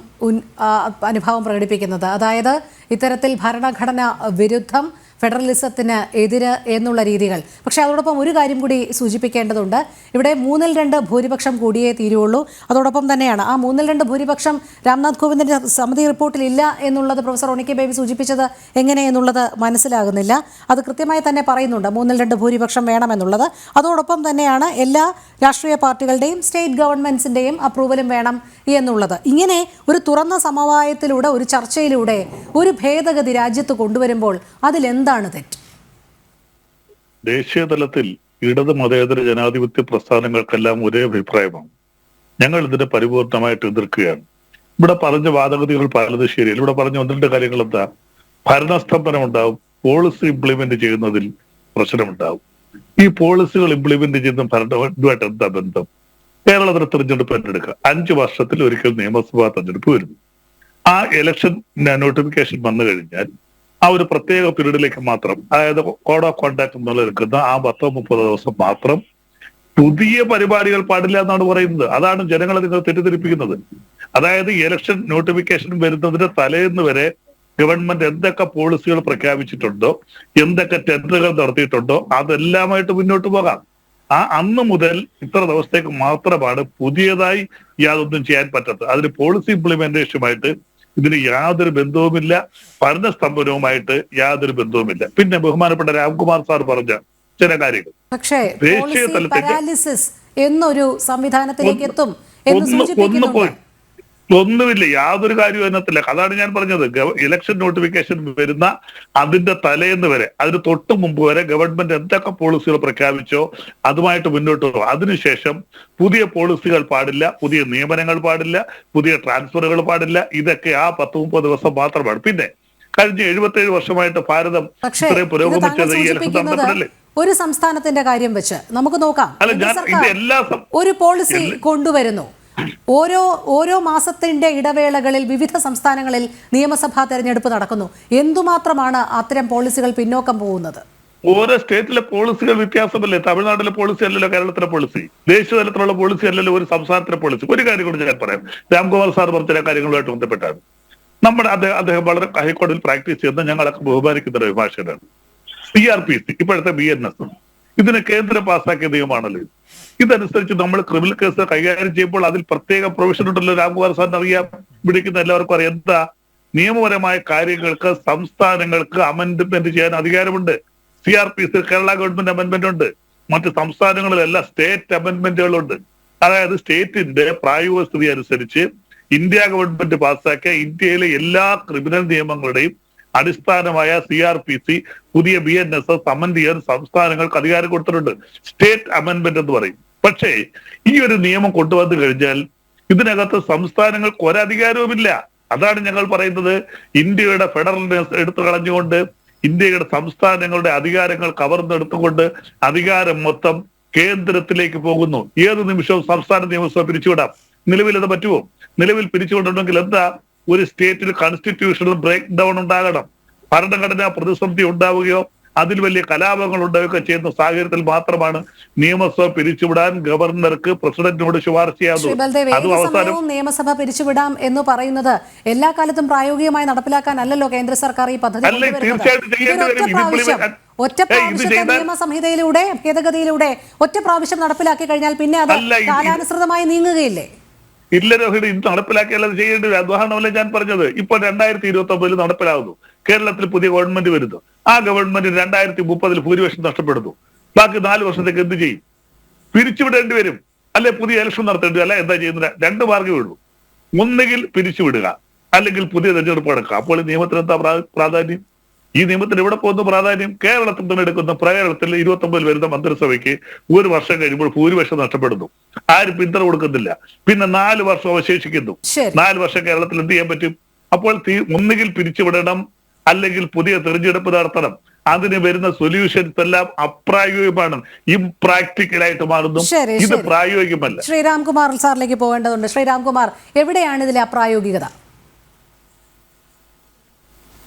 അനുഭാവം പ്രകടിപ്പിക്കുന്നത്? അതായത് ഇത്തരത്തിൽ ഭരണഘടന വിരുദ്ധം, ഫെഡറലിസത്തിന് എതിര് എന്നുള്ള രീതികൾ. പക്ഷേ അതോടൊപ്പം ഒരു കാര്യം കൂടി സൂചിപ്പിക്കേണ്ടതുണ്ട്. ഇവിടെ 3/2 ഭൂരിപക്ഷം കൂടിയേ തീരുള്ളൂ. അതോടൊപ്പം തന്നെയാണ് ആ 3/2 ഭൂരിപക്ഷം രാംനാഥ് കോവിന്ദിന്റെ സമിതി റിപ്പോർട്ടിൽ ഇല്ല എന്നുള്ളത് പ്രൊഫസർ റോണി കെ ബേബി സൂചിപ്പിച്ചത് എങ്ങനെയെന്നുള്ളത് മനസ്സിലാകുന്നില്ല. അത് കൃത്യമായി തന്നെ പറയുന്നുണ്ട്, 3/2 ഭൂരിപക്ഷം വേണമെന്നുള്ളത്. അതോടൊപ്പം തന്നെയാണ് എല്ലാ രാഷ്ട്രീയ പാർട്ടികളുടെയും സ്റ്റേറ്റ് ഗവൺമെന്റ്സിന്റെയും അപ്രൂവലും വേണം എന്നുള്ളത്. ഇങ്ങനെ ഒരു തുറന്ന സമവായത്തിലൂടെ, ഒരു ചർച്ചയിലൂടെ ഒരു ഭേദഗതി രാജ്യത്ത് കൊണ്ടുവരുമ്പോൾ അതിലെന്താണ് തെറ്റ്? ദേശീയ തലത്തിൽ ഇടത് മതേതര ജനാധിപത്യ പ്രസ്ഥാനങ്ങൾക്കെല്ലാം ഒരേ അഭിപ്രായമാണ്. ഞങ്ങൾ ഇതിനെ പരിപൂർണമായിട്ട് എതിർക്കുകയാണ്. ഇവിടെ പറഞ്ഞ വാദഗതികൾ പലത് ശരിയല്ല. ഇവിടെ പറഞ്ഞ 1-2 കാര്യങ്ങൾ എന്താ? ഭരണസ്തംഭനം ഉണ്ടാവും, പോളിസി ഇംപ്ലിമെന്റ് ചെയ്യുന്നതിൽ പ്രശ്നമുണ്ടാവും. ഈ പോളിസികൾ ഇംപ്ലിമെന്റ് ചെയ്യുന്ന ഭരണമായിട്ട് എന്താ ബന്ധം? കേരളത്തിലെ തെരഞ്ഞെടുപ്പ് എടുക്കുക, 5 വർഷത്തിൽ ഒരിക്കൽ നിയമസഭാ തെരഞ്ഞെടുപ്പ് വരുന്നു. ആ ഇലക്ഷൻ നോട്ടിഫിക്കേഷൻ വന്നു കഴിഞ്ഞാൽ ആ ഒരു പ്രത്യേക പീരീഡിലേക്ക് മാത്രം, അതായത് കോഡ് ഓഫ് കോണ്ടാക്ട് എന്നുള്ള എടുക്കുന്ന ആ 10-30 ദിവസം മാത്രം പുതിയ പരിപാടികൾ പാടില്ല എന്നാണ് പറയുന്നത്. അതാണ് ജനങ്ങളെ നിങ്ങൾ തെറ്റിദ്ധരിപ്പിക്കുന്നത്. അതായത് ഇലക്ഷൻ നോട്ടിഫിക്കേഷൻ വരുന്നതിന് തലേന്ന് വരെ ഗവൺമെന്റ് എന്തൊക്കെ പോളിസികൾ പ്രഖ്യാപിച്ചിട്ടുണ്ടോ, എന്തൊക്കെ ടെൻഡറുകൾ നടത്തിയിട്ടുണ്ടോ അതെല്ലാമായിട്ട് മുന്നോട്ട് പോകാം. അന്ന് മുതൽ ഇത്ര ദിവസത്തേക്ക് മാത്രമാണ് പുതിയതായി യാതൊന്നും ചെയ്യാൻ പറ്റാത്തത്. അതിന് പോളിസി ഇംപ്ലിമെന്റേഷനുമായിട്ട് ഇതിന് യാതൊരു ബന്ധവുമില്ല, ഭരണസ്തംഭനവുമായിട്ട് യാതൊരു ബന്ധവുമില്ല. പിന്നെ ബഹുമാനപ്പെട്ട രാംകുമാർ സാർ പറഞ്ഞ ചില കാര്യങ്ങൾ, പക്ഷേ ദേശീയ തലത്തിൽ എന്നൊരു സംവിധാനത്തിലേക്ക് എത്തും എന്ന് സൂചിപ്പിക്കുന്നുണ്ട്. ഒന്നുമില്ല, യാതൊരു കാര്യവും അതിനകത്തില്ല. അതാണ് ഞാൻ പറഞ്ഞത്. ഇലക്ഷൻ നോട്ടിഫിക്കേഷൻ വരുന്ന അതിന്റെ തലേന്ന് വരെ, അതിന് തൊട്ട് മുമ്പ് വരെ ഗവൺമെന്റ് എന്തൊക്കെ പോളിസികൾ പ്രഖ്യാപിച്ചോ അതുമായിട്ട് മുന്നോട്ട് പോകും. അതിനുശേഷം പുതിയ പോളിസികൾ പാടില്ല, പുതിയ നിയമനങ്ങൾ പാടില്ല, പുതിയ ട്രാൻസ്ഫറുകൾ പാടില്ല. ഇതൊക്കെ ആ 10-30 ദിവസം മാത്രമാണ്. പിന്നെ കഴിഞ്ഞ 77 വർഷമായിട്ട് ഭാരതം ഇത്രയും പുരോഗമിച്ചത് ഈ ഇലക്ഷൻ നടന്നിട്ടില്ലേ? ഒരു സംസ്ഥാനത്തിന്റെ കാര്യം വെച്ച് നമുക്ക് നോക്കാം. അല്ല, ഞാൻ ഇത് എല്ലാ ഒരു പോളിസി കൊണ്ടുവരുന്നു. ഓരോ മാസത്തിന്റെ ഇടവേളകളിൽ വിവിധ സംസ്ഥാനങ്ങളിൽ നിയമസഭാ തെരഞ്ഞെടുപ്പ് നടക്കുന്നു. എന്തുമാത്രമാണ് അത്തരം പോളിസികൾ പിന്നോക്കം പോകുന്നത്? ഓരോ സ്റ്റേറ്റിലെ പോളിസികൾ വ്യത്യാസമല്ലേ? തമിഴ്നാട്ടിലെ പോളിസി അല്ലല്ലോ കേരളത്തിലെ പോളിസി, ദേശീയ തലത്തിലുള്ള പോളിസി അല്ലല്ലോ ഒരു സംസ്ഥാനത്തിലെ പോളിസി. ഒരു കാര്യം കൂടി ഞാൻ പറയാം. രാംകുമാർ സാർ പറഞ്ഞ ചില കാര്യങ്ങളുമായിട്ട് ബന്ധപ്പെട്ടാണ്. നമ്മുടെ അദ്ദേഹം വളരെ ഹൈക്കോടതിയിൽ പ്രാക്ടീസ് ചെയ്യുന്ന ഞങ്ങളൊക്കെ ബഹുമാനിക്കുന്ന ഒരു അഭിഭാഷകനാണ്. CRPC, ഇപ്പോഴത്തെ BNS, ഇതിന് കേന്ദ്രം പാസ്സാക്കിയ നിയമമാണല്ലോ. ഇതനുസരിച്ച് നമ്മൾ ക്രിമിനൽ കേസ് കൈകാര്യം ചെയ്യുമ്പോൾ അതിൽ പ്രത്യേക പ്രൊവിഷൻ ഉണ്ടല്ലോ. രാംകുമാർ സാറിന് അറിയാം, വിളിക്കുന്ന എല്ലാവർക്കും അറിയാം. എന്താ? നിയമപരമായ കാര്യങ്ങൾക്ക് സംസ്ഥാനങ്ങൾക്ക് അമെന്റ്മെന്റ് ചെയ്യാൻ അധികാരമുണ്ട്. CRPC കേരള ഗവൺമെന്റ് അമെന്റ്മെന്റ് ഉണ്ട്, മറ്റ് സംസ്ഥാനങ്ങളിലെല്ലാം സ്റ്റേറ്റ് അമെന്റ്മെന്റുകളുണ്ട്. അതായത് സ്റ്റേറ്റിന്റെ പ്രായോഗിക സ്ഥിതി അനുസരിച്ച് ഇന്ത്യ ഗവൺമെന്റ് പാസ്സാക്കിയ ഇന്ത്യയിലെ എല്ലാ ക്രിമിനൽ നിയമങ്ങളുടെയും അടിസ്ഥാനമായ CRPC പുതിയ BNS അമെന്റ് ചെയ്യാൻ സംസ്ഥാനങ്ങൾക്ക് അധികാരം കൊടുത്തിട്ടുണ്ട്. സ്റ്റേറ്റ് അമെന്റ്മെന്റ് എന്ന് പറയും. പക്ഷേ ഈ ഒരു നിയമം കൊണ്ടുവന്നു കഴിഞ്ഞാൽ ഇതിനകത്ത് സംസ്ഥാനങ്ങൾക്ക് ഒരധികാരവുമില്ല. അതാണ് ഞങ്ങൾ പറയുന്നത്. ഇന്ത്യയുടെ ഫെഡറൽനെസ് എടുത്തു കളഞ്ഞുകൊണ്ട്, ഇന്ത്യയുടെ സംസ്ഥാനങ്ങളുടെ അധികാരങ്ങൾ കവർന്നെടുത്തുകൊണ്ട് അധികാരം മൊത്തം കേന്ദ്രത്തിലേക്ക് പോകുന്നു. ഏത് നിമിഷവും സംസ്ഥാന നിയമസഭ പിരിച്ചുവിടാം. നിലവിൽ അത് പറ്റുമോ? നിലവിൽ പിരിച്ചുവിടണമെങ്കിൽ എന്താ? ഒരു സ്റ്റേറ്റിൽ കോൺസ്റ്റിറ്റ്യൂഷണൽ ബ്രേക്ക് ഡൗൺ ഉണ്ടാകണം, ഭരണഘടനാ പ്രതിസന്ധി ഉണ്ടാവുകയോ അതിൽ വലിയ കലാപങ്ങൾ ഉണ്ടാവുകയൊക്കെ ചെയ്യുന്ന സാഹചര്യത്തിൽ മാത്രമാണ് നിയമസഭ പിരിച്ചുവിടാൻ ഗവർണർക്ക് പ്രസിഡന്റിനോട് ശുപാർശ ചെയ്യാവുന്നത്. നിയമസഭ പിരിച്ചുവിടാം എന്ന് പറയുന്നത് എല്ലാ കാലത്തും പ്രായോഗികമായി നടപ്പിലാക്കാനല്ലോ കേന്ദ്ര സർക്കാർ ഈ പദ്ധതി. ഒറ്റ പ്രാവശ്യത്തെ നിയമസംഹിതയിലൂടെ ഭേദഗതിയിലൂടെ ഒറ്റ പ്രാവശ്യം നടപ്പിലാക്കി കഴിഞ്ഞാൽ പിന്നെ അത് കാലാനുസൃതമായി നീങ്ങുകയില്ലേ? ഇല്ല രോഹിണി, ഇത് നടപ്പിലാക്കിയാൽ അത് ചെയ്യേണ്ടി വരും. ഉദാഹരണമല്ലേ ഞാൻ പറഞ്ഞത്. ഇപ്പോൾ 2029 നടപ്പിലാകുന്നു. കേരളത്തിൽ പുതിയ ഗവൺമെന്റ് വരുന്നു. ആ ഗവൺമെന്റ് 2030 ഭൂരിപക്ഷം നഷ്ടപ്പെടുന്നു. ബാക്കി 4 വർഷത്തേക്ക് എന്ത് ചെയ്യും? പിരിച്ചുവിടേണ്ടി വരും, അല്ലെ പുതിയ ഇലക്ഷൻ നടത്തേണ്ടി വരും. അല്ല എന്താ ചെയ്യുന്നത്? 2 മാർഗ്ഗമേ ഉള്ളൂ. ഒന്നുകിൽ പിരിച്ചുവിടുക, അല്ലെങ്കിൽ പുതിയ തെരഞ്ഞെടുപ്പ് നടക്കുക. അപ്പോൾ ഈ നിയമത്തിന് എന്താ പ്രാധാന്യം? ഈ നിയമത്തിന് എവിടെ പോകുന്ന പ്രാധാന്യം? കേരളത്തിൽ നിന്ന് എടുക്കുന്ന പ്രകടനത്തിൽ 29 വരുന്ന മന്ത്രിസഭയ്ക്ക് 1 വർഷം കഴിയുമ്പോൾ ഭൂരിപക്ഷം നഷ്ടപ്പെടുന്നു. ആരും പിന്തുണ കൊടുക്കുന്നില്ല. പിന്നെ 4 വർഷം അവശേഷിക്കുന്നു. 4 വർഷം കേരളത്തിൽ എന്ത് ചെയ്യാൻ പറ്റും? അപ്പോൾ ഒന്നുകിൽ പിരിച്ചുവിടണം, അല്ലെങ്കിൽ പുതിയ തെരഞ്ഞെടുപ്പ് നടത്തണം. അതിന് വരുന്ന സൊല്യൂഷൻസ് എല്ലാം അപ്രായോഗികമാണ്, ഇംപ്രാക്ടിക്കലായിട്ട് മാറുന്നു. ഇത് പ്രായോഗികമല്ല. ശ്രീരാംകുമാർ സാറിലേക്ക് പോകേണ്ടതുണ്ട്. ശ്രീരാംകുമാർ, എവിടെയാണ് ഇതിലെ അപ്രായോഗികത?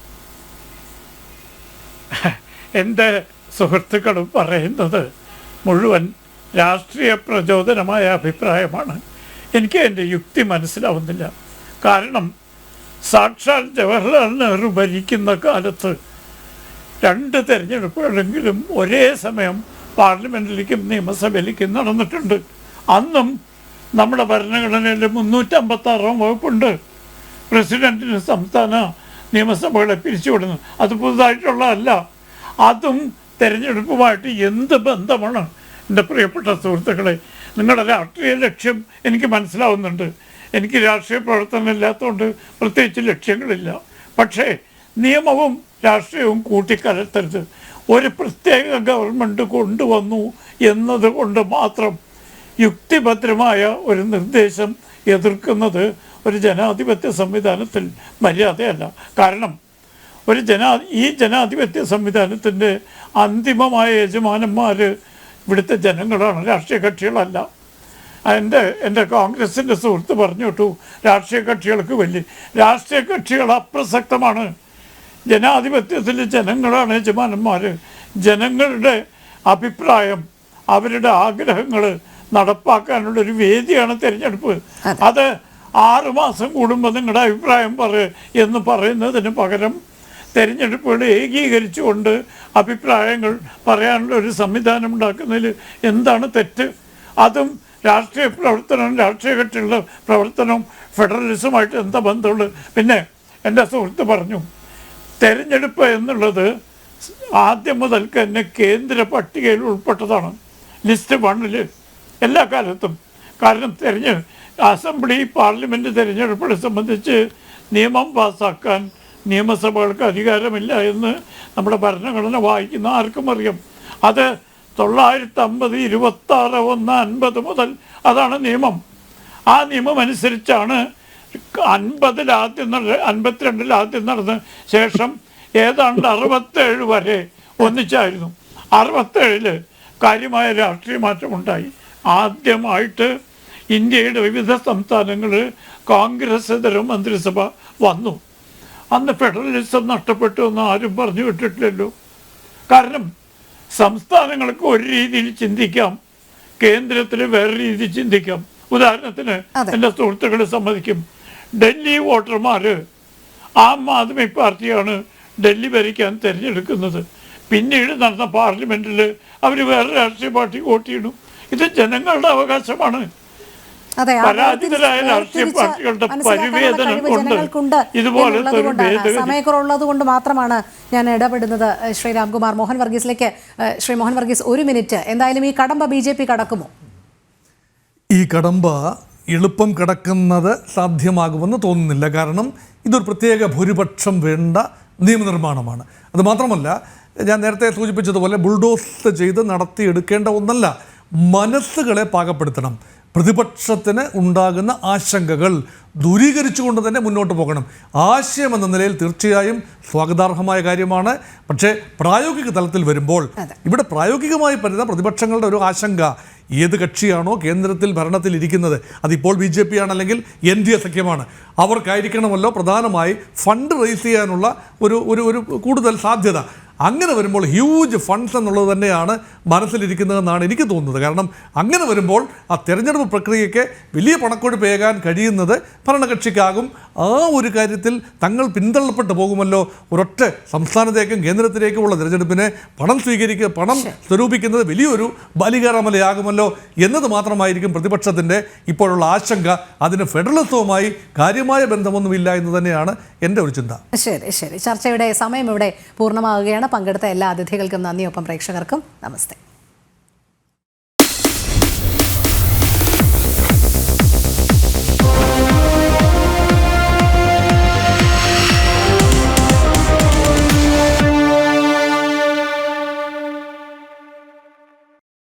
എൻ്റെ സുഹൃത്തുക്കളും പറയുന്നത് മുഴുവൻ രാഷ്ട്രീയ പ്രചോദനമായ അഭിപ്രായമാണ്. എനിക്ക് എൻ്റെ യുക്തി മനസ്സിലാവുന്നില്ല. കാരണം സാക്ഷാൽ ജവഹർലാൽ നെഹ്റു ഭരിക്കുന്ന കാലത്ത് 2 തെരഞ്ഞെടുപ്പുകളെങ്കിലും ഒരേ സമയം പാർലമെൻറ്റിലേക്കും നിയമസഭയിലേക്കും നടന്നിട്ടുണ്ട്. അന്നും നമ്മുടെ ഭരണഘടനയിൽ 356 വകുപ്പുണ്ട്. പ്രസിഡന്റിന് സംസ്ഥാന നിയമസഭകളെ പിരിച്ചുവിടുന്നു. അത് പുതുതായിട്ടുള്ളതല്ല. അതും തെരഞ്ഞെടുപ്പുമായിട്ട് എന്ത് ബന്ധമാണ്? എൻ്റെ പ്രിയപ്പെട്ട സുഹൃത്തുക്കളെ, നിങ്ങളുടെ രാഷ്ട്രീയ ലക്ഷ്യം എനിക്ക് മനസ്സിലാവുന്നുണ്ട്. എനിക്ക് രാഷ്ട്രീയ പ്രവർത്തനം ഇല്ലാത്തതുകൊണ്ട് പ്രത്യേകിച്ച് ലക്ഷ്യങ്ങളില്ല. പക്ഷേ നിയമവും രാഷ്ട്രീയവും കൂട്ടിക്കലർത്തരുത്. ഒരു പ്രത്യേക ഗവൺമെൻറ് കൊണ്ടുവന്നു എന്നതുകൊണ്ട് മാത്രം യുക്തിഭദ്രമായ ഒരു നിർദ്ദേശം എതിർക്കുന്നത് ഒരു ജനാധിപത്യ സംവിധാനത്തിൽ മര്യാദയല്ല. കാരണം ഈ ജനാധിപത്യ സംവിധാനത്തിൻ്റെ അന്തിമമായ യജമാനന്മാർ ഇവിടുത്തെ ജനങ്ങളാണ്, രാഷ്ട്രീയ കക്ഷികളല്ല. എൻ്റെ കോൺഗ്രസിൻ്റെ സുഹൃത്ത് പറഞ്ഞു കേട്ടു, രാഷ്ട്രീയ കക്ഷികൾക്ക് രാഷ്ട്രീയ കക്ഷികൾ അപ്രസക്തമാണ്. ജനാധിപത്യത്തിൽ ജനങ്ങളാണ് യജമാനന്മാർ. ജനങ്ങളുടെ അഭിപ്രായം, അവരുടെ ആഗ്രഹങ്ങൾ നടപ്പാക്കാനുള്ളൊരു വേദിയാണ് തിരഞ്ഞെടുപ്പ്. അത് 6 മാസം കൂടുമ്പോൾ നിങ്ങളുടെ അഭിപ്രായം എന്ന് പറയുന്നതിന് പകരം തെരഞ്ഞെടുപ്പുകൾ ഏകീകരിച്ചുകൊണ്ട് അഭിപ്രായങ്ങൾ പറയാനുള്ള ഒരു സംവിധാനം ഉണ്ടാക്കുന്നതിൽ എന്താണ് തെറ്റ്? അതും രാഷ്ട്രീയ പ്രവർത്തനവും രാഷ്ട്രീയ കക്ഷികളുടെ പ്രവർത്തനവും ഫെഡറലിസമായിട്ട് എന്താ ബന്ധമുള്ളത്? പിന്നെ എൻ്റെ സുഹൃത്ത് പറഞ്ഞു, തെരഞ്ഞെടുപ്പ് എന്നുള്ളത് ആദ്യം മുതൽക്ക് തന്നെ കേന്ദ്ര പട്ടികയിൽ ഉൾപ്പെട്ടതാണ്, ലിസ്റ്റ് 1 എല്ലാ കാലത്തും. കാരണം അസംബ്ലി പാർലമെൻറ്റ് തെരഞ്ഞെടുപ്പുകളെ സംബന്ധിച്ച് നിയമം പാസ്സാക്കാൻ നിയമസഭകൾക്ക് അധികാരമില്ല എന്ന് നമ്മുടെ ഭരണഘടന വായിക്കുന്ന ആർക്കും അറിയാം. അത് 950 26 1 50 മുതൽ അതാണ് നിയമം. ആ നിയമം അനുസരിച്ചാണ് 52 ആദ്യം നടന്ന ശേഷം ഏതാണ്ട് 67 വരെ ഒന്നിച്ചായിരുന്നു. 67 കാര്യമായ രാഷ്ട്രീയ മാറ്റമുണ്ടായി. ആദ്യമായിട്ട് ഇന്ത്യയുടെ വിവിധ സംസ്ഥാനങ്ങൾ കോൺഗ്രസ്സേതര മന്ത്രിസഭ വന്നു. അന്ന് ഫെഡറലിസം നഷ്ടപ്പെട്ടു എന്ന് ആരും പറഞ്ഞു വിട്ടിട്ടില്ലല്ലോ. കാരണം സംസ്ഥാനങ്ങൾക്ക് ഒരു രീതിയിൽ ചിന്തിക്കാം, കേന്ദ്രത്തിൽ വേറെ രീതിയിൽ ചിന്തിക്കാം. ഉദാഹരണത്തിന് എൻ്റെ സുഹൃത്തുക്കളെ സമ്മതിക്കും, ഡൽഹി വോട്ടർമാർ ആം ആദ്മി പാർട്ടിയാണ് ഡൽഹി ഭരിക്കാൻ തിരഞ്ഞെടുക്കുന്നത്. പിന്നീട് നടന്ന പാർലമെൻറ്റിൽ അവർ വേറെ രാഷ്ട്രീയ പാർട്ടി വോട്ട് ചെയ്യണം. ഇത് ജനങ്ങളുടെ അവകാശമാണ്. പരാജിതരായ രാഷ്ട്രീയ പാർട്ടികളുടെ പരിവേദനം കൊണ്ട് ഇതുപോലത്തെ ഒരു സമയക്കുറവുള്ളത് കൊണ്ട് മാത്രമാണ് ഞാൻ ഇടപെടുന്നത്. ശ്രീ രാംകുമാർ, മോഹൻ വർഗീസിലേക്ക്. ശ്രീ മോഹൻ വർഗീസ്, 1 മിനിറ്റ്. എന്തായാലും ഈ കടമ്പ BJP കടക്കുമോ? ഈ കടമ്പ എളുപ്പം കടക്കുന്നത് സാധ്യമാകുമെന്ന് തോന്നുന്നില്ല. കാരണം ഇതൊരു പ്രത്യേക ഭൂരിപക്ഷം വേണ്ട നിയമനിർമ്മാണമാണ്. അതുമാത്രമല്ല, ഞാൻ നേരത്തെ സൂചിപ്പിച്ചതുപോലെ ബുൾഡോസ് ചെയ്ത് നടത്തിയെടുക്കേണ്ട ഒന്നല്ല, മനസ്സുകളെ പാകപ്പെടുത്തണം. പ്രതിപക്ഷത്തിന് ഉണ്ടാകുന്ന ആശങ്കകൾ ദൂരീകരിച്ചുകൊണ്ട് തന്നെ മുന്നോട്ട് പോകണം. ആശയം എന്ന നിലയിൽ തീർച്ചയായും സ്വാഗതാർഹമായ കാര്യമാണ്. പക്ഷേ പ്രായോഗിക തലത്തിൽ വരുമ്പോൾ ഇവിടെ പ്രായോഗികമായി വരുന്ന പ്രതിപക്ഷങ്ങളുടെ ഒരു ആശങ്ക, ഏത് കക്ഷിയാണോ കേന്ദ്രത്തിൽ ഭരണത്തിൽ ഇരിക്കുന്നത്, അതിപ്പോൾ BJP ആണല്ലെങ്കിൽ NDA സഖ്യമാണ്, അവർക്കായിരിക്കണമല്ലോ പ്രധാനമായി ഫണ്ട് റേസ് ചെയ്യാനുള്ള ഒരു കൂടുതൽ സാധ്യത. അങ്ങനെ വരുമ്പോൾ ഹ്യൂജ് ഫണ്ട്സ് എന്നുള്ളത് തന്നെയാണ് മനസ്സിലിരിക്കുന്നതെന്നാണ് എനിക്ക് തോന്നുന്നത്. കാരണം അങ്ങനെ വരുമ്പോൾ ആ തെരഞ്ഞെടുപ്പ് പ്രക്രിയയ്ക്ക് വലിയ പണക്കൊഴുപ്പ് ഏകാൻ കഴിയുന്നത് ഭരണകക്ഷിക്കാകും. ആ ഒരു കാര്യത്തിൽ തങ്ങൾ പിന്തള്ളപ്പെട്ടു പോകുമല്ലോ. ഒരൊറ്റ സംസ്ഥാനത്തേക്കും കേന്ദ്രത്തിലേക്കുമുള്ള തിരഞ്ഞെടുപ്പിനെ പണം സ്വരൂപിക്കുന്നത് വലിയൊരു ബലികേറാമലയാകുമല്ലോ എന്നത് മാത്രമായിരിക്കും പ്രതിപക്ഷത്തിൻ്റെ ഇപ്പോഴുള്ള ആശങ്ക. അതിന് ഫെഡറലിസവുമായി കാര്യമായ ബന്ധമൊന്നുമില്ല എന്ന് തന്നെയാണ് എൻ്റെ ഒരു ചിന്ത. ശരി, ചർച്ചയുടെ സമയം ഇവിടെ പൂർണ്ണമാവുകയാണ്. പങ്കെടുത്ത എല്ലാ അതിഥികൾക്കും നന്ദി, ഒപ്പം പ്രേക്ഷകർക്കും നമസ്തേ.